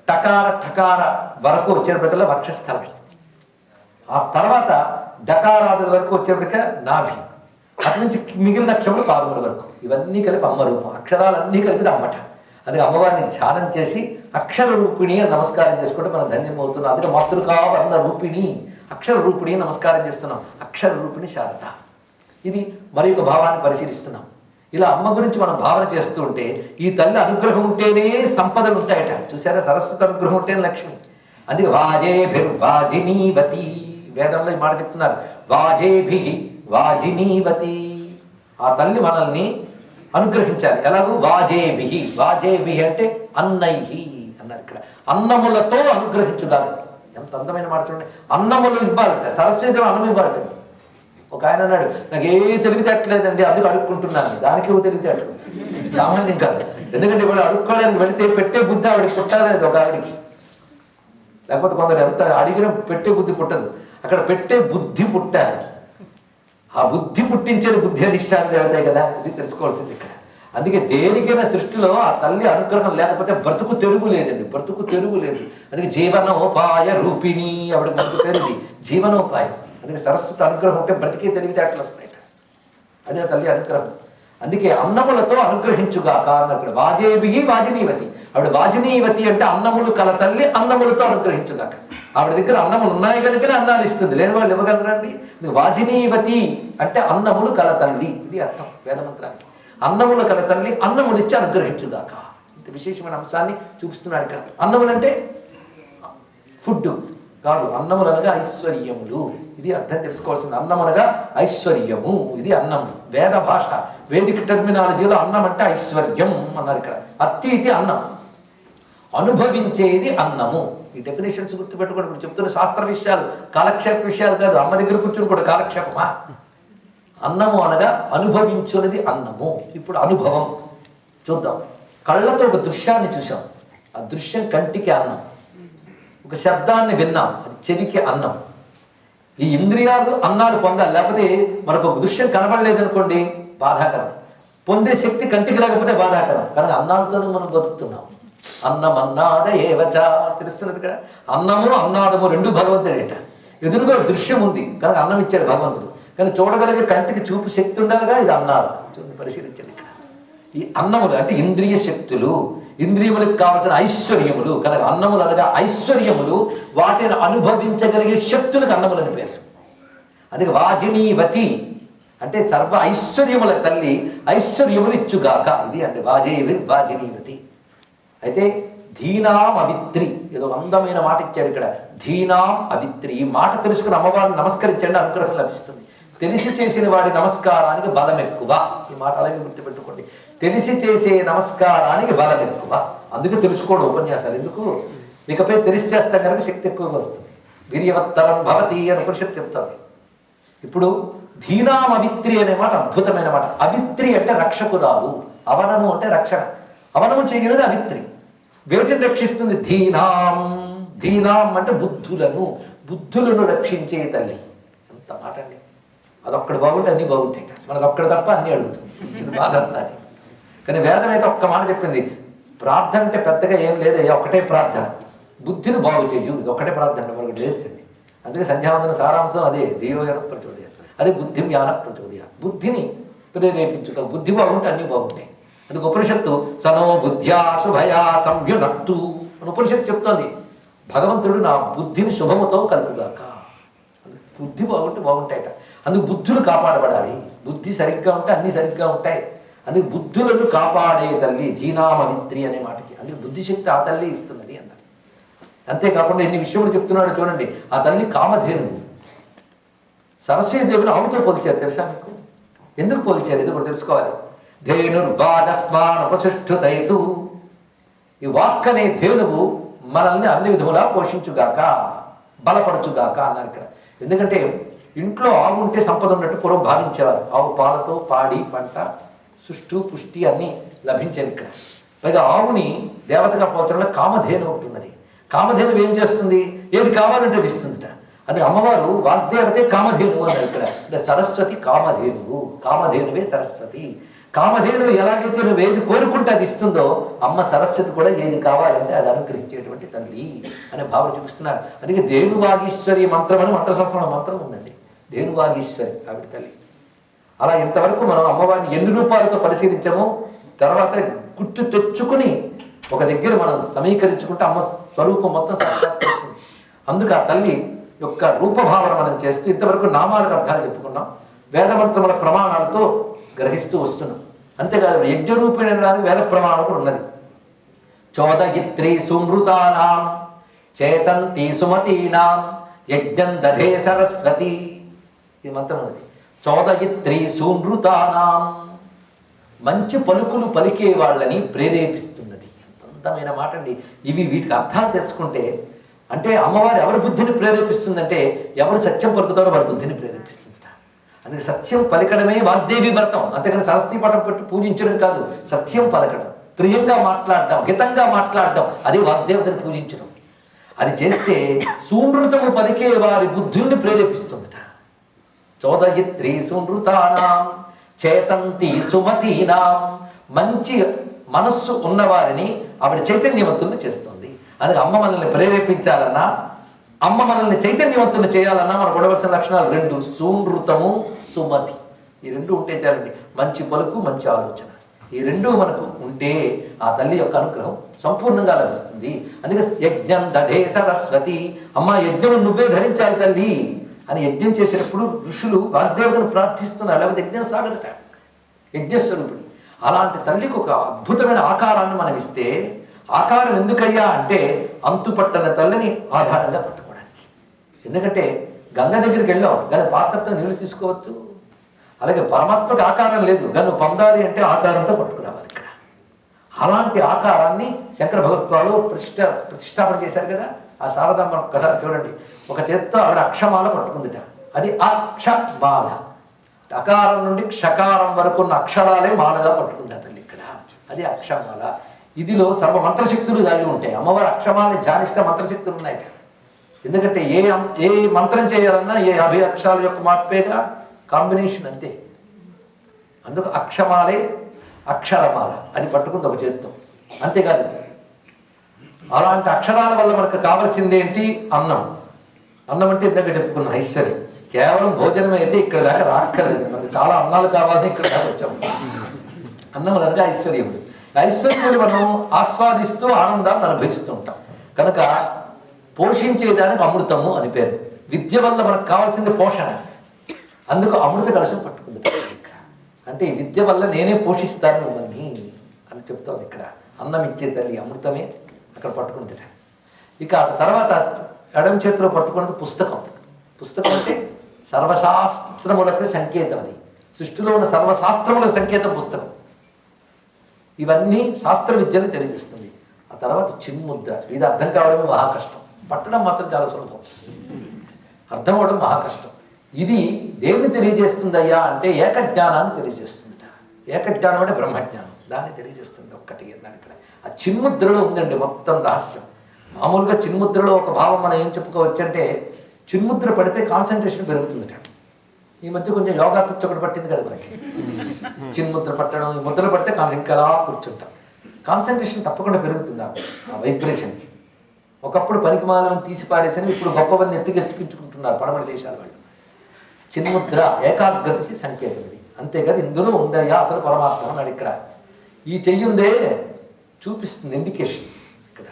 టకార ఠకార వరకు వచ్చేటప్పటికల్లా వక్షస్థలం, ఆ తర్వాత డకారాదుల వరకు వచ్చేప్పటిక నాభి, అటు నుంచి మిగిలిన అక్షరములు పాదముల వరకు. ఇవన్నీ కలిపి అమ్మ రూపం. అక్షరాలన్నీ కలిపి అమ్మట. అందుకే అమ్మవారిని ధ్యానం చేసి అక్షర రూపిణి అని నమస్కారం చేసుకుంటే మనం ధన్యమవుతున్నాం. అందుకే మాతృకా వర్ణ రూపిణి అక్షర రూపిణి నమస్కారం చేస్తున్నాం. అక్షర రూపిణి శారద. ఇది మరి ఒక భావాన్ని పరిశీలిస్తున్నాం. ఇలా అమ్మ గురించి మనం భావన చేస్తూ ఉంటే ఈ తల్లి అనుగ్రహం ఉంటేనే సంపదలు ఉంటాయట. చూసారా, సరస్వతి అనుగ్రహం ఉంటేనే లక్ష్మి. అందుకే వాజేభిర్వాజినీవతి, వేదంలో ఈ మాట చెప్తున్నారు. వాజేభి వాజినీవతి, ఆ తల్లి మనల్ని అనుగ్రహించాలి. ఎలాగూ వాజేభి, వాజేభి అంటే అన్నైహి అన్నారు ఇక్కడ. అన్నములతో అనుగ్రహించుదారు. ఎంత అందమైన మాట చూడండి. అన్నములు ఇవ్వాలంట, సరస్వతి అన్నం ఇవ్వాలంట. ఒక ఆయన అన్నాడు, నాకు ఏ తెలివితేటలేదండి అందుకు అడుక్కుంటున్నాను. దానికి ఏవో తెలివితేటలు సామాన్యం కాదు. ఎందుకంటే ఇవాళ అడుక్కోవడానికి వెళితే పెట్టే బుద్ధి ఆవిడకి పుట్టాలేదు ఒక ఆవిడికి. లేకపోతే కొందరు ఎంత అడిగినా పెట్టే బుద్ధి పుట్టదు. అక్కడ పెట్టే బుద్ధి పుట్టాలి. ఆ బుద్ధి పుట్టించేది బుద్ధి అధిష్టానం దేవతే కదా. ఇది తెలుసుకోవాల్సింది ఇక్కడ. అందుకే దేనికైనా సృష్టిలో ఆ తల్లి అనుగ్రహం లేకపోతే బ్రతుకు తెరుగు లేదండి, బ్రతుకు తెరుగు లేదు. అందుకే జీవనోపాయ రూపిణి ఆవిడ బ్రతుకు తెరుది జీవనోపాయం. అందుకే సరస్వతి అనుగ్రహం ఉంటే బ్రతికే తెలివితేటలు వస్తాయి. అదే తల్లి అనుగ్రహం. అందుకే అన్నములతో అనుగ్రహించుగాక అన్నప్పుడు వాజేభి వాజినీవతి. ఆవిడ వాజినీవతి అంటే అన్నములు కల తల్లి, అన్నములతో అనుగ్రహించుగాక. ఆవిడ దగ్గర అన్నములు ఉన్నాయి కనుకనే అన్నాలు ఇస్తుంది, లేని వాళ్ళు ఇవ్వగలరండి. వాజినీవతి అంటే అన్నములు కల తల్లి, ఇది అర్థం వేదమంత్రానికి. అన్నములు కల తల్లి అన్నములు ఇచ్చి అనుగ్రహించుగాక. ఇంత విశేషమైన అంశాన్ని చూపిస్తున్నాడు ఇక్కడ. అన్నములు అంటే ఫుడ్ కాదు, అన్నములు అనగా ఐశ్వర్యములు. ఇది అర్థం తెలుసుకోవాల్సింది. అన్నం అనగా ఐశ్వర్యము, ఇది అన్నం. వేద భాష వేదిక టెర్మినాలజీలో అన్నం అంటే ఐశ్వర్యం అన్నారు ఇక్కడ. అత్తితి అన్నం, అనుభవించేది అన్నము. ఈ డెఫినేషన్స్ గుర్తుపెట్టుకోండి. ఇప్పుడు చెప్తున్న శాస్త్ర విషయాలు, కాలక్షేప విషయాలు కాదు. అమ్మ దగ్గర కూర్చొని కూడా కాలక్షేపమా? అన్నము అనగా అనుభవించున్నది అన్నము. ఇప్పుడు అనుభవం చూద్దాం. కళ్ళతో ఒక దృశ్యాన్ని చూసాం, ఆ దృశ్యం కంటికి అన్నం. ఒక శబ్దాన్ని విన్నాం, అది చెవికి అన్నం. ఈ ఇంద్రియాలు అన్నాలు పొందాలి, లేకపోతే మనకు ఒక దృశ్యం కనబడలేదనుకోండి బాధాకరం. పొందే శక్తి కంటికి లేకపోతే బాధాకరం. కనుక అన్నాలతోనే మనం బతుకుతున్నాం. అన్నం అన్నాద ఏవచ తెలుస్తున్నది కదా. అన్నము అన్నాదము రెండు భగవంతుడేట. ఎదురుగా దృశ్యం ఉంది కనుక అన్నం ఇచ్చాడు భగవంతుడు. కానీ చూడగలిగే కంటికి చూపు శక్తి ఉండాలిగా. ఇది అన్నారు చూడండి, పరిశీలించండి ఇక్కడ. ఈ అన్నములు అంటే ఇంద్రియ శక్తులు, ఇంద్రియములకు కావాల్సిన ఐశ్వర్యములు. కనుక అన్నములు అనగా ఐశ్వర్యములు, వాటిని అనుభవించగలిగే శక్తులకు అన్నములని పేరు. అందుకే వాజినీవతి అంటే సర్వ ఐశ్వర్యముల తల్లి, ఐశ్వర్యములు ఇచ్చుగాక. ఇది అంటే వాజినీవతి. అయితే ధీనాం అవిత్రి, ఏదో అందమైన మాట ఇచ్చాడు ఇక్కడ. ధీనాం అవిత్రి, ఈ మాట తెలుసుకుని అమ్మవారిని నమస్కరించండి, అనుగ్రహం లభిస్తుంది. తెలిసి చేసిన వాడి నమస్కారానికి బలం ఎక్కువ. ఈ మాట అలాగే గుర్తుపెట్టుకోండి. తెలిసి చేసే నమస్కారానికి బలం ఎక్కువ. అందుకే తెలుసుకోవడం ఉపన్యాసాలు ఎందుకు, ఇకపై తెలిసి చేస్తాం కనుక శక్తి ఎక్కువగా వస్తుంది. వీర్యవత్తరం భవతి అని ఉపనిషత్తు చెప్తుంది. ఇప్పుడు ధీనాం అవిత్రి అనే మాట అద్భుతమైన మాట. అవిత్రి అంటే రక్షకురాలు, అవనము అంటే రక్షణ. అవనము చేయనిది అవిత్రి. వేటిని రక్షిస్తుంది? ధీనాం. ధీనాం అంటే బుద్ధులను రక్షించే తల్లి. ఎంత మాట అండి. అదొక్కడు బాగుంటే అన్నీ బాగుంటాయి, మనకు ఒక్కడు తప్ప అన్నీ అడుగుతుంది. ఇది బాధ అంతా అది. కానీ వేదం అయితే ఒక్క మాట చెప్పింది, ప్రార్థన అంటే పెద్దగా ఏం లేదు, ఒకటే ప్రార్థన, బుద్ధిని బాగు చేయు. ఇది ఒకటే ప్రార్థన, మనకు లేస్తండి. అందుకే సంధ్యావందన సారాంశం అదే, ధీయోజన ప్రచోదయ, అదే బుద్ధి జ్ఞాన ప్రచోదయ. బుద్ధిని ప్రేరేపించుకో, బుద్ధి బాగుంటే అన్నీ బాగుంటాయి. అందుకు ఉపనిషత్తు సనో బుద్ధ్యా శుభయా సంయునక్తు అని ఉపనిషత్తు చెప్తోంది. భగవంతుడు నా బుద్ధిని శుభముతో కలుపుగాక. బుద్ధి బాగుంటే బాగుంటాయట. అందుకు బుద్ధులు కాపాడబడాలి. బుద్ధి సరిగ్గా ఉంటే అన్నీ సరిగ్గా ఉంటాయి. అందుకు బుద్ధులను కాపాడే తల్లి ధీనామవిత్రి అనే మాటకి. అందుకు బుద్ధిశక్తి ఆ తల్లి ఇస్తున్నది అన్నారు. అంతేకాకుండా ఎన్ని విషయములు చెప్తున్నాడో చూడండి. ఆ తల్లి కామధేనువు. సరస్వతీదేవిని ఆవుతో పోల్చారు తెలుసా మీకు? ఎందుకు పోల్చారు ఇది కూడా తెలుసుకోవాలి. ధేనుర్వాదస్మాన్ ఉపసుష్ఠుతైతు. ఈ వాక్ అనే ధేనువు మనల్ని అన్ని విధములా పోషించుగాక, బలపరచుగాక అన్నారు ఇక్కడ. ఎందుకంటే ఇంట్లో ఆవు ఉంటే సంపద ఉన్నట్టు పూర్వం భావించేవారు. ఆవు పాలతో పాడి పంట సుష్టు పుష్టి అన్నీ లభించేవి ఇక్కడ. పైగా ఆవుని దేవతగా పోల్చడంలో కామధేను ఒకటి ఉన్నది. కామధేను ఏం చేస్తుంది? ఏది కావాలంటే అది ఇస్తుందిట. అది అమ్మవారు వాగ్దేవతే కామధేనువు అన్నారు ఇక్కడ. అంటే సరస్వతి కామధేనువు, కామధేనువే సరస్వతి. కామధేనువు ఎలాగైతే నువ్వు ఏది కోరుకుంటే అది ఇస్తుందో, అమ్మ సరస్వతి కూడా ఏది కావాలంటే అది అనుగ్రహించేటువంటి తల్లి అనే భావన చూపిస్తున్నారు. అందుకే ధేనువాగీశ్వరి మంత్రం అని మంత్రశాస్త్రంలో మంత్రం ఉందండి. ధేనువాగీశ్వరి ఆవిడ తల్లి. అలా ఇంతవరకు మనం అమ్మవారిని ఎన్ని రూపాలతో పరిశీలించామో తర్వాత గుర్తు తెచ్చుకుని ఒక దగ్గర మనం సమీకరించుకుంటే అమ్మ స్వరూపం మొత్తం సాక్షాత్కరిస్తుంది. అందుకు ఆ తల్లి యొక్క రూపభావన మనం చేస్తూ ఇంతవరకు నామాలకు అర్థాలు చెప్పుకున్నాం, వేదమంత్రముల ప్రమాణాలతో గ్రహిస్తూ వస్తున్నాం. అంతేకాదు యజ్ఞరూపేణ వేద ప్రమాణం కూడా ఉన్నది. చోదయిత్రి సుమృతానాం చేతంతి సుమతీనాం యజ్ఞం దధే సరస్వతి. ఈ మంత్రం ఉన్నది. చోదయిత్రి సుమృతానాం, మంచి పలుకులు పలికే వాళ్ళని ప్రేరేపిస్తున్నది. ఎంత అందమైన మాట అండి. వీటికి అర్థాలు తెలుసుకుంటే, అంటే అమ్మవారు ఎవరి బుద్ధిని ప్రేరేపిస్తుందంటే ఎవరు సత్యం పలుకుతారో వారి బుద్ధిని ప్రేరేపిస్తుంది. అందుకే సత్యం పలకడమే వాగ్దేవి వ్రతం. అంతేకాని సరస్వతీ పటం పెట్టి పూజించడం కాదు. సత్యం పలకడం, ప్రియంగా మాట్లాడడం, హితంగా మాట్లాడడం, అది వాగ్దేవతని పూజించడం. అది చేస్తే సూనృతము పలికే వారి బుద్ధుల్ని ప్రేరేపిస్తుందట. చోదయిత్రి సునృతానాం చేతంతి సుమతీనాం, మంచి మనస్సు ఉన్నవారిని ఆవిడ చైతన్యవంతుల్ని చేస్తుంది. అందుకే అమ్మ మనల్ని ప్రేరేపించాలన్నా, అమ్మ మనల్ని చైతన్యవంతులు చేయాలన్నా మనకు ఉండవలసిన లక్షణాలు రెండు: సూనృతము, సుమతి. ఈ రెండు ఉంటే చాలండి. మంచి పలుకు, మంచి ఆలోచన, ఈ రెండు మనకు ఉంటే ఆ తల్లి యొక్క అనుగ్రహం సంపూర్ణంగా లభిస్తుంది. అందుకే యజ్ఞం దధే సరస్వతి, అమ్మ యజ్ఞం నువ్వే ధరించాలి తల్లి అని యజ్ఞం చేసినప్పుడు ఋషులు వాగ్దేవతను ప్రార్థిస్తున్నారు. లేకపోతే యజ్ఞం సాగదట. యజ్ఞస్వరూపుడు అలాంటి తల్లికి ఒక అద్భుతమైన ఆకారాన్ని మనం ఇస్తే, ఆకారం ఎందుకయ్యా అంటే అంతుపట్టని తల్లిని ఆధారంగా పట్టుకోవడానికి. ఎందుకంటే గంగ దగ్గరికి వెళ్ళాం, కానీ పాత్రతో నీళ్లు తీసుకోవచ్చు. అలాగే పరమాత్మకి ఆకారం లేదు, గన్ను పొందాలి అంటే ఆకారంతో పట్టుకురావాలి. ఇక్కడ అలాంటి ఆకారాన్ని శంకర భగవత్పాలు ప్రతిష్టాపన చేశారు కదా. ఆ శారదామ్మ ఒక్కసారి చూడండి, ఒక చేత్తో ఆవిడ అక్షమాల పట్టుకుందిట. అది అక్షమాల. అకారం నుండి క్షకారం వరకు ఉన్న అక్షరాలే మాలగా పట్టుకుంది ఆ తల్లి ఇక్కడ. అది అక్షమాల. ఇదిలో సర్వ మంత్రశక్తులు దాగి ఉంటాయి. అమ్మవారి అక్షమాలని ధ్యానిస్తే మంత్రశక్తులు ఉన్నాయి. ఎందుకంటే ఏ మంత్రం చేయాలన్నా ఏ 50 అక్షరాల యొక్క మార్పేగా కాంబినేషన్ అంతే. అందుకు అక్షమాలే అక్షరమాల అది పట్టుకుంది ఒక చేత్తో. అంతేకాదు, అలాంటి అక్షరాల వల్ల మనకు కావలసిందేంటి? అన్నం. అన్నం అంటే ఇందాక చెప్పుకున్న ఐశ్వర్యం. కేవలం భోజనం అయితే ఇక్కడ దాకా రాక్కర్లేదు. మనకు చాలా అన్నాలు కావాలని ఇక్కడ దాకా వచ్చాము. అన్నం అనగా ఐశ్వర్యం. ఐశ్వర్యాన్ని మనం ఆస్వాదిస్తూ ఆనందాన్ని అనుభవిస్తూ ఉంటాం. కనుక పోషించేదానికి అమృతము అని పేరు. విద్య వల్ల మనకు కావాల్సింది పోషణ. అందుకు అమృత కలశం పట్టుకుంది. అంటే ఈ విద్య వల్ల నేనే పోషిస్తాను మిమ్మల్ని అని చెప్తోంది ఇక్కడ. అన్నం ఇచ్చే తల్లి అమృతమే అక్కడ పట్టుకుందిట. ఇక తర్వాత ఎడమ చేతిలో పట్టుకున్నది పుస్తకం. పుస్తకం అంటే సర్వశాస్త్రములకు సంకేతం అది. సృష్టిలో ఉన్న సర్వశాస్త్రములకు సంకేతం పుస్తకం. ఇవన్నీ శాస్త్ర విద్యను తెలియజేస్తుంది. ఆ తర్వాత చిన్ముద్ర, ఇది అర్థం కావడం మహా కష్టం. పట్టడం మాత్రం చాలా సులభం, అర్థం అవడం మహా కష్టం. ఇది దేన్ని తెలియజేస్తుందయ్యా అంటే ఏకజ్ఞానాన్ని తెలియజేస్తుందట. ఏకజ్ఞానం అంటే బ్రహ్మజ్ఞానం, దాన్ని తెలియజేస్తుంది. ఒక్కటి అన్నాడు ఇక్కడ. ఆ చిన్ముద్రలో ఉందండి మొత్తం రహస్యం. మామూలుగా చిన్ముద్రలో ఒక భావం మనం ఏం చెప్పుకోవచ్చు అంటే, చిన్ముద్ర పడితే కాన్సన్ట్రేషన్ పెరుగుతుందట. ఈ మధ్య కొంచెం యోగా పిచ్చి ఒకటి పట్టింది కదా మనకి, చిన్ముద్ర పట్టడం. ఈ ముద్ర పడితే ఇంకా అలా కూర్చుంటాం, కాన్సన్ట్రేషన్ తప్పకుండా పెరుగుతుంది ఆ వైబ్రేషన్కి. ఒకప్పుడు పనికిమాలను తీసి పారేసని ఇప్పుడు గొప్పవన్నీ ఎత్తుకెచ్చుకుంటున్నారు పడమటి దేశాల వాళ్ళు. చిన్ముద్ర ఏకాగ్రతకి సంకేతం ఇది. అంతేకాదు ఇందులో ఉందయ్యా అసలు పరమాత్మ అన్నాడు ఇక్కడ. ఈ చెయ్యుందే చూపిస్తుంది, ఇండికేషన్ ఇక్కడ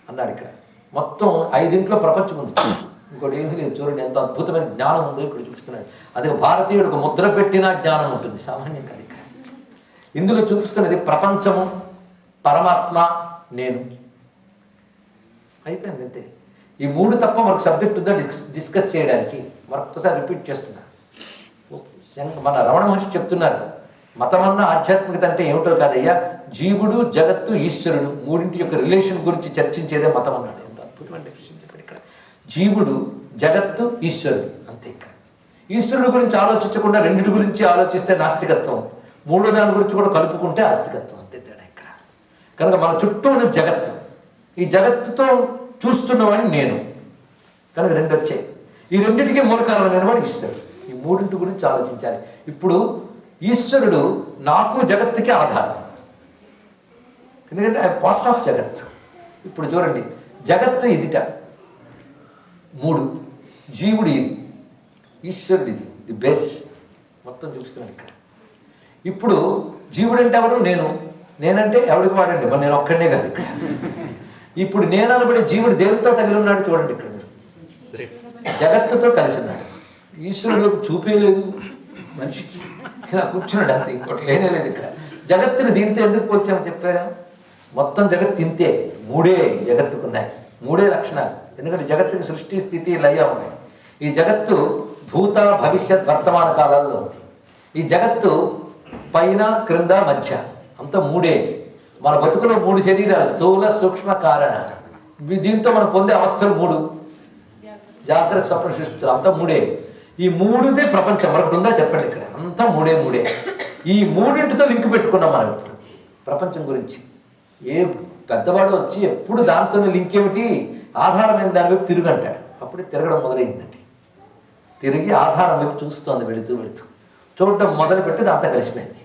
అన్నాడు. ఇక్కడ మొత్తం 5 ప్రపంచం ఉంది, ఇంకోటి ఏమీ లేదు. చూడండి ఎంత అద్భుతమైన జ్ఞానం ఉందో ఇక్కడ చూపిస్తున్నాడు. అదే భారతీయుడు ఒక ముద్ర పెట్టినా జ్ఞానం ఉంటుంది, సామాన్యం కాదు. ఇక్కడ ఇందులో చూపిస్తున్నది ప్రపంచము, పరమాత్మ, నేను. అయిపోయింది అంతే. ఈ 3 తప్ప మనకు సబ్జెక్ట్ ఉందో డిస్కస్ చేయడానికి. మరొకసారి రిపీట్ చేస్తున్నా. మన రమణ మహర్షి చెప్తున్నారు, మతమన్న ఆధ్యాత్మికత అంటే ఏమిటో కాదయ్యా, జీవుడు, జగత్తు, ఈశ్వరుడు మూడింటి యొక్క రిలేషన్ గురించి చర్చించేదే మతం అన్నాడు. ఎంత అద్భుతమైన డెఫినేషన్ చెప్పాడు ఇక్కడ. జీవుడు, జగత్తు, ఈశ్వరుడు, అంతే. ఇక్కడ ఈశ్వరుడు గురించి ఆలోచించకుండా రెండింటి గురించి ఆలోచిస్తే నాస్తికత్వం, మూడో దాని గురించి కూడా కలుపుకుంటే ఆస్తికత్వం, అంతే తేడా ఇక్కడ. కనుక మన చుట్టూ ఉన్న జగత్తు, ఈ జగత్తుతో చూస్తున్నవాడిని నేను, కనుక 2 వచ్చాయి. ఈ రెండింటికి మూల కారణమైన వాడు ఈశ్వరుడు. ఈ మూడింటి గురించి ఆలోచించాలి. ఇప్పుడు ఈశ్వరుడు నాకు, జగత్తుకి ఆధారం, ఎందుకంటే ఐ పార్ట్ ఆఫ్ జగత్. ఇప్పుడు చూడండి, జగత్తు ఇదిట 3, జీవుడు ఇది, ఈశ్వరుడు ఇది, ది బేస్ మొత్తం చూస్తున్నాను ఇక్కడ. ఇప్పుడు జీవుడు అంటే ఎవరు? నేనంటే ఎవడికి వాడండి, మరి నేను ఒక్కడనే కాదు ఇక్కడ. ఇప్పుడు నేను అనబడే జీవుడు దేవుడితో తగిలి ఉన్నాడు. చూడండి ఇక్కడ జగత్తుతో కలిసి ఉన్నాడు. ఈశ్వరుడు చూపేయలేదు మనిషికి, ఇలా కూర్చున్నాడు అంతే, ఇంకోటి లేనే లేదు ఇక్కడ. జగత్తుని దీంతో ఎందుకు పోల్చామో చెప్పారా? మొత్తం జగత్తు ఇంతే, 3 జగత్తుకున్నాయి, 3 లక్షణాలు. ఎందుకంటే జగత్తుకి సృష్టి, స్థితి, లయ ఉన్నాయి. ఈ జగత్తు భూత, భవిష్యత్, వర్తమాన కాలాల్లో ఉంది. ఈ జగత్తు పైన, క్రింద, మధ్య అంతా 3. మన బతుకులో 3 శరీరాలు, స్థూల, సూక్ష్మ, కారణ. దీంతో మనం పొందే అవస్థలు 3, జాగ్రత్త, స్వప్న, సుషుప్తులు, అంతా 3. ఈ 3దే ప్రపంచం. మనకు ఉందా చెప్పండి ఇక్కడ? అంతా 3. ఈ 3తో లింక్ పెట్టుకున్నాం మనం ఇప్పుడు ప్రపంచం గురించి. ఏ పెద్దవాడు వచ్చి ఎప్పుడు దాంతోనే లింక్ ఏమిటి, ఆధారమైన దాని వైపు తిరుగంటాడు. అప్పుడే తిరగడం మొదలైందండి. తిరిగి ఆధారం వైపు చూస్తోంది, వెళుతూ చూడటం మొదలుపెట్టి దాంతో కలిసిపోయింది.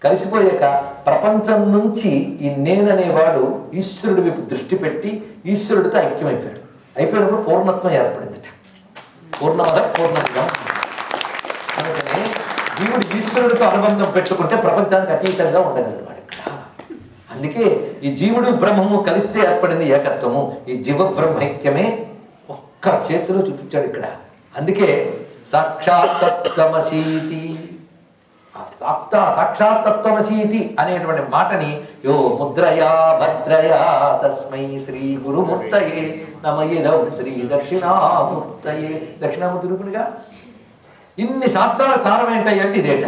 కలిసిపోయాక ప్రపంచం నుంచి ఈ నేననేవాడు ఈశ్వరుడి వైపు దృష్టి పెట్టి ఈశ్వరుడితో ఐక్యమైపోయాడు. అయిపోయినప్పుడు పూర్ణత్వం ఏర్పడిందట. పూర్ణమద పూర్ణత్వం. అందుకని జీవుడు ఈశ్వరుడితో అనుబంధం పెట్టుకుంటే ప్రపంచానికి అతీతంగా ఉండగలవాడు ఇక్కడ. అందుకే ఈ జీవుడు బ్రహ్మము కలిస్తే ఏర్పడింది ఏకత్వము. ఈ జీవ బ్రహ్మైక్యమే ఒక్క చేతిలో చూపించాడు ఇక్కడ. అందుకే సాక్షాత్తమసీతి, సాక్షాత్తత్వమసీతి అనేటువంటి మాటని యో ముద్రయా భద్రయా తస్మై శ్రీ గురుమూర్తయే నమయిదం శ్రీ దక్షిణామూర్తయే. దక్షిణామూర్తి రూపునిగా ఇన్ని శాస్త్రాల సారం ఏంటంటే ఇదేట.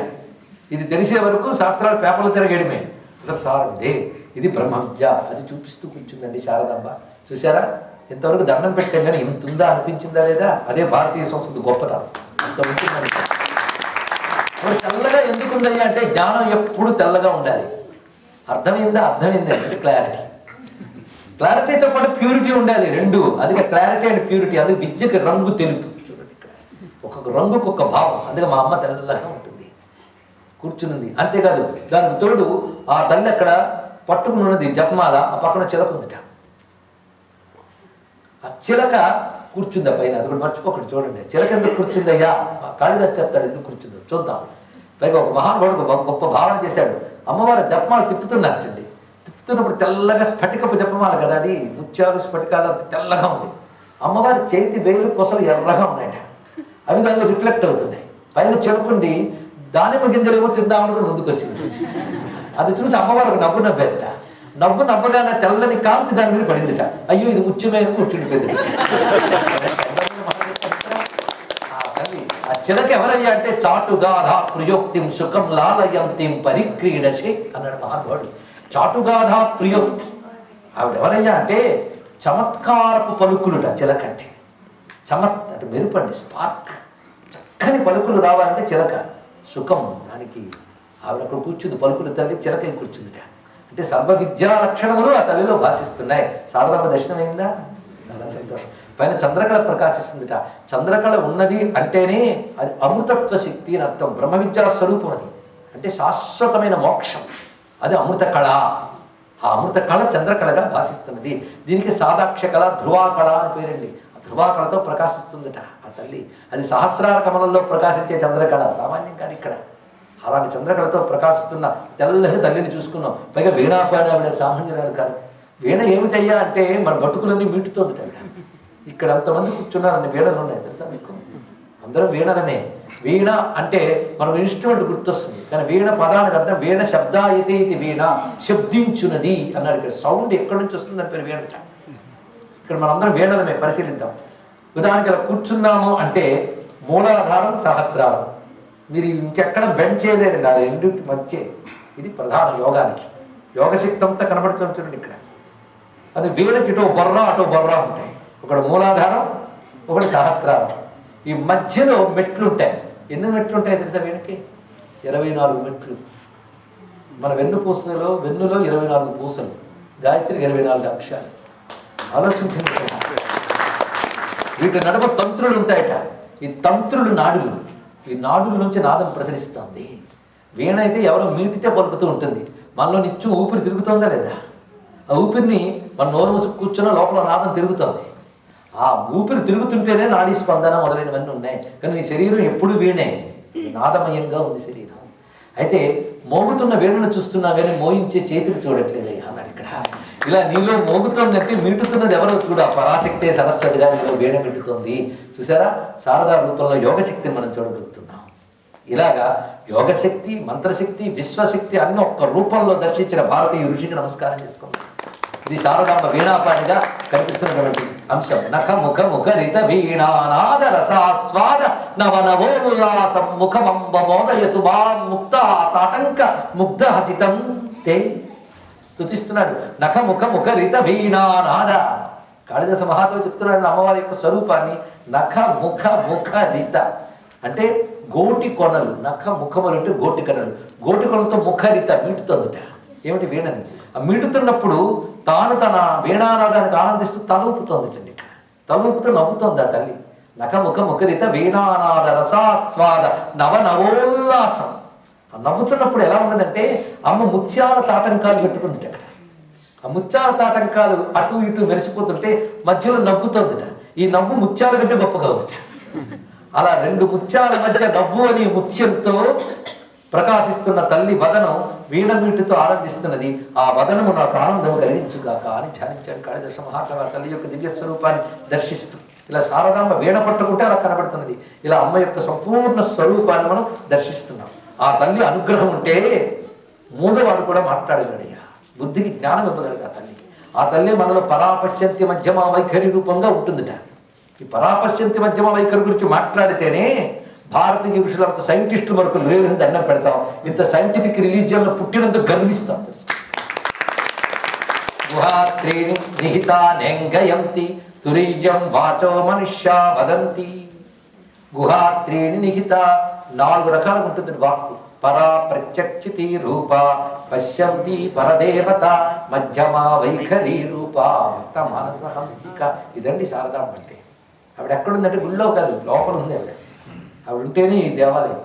ఇది తెలిసే వరకు శాస్త్రాల పేపర్లు తిరగడమే. అసలు సారం ఇదే, ఇది బ్రహ్మ విద్య. అది చూపిస్తూ కూర్చుందండి శారదాంబ. చూసారా, ఇంతవరకు దండం పెట్టాం కానీ ఇంత ఉందా అనిపించిందా లేదా? అదే భారతీయ సంస్కృతి గొప్పతనం. అంత ఉంటుందని. తెల్లగా ఎందుకుందయ్యా అంటే జ్ఞానం ఎప్పుడు తెల్లగా ఉండాలి. అర్థమైందా? అర్థమైంది అంటే క్లారిటీ. క్లారిటీతో పాటు ప్యూరిటీ ఉండాలి, 2. అది క్లారిటీ అండ్ ప్యూరిటీ. అది విద్యకి రంగు తెలుపు. చూడండి ఇక్కడ ఒక్కొక్క రంగుకు ఒక భావం. అందుకే మా అమ్మ తెల్లగా ఉంటుంది, కూర్చున్నది. అంతేకాదు దానికి తోడు ఆ తల్లి అక్కడ పట్టుకుని ఉన్నది జపమాల, ఆ పక్కన చిలక ఉందిట. ఆ చిలక కూర్చుందా పైన, అది కూడా మర్చిపోకండి. చూడండి చిలక ఎందుకు కూర్చుందయ్యా, కాళిదాసు చెప్తాడు ఎందుకు కూర్చుందో చూద్దాం. పైగా ఒక మహానుభావుడు గొప్ప భావన చేశాడు. అమ్మవారు జపమాల తిప్పుతున్నట్టండి. తిప్పుతున్నప్పుడు తెల్లగా స్ఫటికపు జపమాల కదా, అది ముత్యాలు స్ఫటికాలు తెల్లగా ఉంది. అమ్మవారి చేతి వేలు కొసలు ఎర్రగా ఉన్నాయట, అవి దానిలో రిఫ్లెక్ట్ అవుతున్నాయి. పైన చిలకుండి దానిమ్మ గింజలేమో తిందామని కూడా ముందుకు వచ్చింది. అది చూసి అమ్మవారు నవ్వు నవ్వేట. నవ్వగానే తెల్లని కాంతి దాని మీద పడిందిట. అయ్యో ఇది ముత్యమే కూర్చుండిపోయింది. చిలక ఎవరయ్యా అంటే చాటుగాధ ప్రియోక్తిం సుఖం లాలయంతిం పరిక్రీడశే అన్నాడు మహానుభావుడు. చాటుగాధ ప్రియోక్తి ఆవిడెవరయ్యా అంటే చమత్కారపు పలుకులుట చిలక అంటే. అంటే మెరుపండి, స్పార్క్, చక్కని పలుకులు రావాలంటే చిలక. సుఖం దానికి ఆవిడ అక్కడ కూర్చుంది, పలుకులు తల్లి చిలక కూర్చుందిట. అంటే సర్వ విద్యా లక్షణములు ఆ తల్లిలో భాషిస్తున్నాయి. శారదాంబ దర్శనమైందా? చాలా సంతోషం. పైన చంద్రకళ ప్రకాశిస్తుందిట. చంద్రకళ ఉన్నది అంటేనే అది అమృతత్వ శక్తి అని అర్థం. బ్రహ్మ విద్యా స్వరూపం అది. అంటే శాశ్వతమైన మోక్షం, అది అమృత కళ. ఆ అమృత కళ చంద్రకళగా భాషిస్తున్నది. దీనికి సాదాక్ష కళ, ధ్రువాకళ అని పేరండి. ఆ ధ్రువాకళతో ప్రకాశిస్తుందిట ఆ తల్లి. అది సహస్రార కమలంలో ప్రకాశించే చంద్రకళ, సామాన్యం కాదు ఇక్కడ. అలాంటి చంద్రకళతో ప్రకాశిస్తున్న తెల్లని తల్లిని చూసుకున్నాం. పైగా వీణాపాయన ఆవిడ సామాన్యురాలు కాదు. వీణ ఏమిటయ్యా అంటే మన బతుకులన్నీ మీటుతోంది ఆవిడ. ఇక్కడ అంతమంది కూర్చున్నారని వీణలు ఉన్నాయి తెలుసా మీకు? అందరం వీణలమే. వీణ అంటే మనం ఇన్స్ట్రుమెంట్ గుర్తొస్తుంది, కానీ వీణ పదానికి అర్థం వీణ శబ్దాయతే ఇది వీణ, శబ్దించున్నది అన్నారు. ఇక్కడ సౌండ్ ఎక్కడి నుంచి వస్తుందని పేరు వీణ. ఇక్కడ మనందరం వీణలమే. పరిశీలిద్దాం. ఉదాహరణకి ఇలా కూర్చున్నాము అంటే మూలాధారం సహస్రారం. మీరు ఇంకెక్కడ బెండ్ చేయలేరండి, ఆ రెండింటి మధ్య. ఇది ప్రధాన యోగానికి. యోగశక్తి అంతా కనబడుతుంది చూడండి ఇక్కడ. అది వీణకి ఇటో బొర్ర అటో బొర్ర ఉంటాయి. ఒకటి మూలాధారం, ఒకటి సహస్రారం. ఈ మధ్యలో మెట్లు ఉంటాయి. ఎన్ని మెట్లు ఉంటాయి తెలుసా వీణకి? 24 మెట్లు. మన వెన్నులో 24 పూసలు, గాయత్రికి 24 అక్షరాలు. ఆలోచించండి. వీటి నడుమ తంత్రులు ఉంటాయట. ఈ తంత్రులు నాడులు. ఈ నాడుల నుంచి నాదం ప్రసరిస్తుంది. వీణ అయితే ఎవరో మీటితే పలుకుతూ ఉంటుంది. మనలో నిత్యం ఊపిరి తిరుగుతుందా లేదా? ఆ ఊపిరిని మన నోరు మూసుకు కూర్చున్న లోపల నాదం తిరుగుతుంది. ఆ ఊపిరి తిరుగుతుంటేనే నాడీ స్పందన మొదలైనవన్నీ ఉన్నాయి. కానీ ఈ శరీరం ఎప్పుడు వీణే, నాదమయంగా ఉంది శరీరం. అయితే మోగుతున్న వీణను చూస్తున్నా కానీ మోయించే చేతిని చూడట్లేదు అన్నాడు ఇక్కడ. ఇలా నీలో మోగుతుందంటే మీటుతున్నది ఎవరో చూడ, పరాశక్తే సరస్వతిగా నీలో వీణ మీటుతోంది. చూసారా? శారదా రూపంలో యోగశక్తిని మనం చూడగలుగుతున్నాం. ఇలాగా యోగశక్తి, మంత్రశక్తి, విశ్వశక్తి అన్ని ఒక్క రూపంలో దర్శించిన భారతీయ ఋషికి నమస్కారం చేసుకుందాం. ఇది శారదాంబ వీణాపాణిగా కనిపిస్తున్నటువంటి అంశం. నఖ ముఖ ముఖరిత వీణానాద రసాస్వాద నవనవోల్లాసం ముఖమంబ మోదయతు మా ముక్త తాటంక ముగ్ధ హసితం తే. స్తుతిస్తున్నాడు. నఖ ముఖ ముఖరిత వీణానాద. కాళిదాస మహాకవి చెప్తున్నాడు అమ్మవారి యొక్క స్వరూపాన్ని. నఖ ముఖ ముఖరిత అంటే గోటి కొనలు. నఖ ముఖములు అంటే గోటి కొనలు. గోటి కొనలతో ముఖరిత మీటుతోందిట. ఏమిటి? వీణని. ఆ మీటుతున్నప్పుడు తాను తన వీణానాదానికి ఆనందిస్తూ తలూపుతోందిటండి. ఇక్కడ తలూపుతూ నవ్వుతోంది ఆ తల్లి. నఖ ముఖ ముఖరిత వీణానాద రసాస్వాద నవనవోల్లాసం. ఆ నవ్వుతున్నప్పుడు ఎలా ఉన్నదంటే అమ్మ ముత్యాల తాటంకాలు పెట్టుకుందిట అక్కడ. ఆ ముత్యాల తాటంకాలు అటు ఇటు మెరిచిపోతుంటే మధ్యలో నవ్వుతోందిట. ఈ నవ్వు ముత్యాల కంటే గొప్పగా ఉందిట. అలా 2 ముత్యాల మధ్య నవ్వు అనే ముత్యంతో ప్రకాశిస్తున్న తల్లి వదనం వీణ వీటితో ఆనందిస్తున్నది. ఆ వదనము నాకు ఆనందం కలిగించుగాక అని ధ్యానించాడు కాళిదాస మహాకవి. తల్లి యొక్క దివ్య స్వరూపాన్ని దర్శిస్తూ ఇలా శారదాంబ వీణ పట్టుకుంటే అలా కనబడుతున్నది. ఇలా అమ్మ యొక్క సంపూర్ణ స్వరూపాన్ని మనం దర్శిస్తున్నాం. ఆ తల్లి అనుగ్రహం ఉంటే మూగవాడు కూడా మాట్లాడగలడయ్యా. బుద్ధికి జ్ఞానం ఇవ్వగలదు ఆ తల్లి. ఆ తల్లి మనలో పరాపశ్యంతి మధ్యమ వైఖరి రూపంగా ఉంటుందిట. ఈ పరాపశ్యంతి మధ్యమ వైఖరి గురించి మాట్లాడితేనే భారతీయ ఋషులంత సైంటిస్టులు వరకు లేదని దండం పెడతాం. ఇంత సైంటిఫిక్ రిలీజియన్లో పుట్టినందుకు గర్విస్తాం. గుహాత్రీని నిహితా నెంగయంతి తురీయం వాచో మనుష్య వదంతి. గుహాత్రీని నిహిత 4 రకాలుగా ఉంటుంది వాక్కు. పరా ప్రత్యక్షితి రూప, పశ్యంతి పరదేవత, మధ్యమా వైఖరి రూప, భక్త మానస హంసిక. ఇదండి శారదాంబ అంటే. ఆవిడ ఎక్కడుందంటే గుళ్ళో కాదు, లోపల ఉంది ఆవిడ. ఆవిడ ఉంటేనే ఈ దేవాలయం.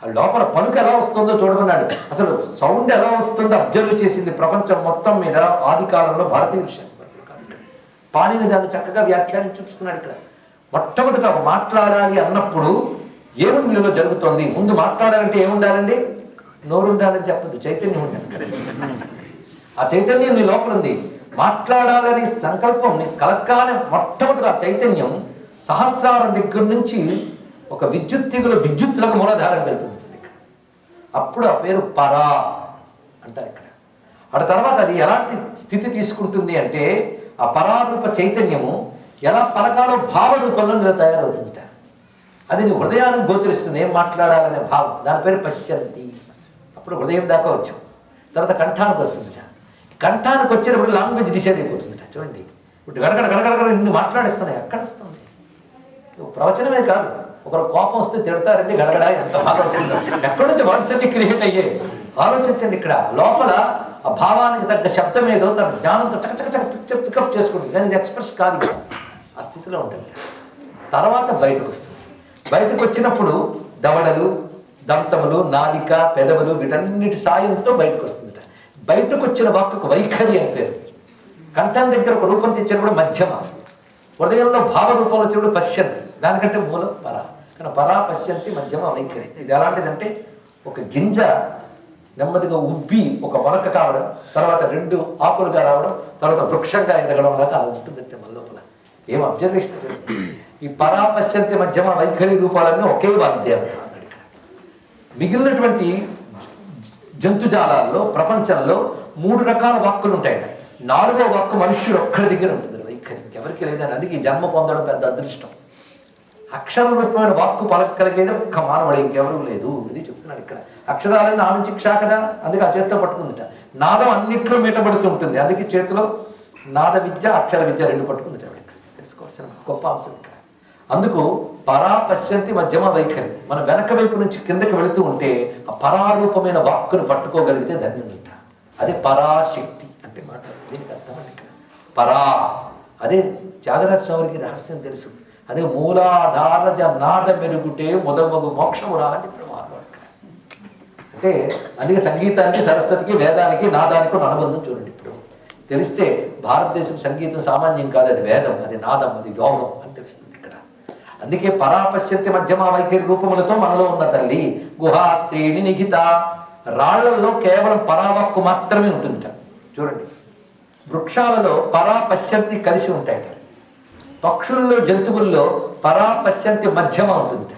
ఆ లోపల పలుకు ఎలా వస్తుందో చూడమన్నాడు. అసలు సౌండ్ ఎలా వస్తుందో అబ్జర్వ్ చేసింది ప్రపంచం మొత్తం మీద ఆది కాలంలో భారతీయ విషయం. పాణిని దాన్ని చక్కగా వ్యాఖ్యానం చూపిస్తున్నాడు ఇక్కడ. మొట్టమొదట మాట్లాడాలి అన్నప్పుడు ఏమి మీలో జరుగుతోంది? ముందు మాట్లాడాలంటే ఏముండాలండి? నోరు ఉండాలని చెప్పదు, చైతన్యం ఉండాలి. ఆ చైతన్యం నీ లోపల ఉంది. మాట్లాడాలని సంకల్పం నీ కలక్కాలని మొట్టమొదటి ఆ చైతన్యం సహస్రారం దగ్గర నుంచి ఒక విద్యుత్ తీగుల విద్యుత్తులకు మూలాధారం వెళ్తుంది. అప్పుడు ఆ పేరు పరా అంటారు ఇక్కడ. ఆ తర్వాత అది ఎలాంటి స్థితి తీసుకుంటుంది అంటే ఆ పరారూప చైతన్యము ఎలా పలకాలో భావ రూపంలో తయారవుతుందిట. అది నీ హృదయానికి గోచరిస్తుంది ఏం మాట్లాడాలనే భావం, దాని పేరు పశ్యంతి. అప్పుడు హృదయం దాకా వచ్చాం. తర్వాత కంఠానికి వస్తుందిట. కంఠానికి వచ్చినప్పుడు లాంగ్వేజ్ డిసైడ్ అయిపోతుందిట. చూడండి, ఇప్పుడు గడగడ గడగడ ఇన్ని మాట్లాడిస్తున్నాయి, ఎక్కడ వస్తుంది? ప్రవచనమే కాదు, ఒకరు కోపం వస్తే తిడతారండి, గడగడ ఎంత బాగా వస్తుందో. ఎక్కడి నుంచి వర్డ్స్ అన్ని క్రియేట్ అయ్యాయి ఆలోచించండి. ఇక్కడ లోపల ఆ భావానికి తగ్గ శబ్దం ఏదో తన జ్ఞానంతో చకచక పికప్ చేసుకుంటుంది, కానీ ఇది ఎక్స్ప్రెస్ కాదు, ఇక్కడ ఆ స్థితిలో ఉంటుంది. తర్వాత బయటకు వస్తుంది. బయటకు వచ్చినప్పుడు దవడలు, దంతములు, నాలిక, పెదవులు వీటన్నిటి సాయంతో బయటకు వస్తుందిట. బయటకు వచ్చిన వాక్కుకు వైఖరి అని పేరు. కంఠం దగ్గర ఒక రూపం తెచ్చినప్పుడు మధ్యమ, హృదయంలో భావ రూపంలో వచ్చినప్పుడు పశ్యంతి, దానికంటే మూలం పరా. కానీ పరా, పశ్యంతి, మధ్యమ, వైఖరి. ఇది ఎలాంటిదంటే ఒక గింజ నెమ్మదిగా ఉబ్బి ఒక మొలక కావడం, తర్వాత 2 ఆకులుగా రావడం, తర్వాత వృక్షంగా ఎదగడం లాగా అలా ఉంటుందంటే మన లోపల. ఏం అబ్జర్వేషన్! ఈ పరా, పశ్యంతి, మధ్యమ, వైఖరి రూపాలన్నీ ఒకే వాద్యం. మిగిలినటువంటి జంతుజాలాల్లో ప్రపంచంలో 3 రకాల వాక్కులు ఉంటాయి. 4వ వాక్కు మనుష్యుడు ఒక్కడి దగ్గర ఉంటుంది, వైఖరి. ఎవరికి లేదని. అందుకే ఈ జన్మ పొందడం పెద్ద అదృష్టం. అక్షర రూపమైన వాక్కు పలకగలిగేది ఒక్క మానవుడు, ఇంకెవరూ లేదు. ఇది చెప్తున్నాడు ఇక్కడ. అక్షరాలను నా నుంచి క్షా కదా, అందుకే ఆ చేతితో పట్టుకుందిట. నాదం అన్నిట్లో మీటబడుతూ ఉంటుంది, అందుకే చేతిలో నాద విద్య, అక్షర విద్య 2 పట్టుకుందిట. తెలుసుకోవాల్సిన గొప్ప అంశం ఇక్కడ. అందుకు పరా, పశ్యంతి, మధ్యమ, వైఖరి. మన వెనక వైపు నుంచి కిందకి వెళుతూ ఉంటే ఆ పరారూపమైన వాక్కును పట్టుకోగలిగితే ధన్యులుంట. అదే పరాశక్తి అంటే మాట. దీనికి అర్థమండి ఇక్కడ పరా. అదే త్యాగరాజ స్వామికి రహస్యం తెలుసు. అదే మూలాధారజ నాద మెరుగుటే మొదమగు మోక్షమురా అని ప్రమాణం ఇక్కడ. అంటే అందుకే సంగీతానికి, సరస్వతికి, వేదానికి, నాదానికి అనుబంధం చూడండి. ఇప్పుడు తెలిస్తే భారతదేశం సంగీతం సామాన్యం కాదు, అది వేదం, అది నాదం, అది యోగం అని తెలుస్తుంది ఇక్కడ. అందుకే పరాపశ్యంతి, మధ్యమ, వైఖరి రూపములతో మనలో ఉన్న తల్లి. గుహాత్రీణి నిహిత. రాళ్లలో కేవలం పరావక్కు మాత్రమే ఉంటుందిట. చూడండి, వృక్షాలలో పరాపశ్యంతి కలిసి ఉంటాయట. పక్షుల్లో, జంతువుల్లో పరాపశ్యంతి, మధ్యమ ఉంటుందిట.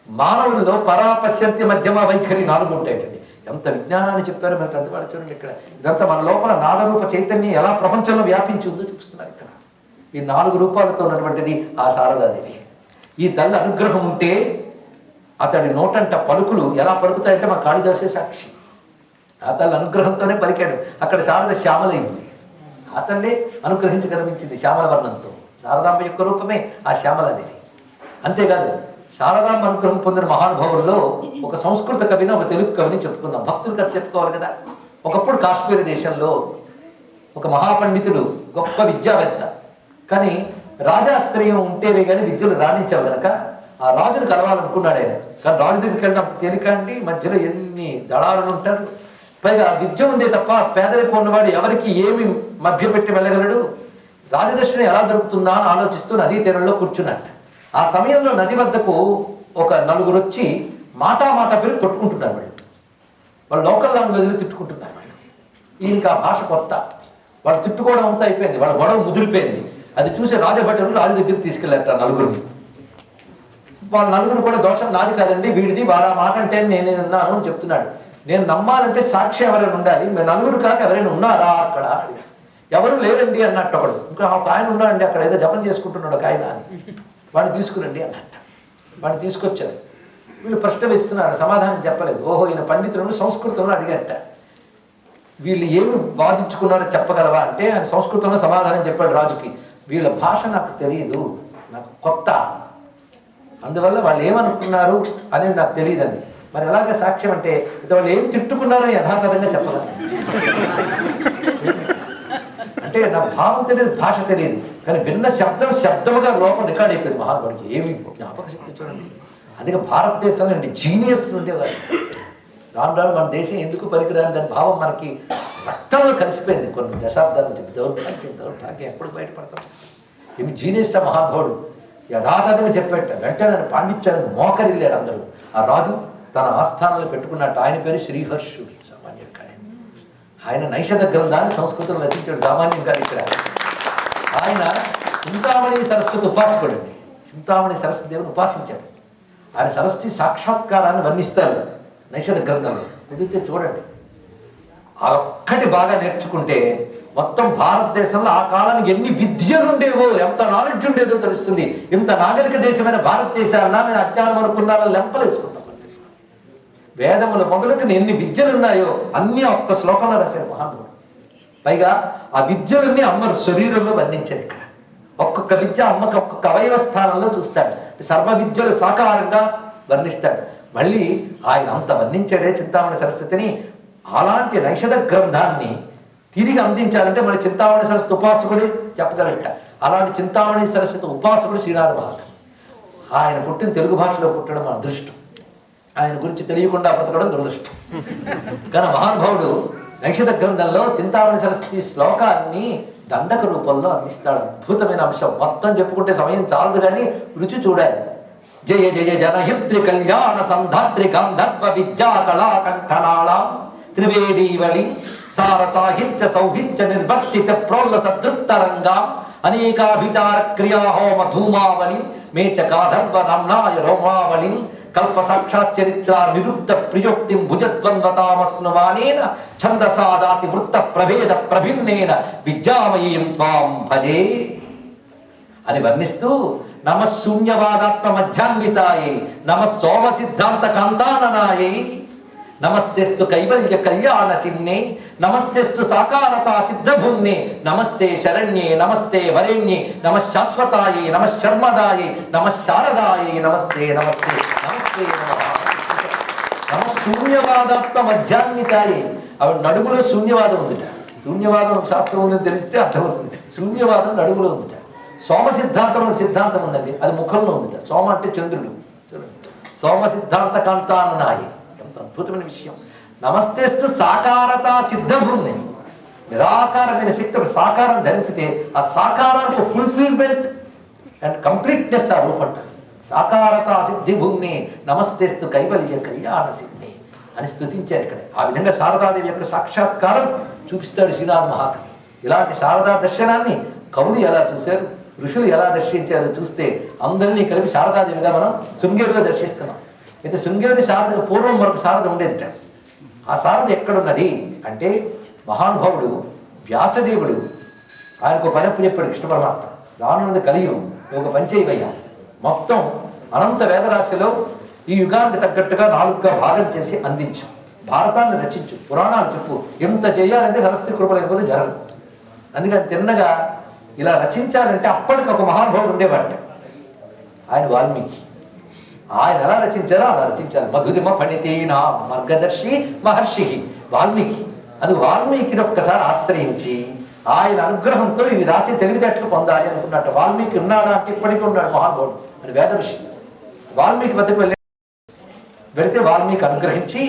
మానవుల్లో పరాపశ్యంతి, మధ్యమ, వైఖరి 4 ఉంటాయటండి. ఎంత విజ్ఞానాన్ని చెప్పారో మనకు అందుబాటు. చూడండి ఇక్కడ ఇదంతా మన లోపల నాదరూప చైతన్యం ఎలా ప్రపంచంలో వ్యాపించి ఉందో చూపిస్తున్నారు ఇక్కడ. ఈ 4 రూపాలతో ఉన్నటువంటిది ఆ శారదాదేవి. ఈ తల్లి అనుగ్రహం ఉంటే అతడి నోటంట పలుకులు ఎలా పలుకుతాయంటే మా కాళిదాసే సాక్షి. ఆ తల్లి అనుగ్రహంతోనే పలికాడు. అక్కడ శారద శ్యామలైంది. ఆ తల్లే అనుగ్రహించి కనిపించింది శ్యామల వర్ణంతో. శారదాంబ యొక్క రూపమే ఆ శ్యామలాదేవి. అంతేకాదు, శారదాంబ అనుగ్రహం పొందిన మహానుభావుల్లో ఒక సంస్కృత కవిని, ఒక తెలుగు కవిని చెప్పుకుందాం. భక్తులు కథ చెప్పుకోవాలి కదా. ఒకప్పుడు కాశ్మీర దేశంలో ఒక మహాపండితుడు, గొప్ప విద్యావేత్త, కానీ రాజాశ్రయం ఉంటేనే కానీ విద్యలు రాణించావు కనుక ఆ రాజును కలవాలనుకున్నాడు ఆయన. కానీ రాజు దగ్గరికి వెళ్ళిన తేలిక అండి, మధ్యలో ఎన్ని దళారులు ఉంటారు. పైగా విద్య ఉందే తప్ప పేదరికం ఉన్నవాడు ఎవరికి ఏమి మభ్యపెట్టి వెళ్ళగలడు. రాజదర్శనం ఎలా దొరుకుతుందా అని ఆలోచిస్తూ నదీ తీరంలో కూర్చున్నట్ట. ఆ సమయంలో నది వద్దకు ఒక 4 వచ్చి మాట పేరు కొట్టుకుంటున్నారు. వాళ్ళు లోకల్ లాంగ్వేజ్లో తిట్టుకుంటున్నారు. ఈయనకి ఆ భాష కొత్త. వాళ్ళు తిట్టుకోవడం అంతా అయిపోయింది, వాళ్ళ గొడవ ముదిరిపోయింది. అది చూసి రాజభటులు రాజు దగ్గరికి తీసుకెళ్ళారట 4. వాళ్ళ 4 కూడా దోషం నాది కాదండి, వీడిది, వాళ్ళ మాట అంటే నేను ఉన్నాను అని చెప్తున్నాడు. నేను నమ్మాలంటే సాక్షి ఎవరైనా ఉండాలి. మీరు 4 కాక ఎవరైనా ఉన్నారా అక్కడ? ఎవరు లేరండి అన్నట్టు ఒకడు. ఇంకా ఒక ఆయన ఉన్నాడండి అక్కడ, ఏదో జపం చేసుకుంటున్నాడు ఒక ఆయన అని. వాడిని తీసుకురండి అన్నట్ట. వాడిని తీసుకొచ్చారు. వీళ్ళు ప్రశ్న వేస్తున్నారు, సమాధానం చెప్పలేదు. ఓహో, ఈయన పండితులను సంస్కృతంలో అడిగారట. వీళ్ళు ఏమి వాదించుకున్నారో చెప్పగలవా అంటే ఆయన సంస్కృతంలో సమాధానం చెప్పాడు రాజుకి. వీళ్ళ భాష నాకు తెలియదు, నాకు కొత్త, అందువల్ల వాళ్ళు ఏమనుకున్నారు అనేది నాకు తెలియదండి. మరి ఎలాగ సాక్ష్యం అంటే వాళ్ళు ఏం తిట్టుకున్నారో యథాతథంగా చెప్పగలను. అంటే నా భావం తెలియదు, భాష తెలియదు, కానీ విన్న శబ్దముగా లోపల రికార్డ్ అయిపోయింది మహానుభావుడికి. ఏమి జ్ఞాపక శక్తి చూడండి. అందుకే భారతదేశంలో అంటే జీనియస్ ఉండేవారు. రాను రాను మన దేశం ఎందుకు పనికిరాని దాని భావం మనకి రక్తంలో కలిసిపోయింది కొన్ని దశాబ్దాల నుంచి. దౌర్భాగ్యం ఎప్పుడు బయటపడతాం. ఏమి జీనియస్ మహానుభావుడు యథాతథంగా చెప్పేట. వెంటనే నన్ను పాండిత్యాన్ని మోకరిల్లారు అందరూ. ఆ రాజు తన ఆస్థానంలో పెట్టుకున్నట్టు. ఆయన పేరు శ్రీహర్షుడు, సామాన్యుడు కాడే. ఆయన నైషధ గ్రంథాన్ని సంస్కృతంలో రచించాడు, సామాన్యం కాదు. ఇక్కడ ఆయన చింతామణి సరస్వతి ఉపాసకుడు అండి. చింతామణి సరస్వతి దేవుని ఉపాసించాడు. ఆయన సరస్వతి సాక్షాత్కారాన్ని వర్ణిస్తారు నైషధ గ్రంథంలో. కుదిరితే చూడండి. ఆ ఒక్కటి బాగా నేర్చుకుంటే మొత్తం భారతదేశంలో ఆ కాలానికి ఎన్ని విద్యలు ఉండేవో, ఎంత నాలెడ్జ్ ఉండేదో తెలుస్తుంది. ఇంత నాగరిక దేశమైన భారతదేశాన్న నేను అజ్ఞానం అనుకున్నాను లెంపలేసుకున్నాను. వేదముల మొదలుకు ఎన్ని విద్యలు ఉన్నాయో అన్నీ ఒక్క శ్లోకంలో రాశారు మహానుభావుడు. పైగా ఆ విద్యలన్నీ అమ్మ శరీరంలో వర్ణించారు. ఇక్కడ ఒక్కొక్క విద్య అమ్మకి ఒక్కొక్క అవయవ స్థానంలో చూస్తాడు. సర్వ విద్యలు సాకారంగా వర్ణిస్తాడు. మళ్ళీ ఆయన అంత వర్ణించాడే చింతామణి సరస్వతిని. అలాంటి నైషధ గ్రంథాన్ని తిరిగి అందించాలంటే మన చింతామణి సరస్వతి ఉపాసకుడే చెప్పగలట. అలాంటి చింతామణి సరస్వతి ఉపాసకుడు శ్రీనాథ మహాకవి. ఆయన పుట్టిన తెలుగు భాషలో పుట్టడం మన అదృష్టం. ఆయన గురించి తెలియకుండా బ్రతకడం దురదృష్టం. కానీ మహానుభావుడు నైషధ గ్రంథంలో చింతామణి సరస్వతి శ్లోకాన్ని దండక రూపంలో అందిస్తాడు. అద్భుతమైన అంశం. మొత్తం చెప్పుకుంటే సమయం చాలదు, కానీ రుచి చూడాలి. జయ జయ జనహిత్రి కళ్యాణ సంధాత్రి గాంధర్వ విద్యా కళా కంఠనాళ త్రివేదీవళి సార సాహిత్య సౌహిత్య నిర్వర్తిత ప్రోల్ల సదృప్తరంగా అనేకాభిచార క్రియా హోమ ధూమావళి మేచ గాధర్వ నామ్నాయ రోమావళి కల్ప సాక్షాత్ చరిత్ర నిరుక్త ప్రియోక్తిం భుజద్వంద్వతామస్నువానేన ఛందసాదాతి వృత్త ప్రభేద ప్రభిన్నేన విద్యామయీం త్వాం భజే అని వర్ణిస్తూ నమ శూన్యవాదాత్మ మధ్యాన్వితాయై నమ సోమ సిద్ధాంత కాంతాననాయై నమస్తేస్తు కైవల్య కళ్యాణ సిన్నే నమస్తేస్తు సాకారతా సిద్ధభూమ్నే నమస్తే శరణ్యే నమస్తే వరేణ్యే నమ శాశ్వతాయే నమ శర్మదాయే నమ శారదాయే నమస్తే నమస్తే నమస్తే నమ శూన్యవాదాత్మ మధ్యాన్వితాయే. ఆవిడ నడుములో శూన్యవాదం ఉందిట. శూన్యవాదం శాస్త్రం ఉందని తెలిస్తే అర్థమవుతుంది. శూన్యవాదం నడుములో ఉందిట. సోమ సిద్ధాంతం అనే సిద్ధాంతం ఉందండి, అది ముఖంలో ఉందిట. సోమ అంటే చంద్రుడు. సోమ సిద్ధాంత కాంతాననాయే. ఎంత అద్భుతమైన విషయం. నమస్తేస్తు సాకారత సిద్ధభూమి. నిరాకారమైన శక్తి ఒక సాకారం ధరించితే ఆ సాకారానికి ఫుల్ఫిల్మెంట్ అండ్ కంప్లీట్నెస్ ఆ రూపంట. సాకారత సిద్ధిభూమిని నమస్తేస్తు కైవల్య కళ్యాణ సిద్ధి అని స్తుతించారు ఇక్కడ. ఆ విధంగా శారదాదేవి యొక్క సాక్షాత్కారం చూపిస్తాడు శ్రీనాథ మహాకవి. ఇలాంటి శారదా దర్శనాన్ని కవులు ఎలా చూశారు, ఋషులు ఎలా దర్శించారో చూస్తే అందరినీ కలిపి శారదాదేవిగా మనం శృంగేరిలో దర్శిస్తున్నాం. అయితే శృంగేరి శారదకు పూర్వం మరొక శారద ఉండేదిట. ఆ శారద ఎక్కడున్నది అంటే మహానుభావుడు వ్యాసదేవుడు ఆయనకు పనప్పు చెప్పాడు కృష్ణ పరమాత్మ. రానున్నది కలియుగం, ఒక పంచేవయ్య మొత్తం అనంత వేదరాశిలో ఈ యుగానికి తగ్గట్టుగా 4గా భాగం చేసి అందించు, భారతాన్ని రచించు, పురాణాలు చెప్పు. ఎంత చేయాలంటే సరస్వతి కృప లేకపోతే జరగదు. అందుకని తిన్నగా ఇలా రచించాలంటే అప్పటికి ఒక మహానుభావుడు ఉండేవాట. ఆయన వాల్మీకి. ఆయన ఎలా రచించారో అలా రచించాలి. మధురిమ పణితేనా మార్గదర్శి మహర్షి వాల్మీకి. అది వాల్మీకిని ఒక్కసారి ఆశ్రయించి ఆయన అనుగ్రహంతో ఇవి రాసి తెలివితేటలు పొందాలి అనుకున్నట్టు. వాల్మీకి ఉన్నాడా అంటే ఇప్పటికీ ఉన్నాడు మహానుభావుడు అని వేదర్షి. వాల్మీకి వద్దకు వెళితే వాల్మీకి అనుగ్రహించి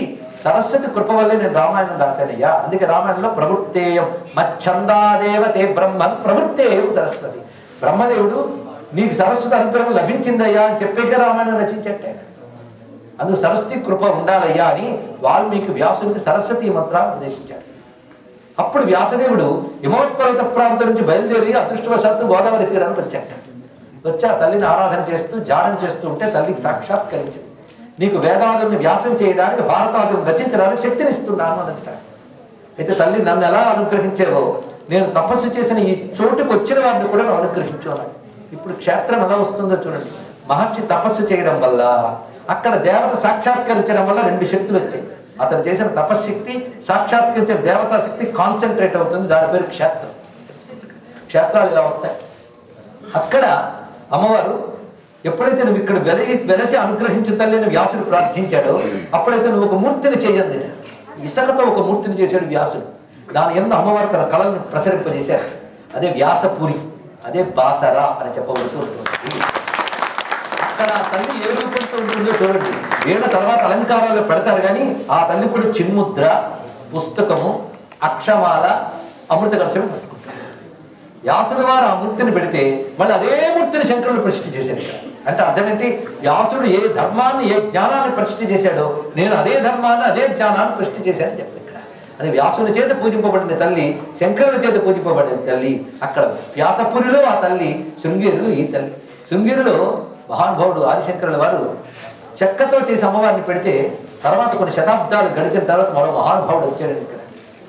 సరస్వతి కృప వల్లే నేను రామాయణం రాశానయ్యా. అందుకే రామాయణంలో ప్రవృత్తేయం మచ్చందాదేవతే బ్రహ్మన్ ప్రవృత్తేయం సరస్వతి. బ్రహ్మదేవుడు నీకు సరస్వతి అనుగ్రహం లభించిందయ్యా అని చెప్పేక రామాయణం రచించట్టే. అందుకు సరస్వతి కృప ఉండాలయ్యా అని వాల్మీకి వ్యాసునికి సరస్వతి మంత్రాన్ని ఉపదేశించాడు. అప్పుడు వ్యాసదేవుడు హిమోత్పర్వత ప్రాంతం నుంచి బయలుదేరి అదృష్టవశాత్తు గోదావరి తీరానికి వచ్చాట. వచ్చి ఆ తల్లిని ఆరాధన చేస్తూ ధ్యానం చేస్తూ ఉంటే తల్లికి సాక్షాత్కరించింది. నీకు వేదాదుల్ని వ్యాసం చేయడానికి, భారతాదులను రచించడానికి శక్తినిస్తున్నాను అన్నట. అయితే తల్లి నన్ను ఎలా అనుగ్రహించావో నేను తపస్సు చేసిన ఈ చోటుకు వచ్చిన వారిని కూడా నువ్వు అనుగ్రహించు అన్నాడు. ఇప్పుడు క్షేత్రం ఎలా వస్తుందో చూడండి. మహర్షి తపస్సు చేయడం వల్ల అక్కడ దేవత సాక్షాత్కరించడం వల్ల 2 శక్తులు వచ్చాయి. అతను చేసిన తపశ్శక్తి, సాక్షాత్కరించిన దేవతా శక్తి కాన్సన్ట్రేట్ అవుతుంది. దాని పేరు క్షేత్రం. క్షేత్రాలు ఇలా వస్తాయి. అక్కడ అమ్మవారు ఎప్పుడైతే నువ్వు ఇక్కడ వెలసి అనుగ్రహించిన తల్లిని వ్యాసుడు ప్రార్థించాడో అప్పుడైతే నువ్వు ఒక మూర్తిని చేయండి. ఇసుకతో ఒక మూర్తిని చేశాడు వ్యాసుడు. దాని యందు అమ్మవారు తన కళల్ని ప్రసరింపజేశారు. అదే వ్యాసపురి, అదే బాసరా అని చెప్పబడుతూ ఉంటుంది. అక్కడ ఆ తల్లి ఏ రూపంతో ఉంటుందో చూడండి. వీళ్ళ తర్వాత అలంకారాలు పెడతారు, కానీ ఆ తల్లి కూడా చిన్ముద్ర, పుస్తకము, అక్షమాల, అమృత కలశం పట్టుకుంటారు. వ్యాసుడు వారు ఆ మూర్తిని పెడితే మళ్ళీ అదే మూర్తిని శంకరులు ప్రతిష్ఠ చేశారు. అంటే అర్థం ఏంటి? వ్యాసుడు ఏ ధర్మాన్ని, ఏ జ్ఞానాన్ని ప్రతిష్ఠ చేశాడో నేను అదే ధర్మాన్ని, అదే జ్ఞానాన్ని ప్రతిష్ఠ చేశానని చెప్పారు. ఇక్కడ అది వ్యాసుని చేత పూజింపబడిన తల్లి, శంకరుల చేత పూజింపబడిన తల్లి. అక్కడ వ్యాసపురిలో ఆ తల్లి, శృంగేరిలో ఈ తల్లి. శృంగేరిలో మహానుభావుడు ఆదిశంకరుల వారు చెక్కతో చేసి అమ్మవారిని పెడితే తర్వాత కొన్ని శతాబ్దాలు గడిచిన తర్వాత మరో మహానుభావుడు వచ్చాడు ఇక్కడ.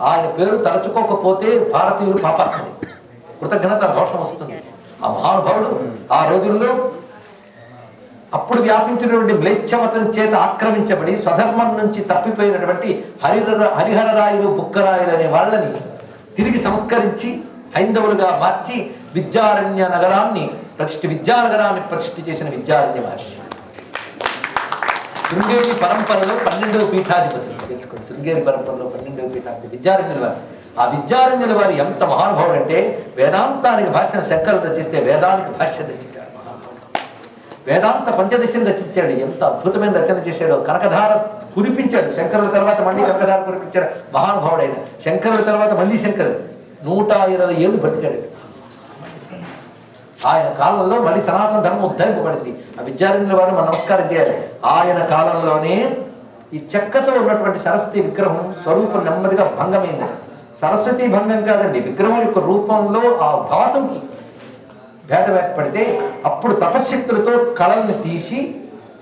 ఆయన పేరు తలుచుకోకపోతే భారతీయులు పాపాత్ములు, కృతజ్ఞత దోషం వస్తుంది. ఆ మహానుభావుడు ఆ రోజుల్లో అప్పుడు వ్యాపించినటువంటి మ్లేచ్ఛమతం చేత ఆక్రమించబడి స్వధర్మం నుంచి తప్పిపోయినటువంటి హరిహరరాయులు బుక్కరాయులు అనే వాళ్ళని తిరిగి సంస్కరించి హైందవులుగా మార్చి విద్యారణ్య ప్రతిష్ఠ చేసిన విద్యారణ్య మహర్షి. శృంగేరి పరంపరలో 12వ పీఠాధిపతి తెలుసుకోండి. శృంగేరి పరంపరలో 12వ పీఠాధిపతి విద్యారణ్యుల వారు. ఆ విద్యారణ్యుల వారు ఎంత మహానుభావుడు అంటే వేదాంతానికి భాష్యం శంకరుడు రచిస్తే వేదానికి భాష్యం రచించాడు. వేదాంత పంచదశని రచించాడు. ఎంత అద్భుతమైన రచన చేశాడో. కనకధార కురిపించాడు. శంకరుల తర్వాత మళ్ళీ కనకధార కురిపించాడు. మహానుభావుడైన శంకరుల తర్వాత మళ్ళీ శంకరుడు 120 ఏళ్ళు బతికాడు. ఆయన కాలంలో మళ్ళీ సనాతన ధర్మం ఉద్ధరింపబడింది. ఆ విద్యారణ్యుల వారు మనం నమస్కారం చేయాలి. ఆయన కాలంలోనే ఈ చెక్కతో ఉన్నటువంటి సరస్వతి విగ్రహం స్వరూపం నెమ్మదిగా భంగమైంది. సరస్వతి భంగం కాదండి, విగ్రహం యొక్క రూపంలో ఆ ధాతువుకి భేదం ఏర్పడితే అప్పుడు తపశ్శక్తులతో కళల్ని తీసి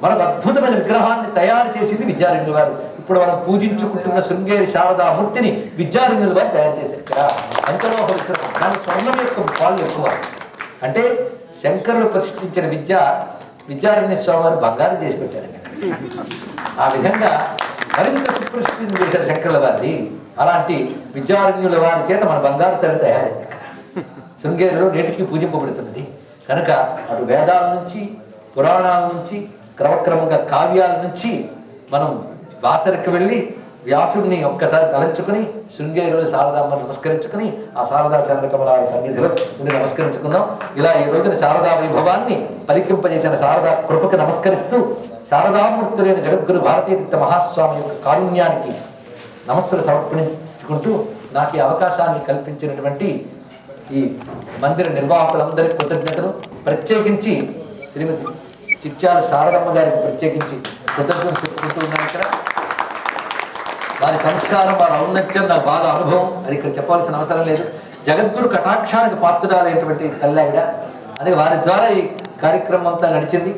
మనకు అద్భుతమైన విగ్రహాన్ని తయారు చేసింది విద్యారణ్యుల వారు. ఇప్పుడు మనం పూజించుకుంటున్న శృంగేరి శారదామూర్తిని విద్యారణ్యుల వారు తయారు చేశారు. ఇక్కడ పంచలోహ విగ్రహం, దాని స్వర్ణం యొక్క పాలు ఎక్కువ. అంటే శంకరులు ప్రతిష్ఠించిన విద్యారణ్య స్వామి వారు బంగారం చేసి పెట్టారండి. ఆ విధంగా మరింత సుప్రసిద్ధిని చేశారు శంకరుల వారిది. అలాంటి విద్యారణ్యుల వారి చేత మన బంగారు తల్లి తయారైంది. శృంగేరిలో నేటికి పూజింపబడుతున్నది కనుక అటు వేదాల నుంచి పురాణాల నుంచి క్రమక్రమంగా కావ్యాల నుంచి మనం బాసరికి వెళ్ళి వ్యాసుడిని ఒక్కసారి తలంచుకుని శృంగేరిలో శారదామ్మని నమస్కరించుకుని ఆ శారదా చంద్రకమలాల సన్నిధిలో ఉండి నమస్కరించుకుందాం. ఇలా ఈ రోజున శారదా వైభవాన్ని పలికింపజేసిన శారదా కృపకు నమస్కరిస్తూ శారదామూర్తులైన జగద్గురు భారతీతీర్థ మహాస్వామి యొక్క కారుణ్యానికి నమస్సులు సమర్పించుకుంటూ నాకు ఈ అవకాశాన్ని కల్పించినటువంటి ఈ మందిర నిర్వాహకులందరికీ కృతజ్ఞతలు, ప్రత్యేకించి శ్రీమతి చిట్యాల శారదమ్మ గారికి ప్రత్యేకించి కృతజ్ఞతలు చెప్పుకుంటూ ఉన్నాను. ఇక్కడ వారి సంస్కారం, వారి ఔన్నత్యం నాకు బాగా అనుభవం, అది ఇక్కడ చెప్పాల్సిన అవసరం లేదు. జగద్గురు కటాక్షానికి పాత్రురాలైనటువంటి తల్లావిడ, అదే వారి ద్వారా ఈ కార్యక్రమం అంతా నడిచింది.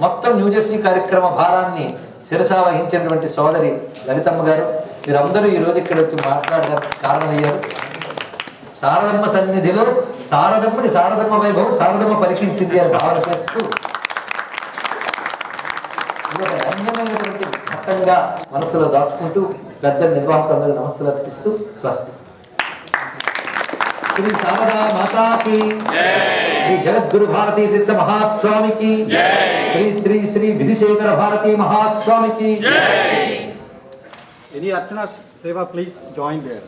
మొత్తం న్యూజెర్సీ కార్యక్రమ భారాన్ని శిరసా వహించినటువంటి సోదరి లలితమ్మ గారు, మీరందరూ ఈరోజు ఇక్కడ వచ్చి మాట్లాడడానికి కారణమయ్యారు. శారదమ్మ సన్నిధిలో శారదమ్మ వైభవం శారదమ్మ పలికించింది అని భావన చేస్తూ ధన్యమైనటువంటి ఘట్టంగా మనసులో దాచుకుంటూ పెద్ద నిర్వాహకులందరూ నమస్సులు అర్పిస్తూ స్వస్తి. శ్రీ శారదా మాతాకి, శ్రీ జగద్గురు భారతీ తీర్థ మహాస్వామికి, Shri Shri Shri విధిశేఖర Bharati మహాస్వామికి. Any Archana Seva, please join there.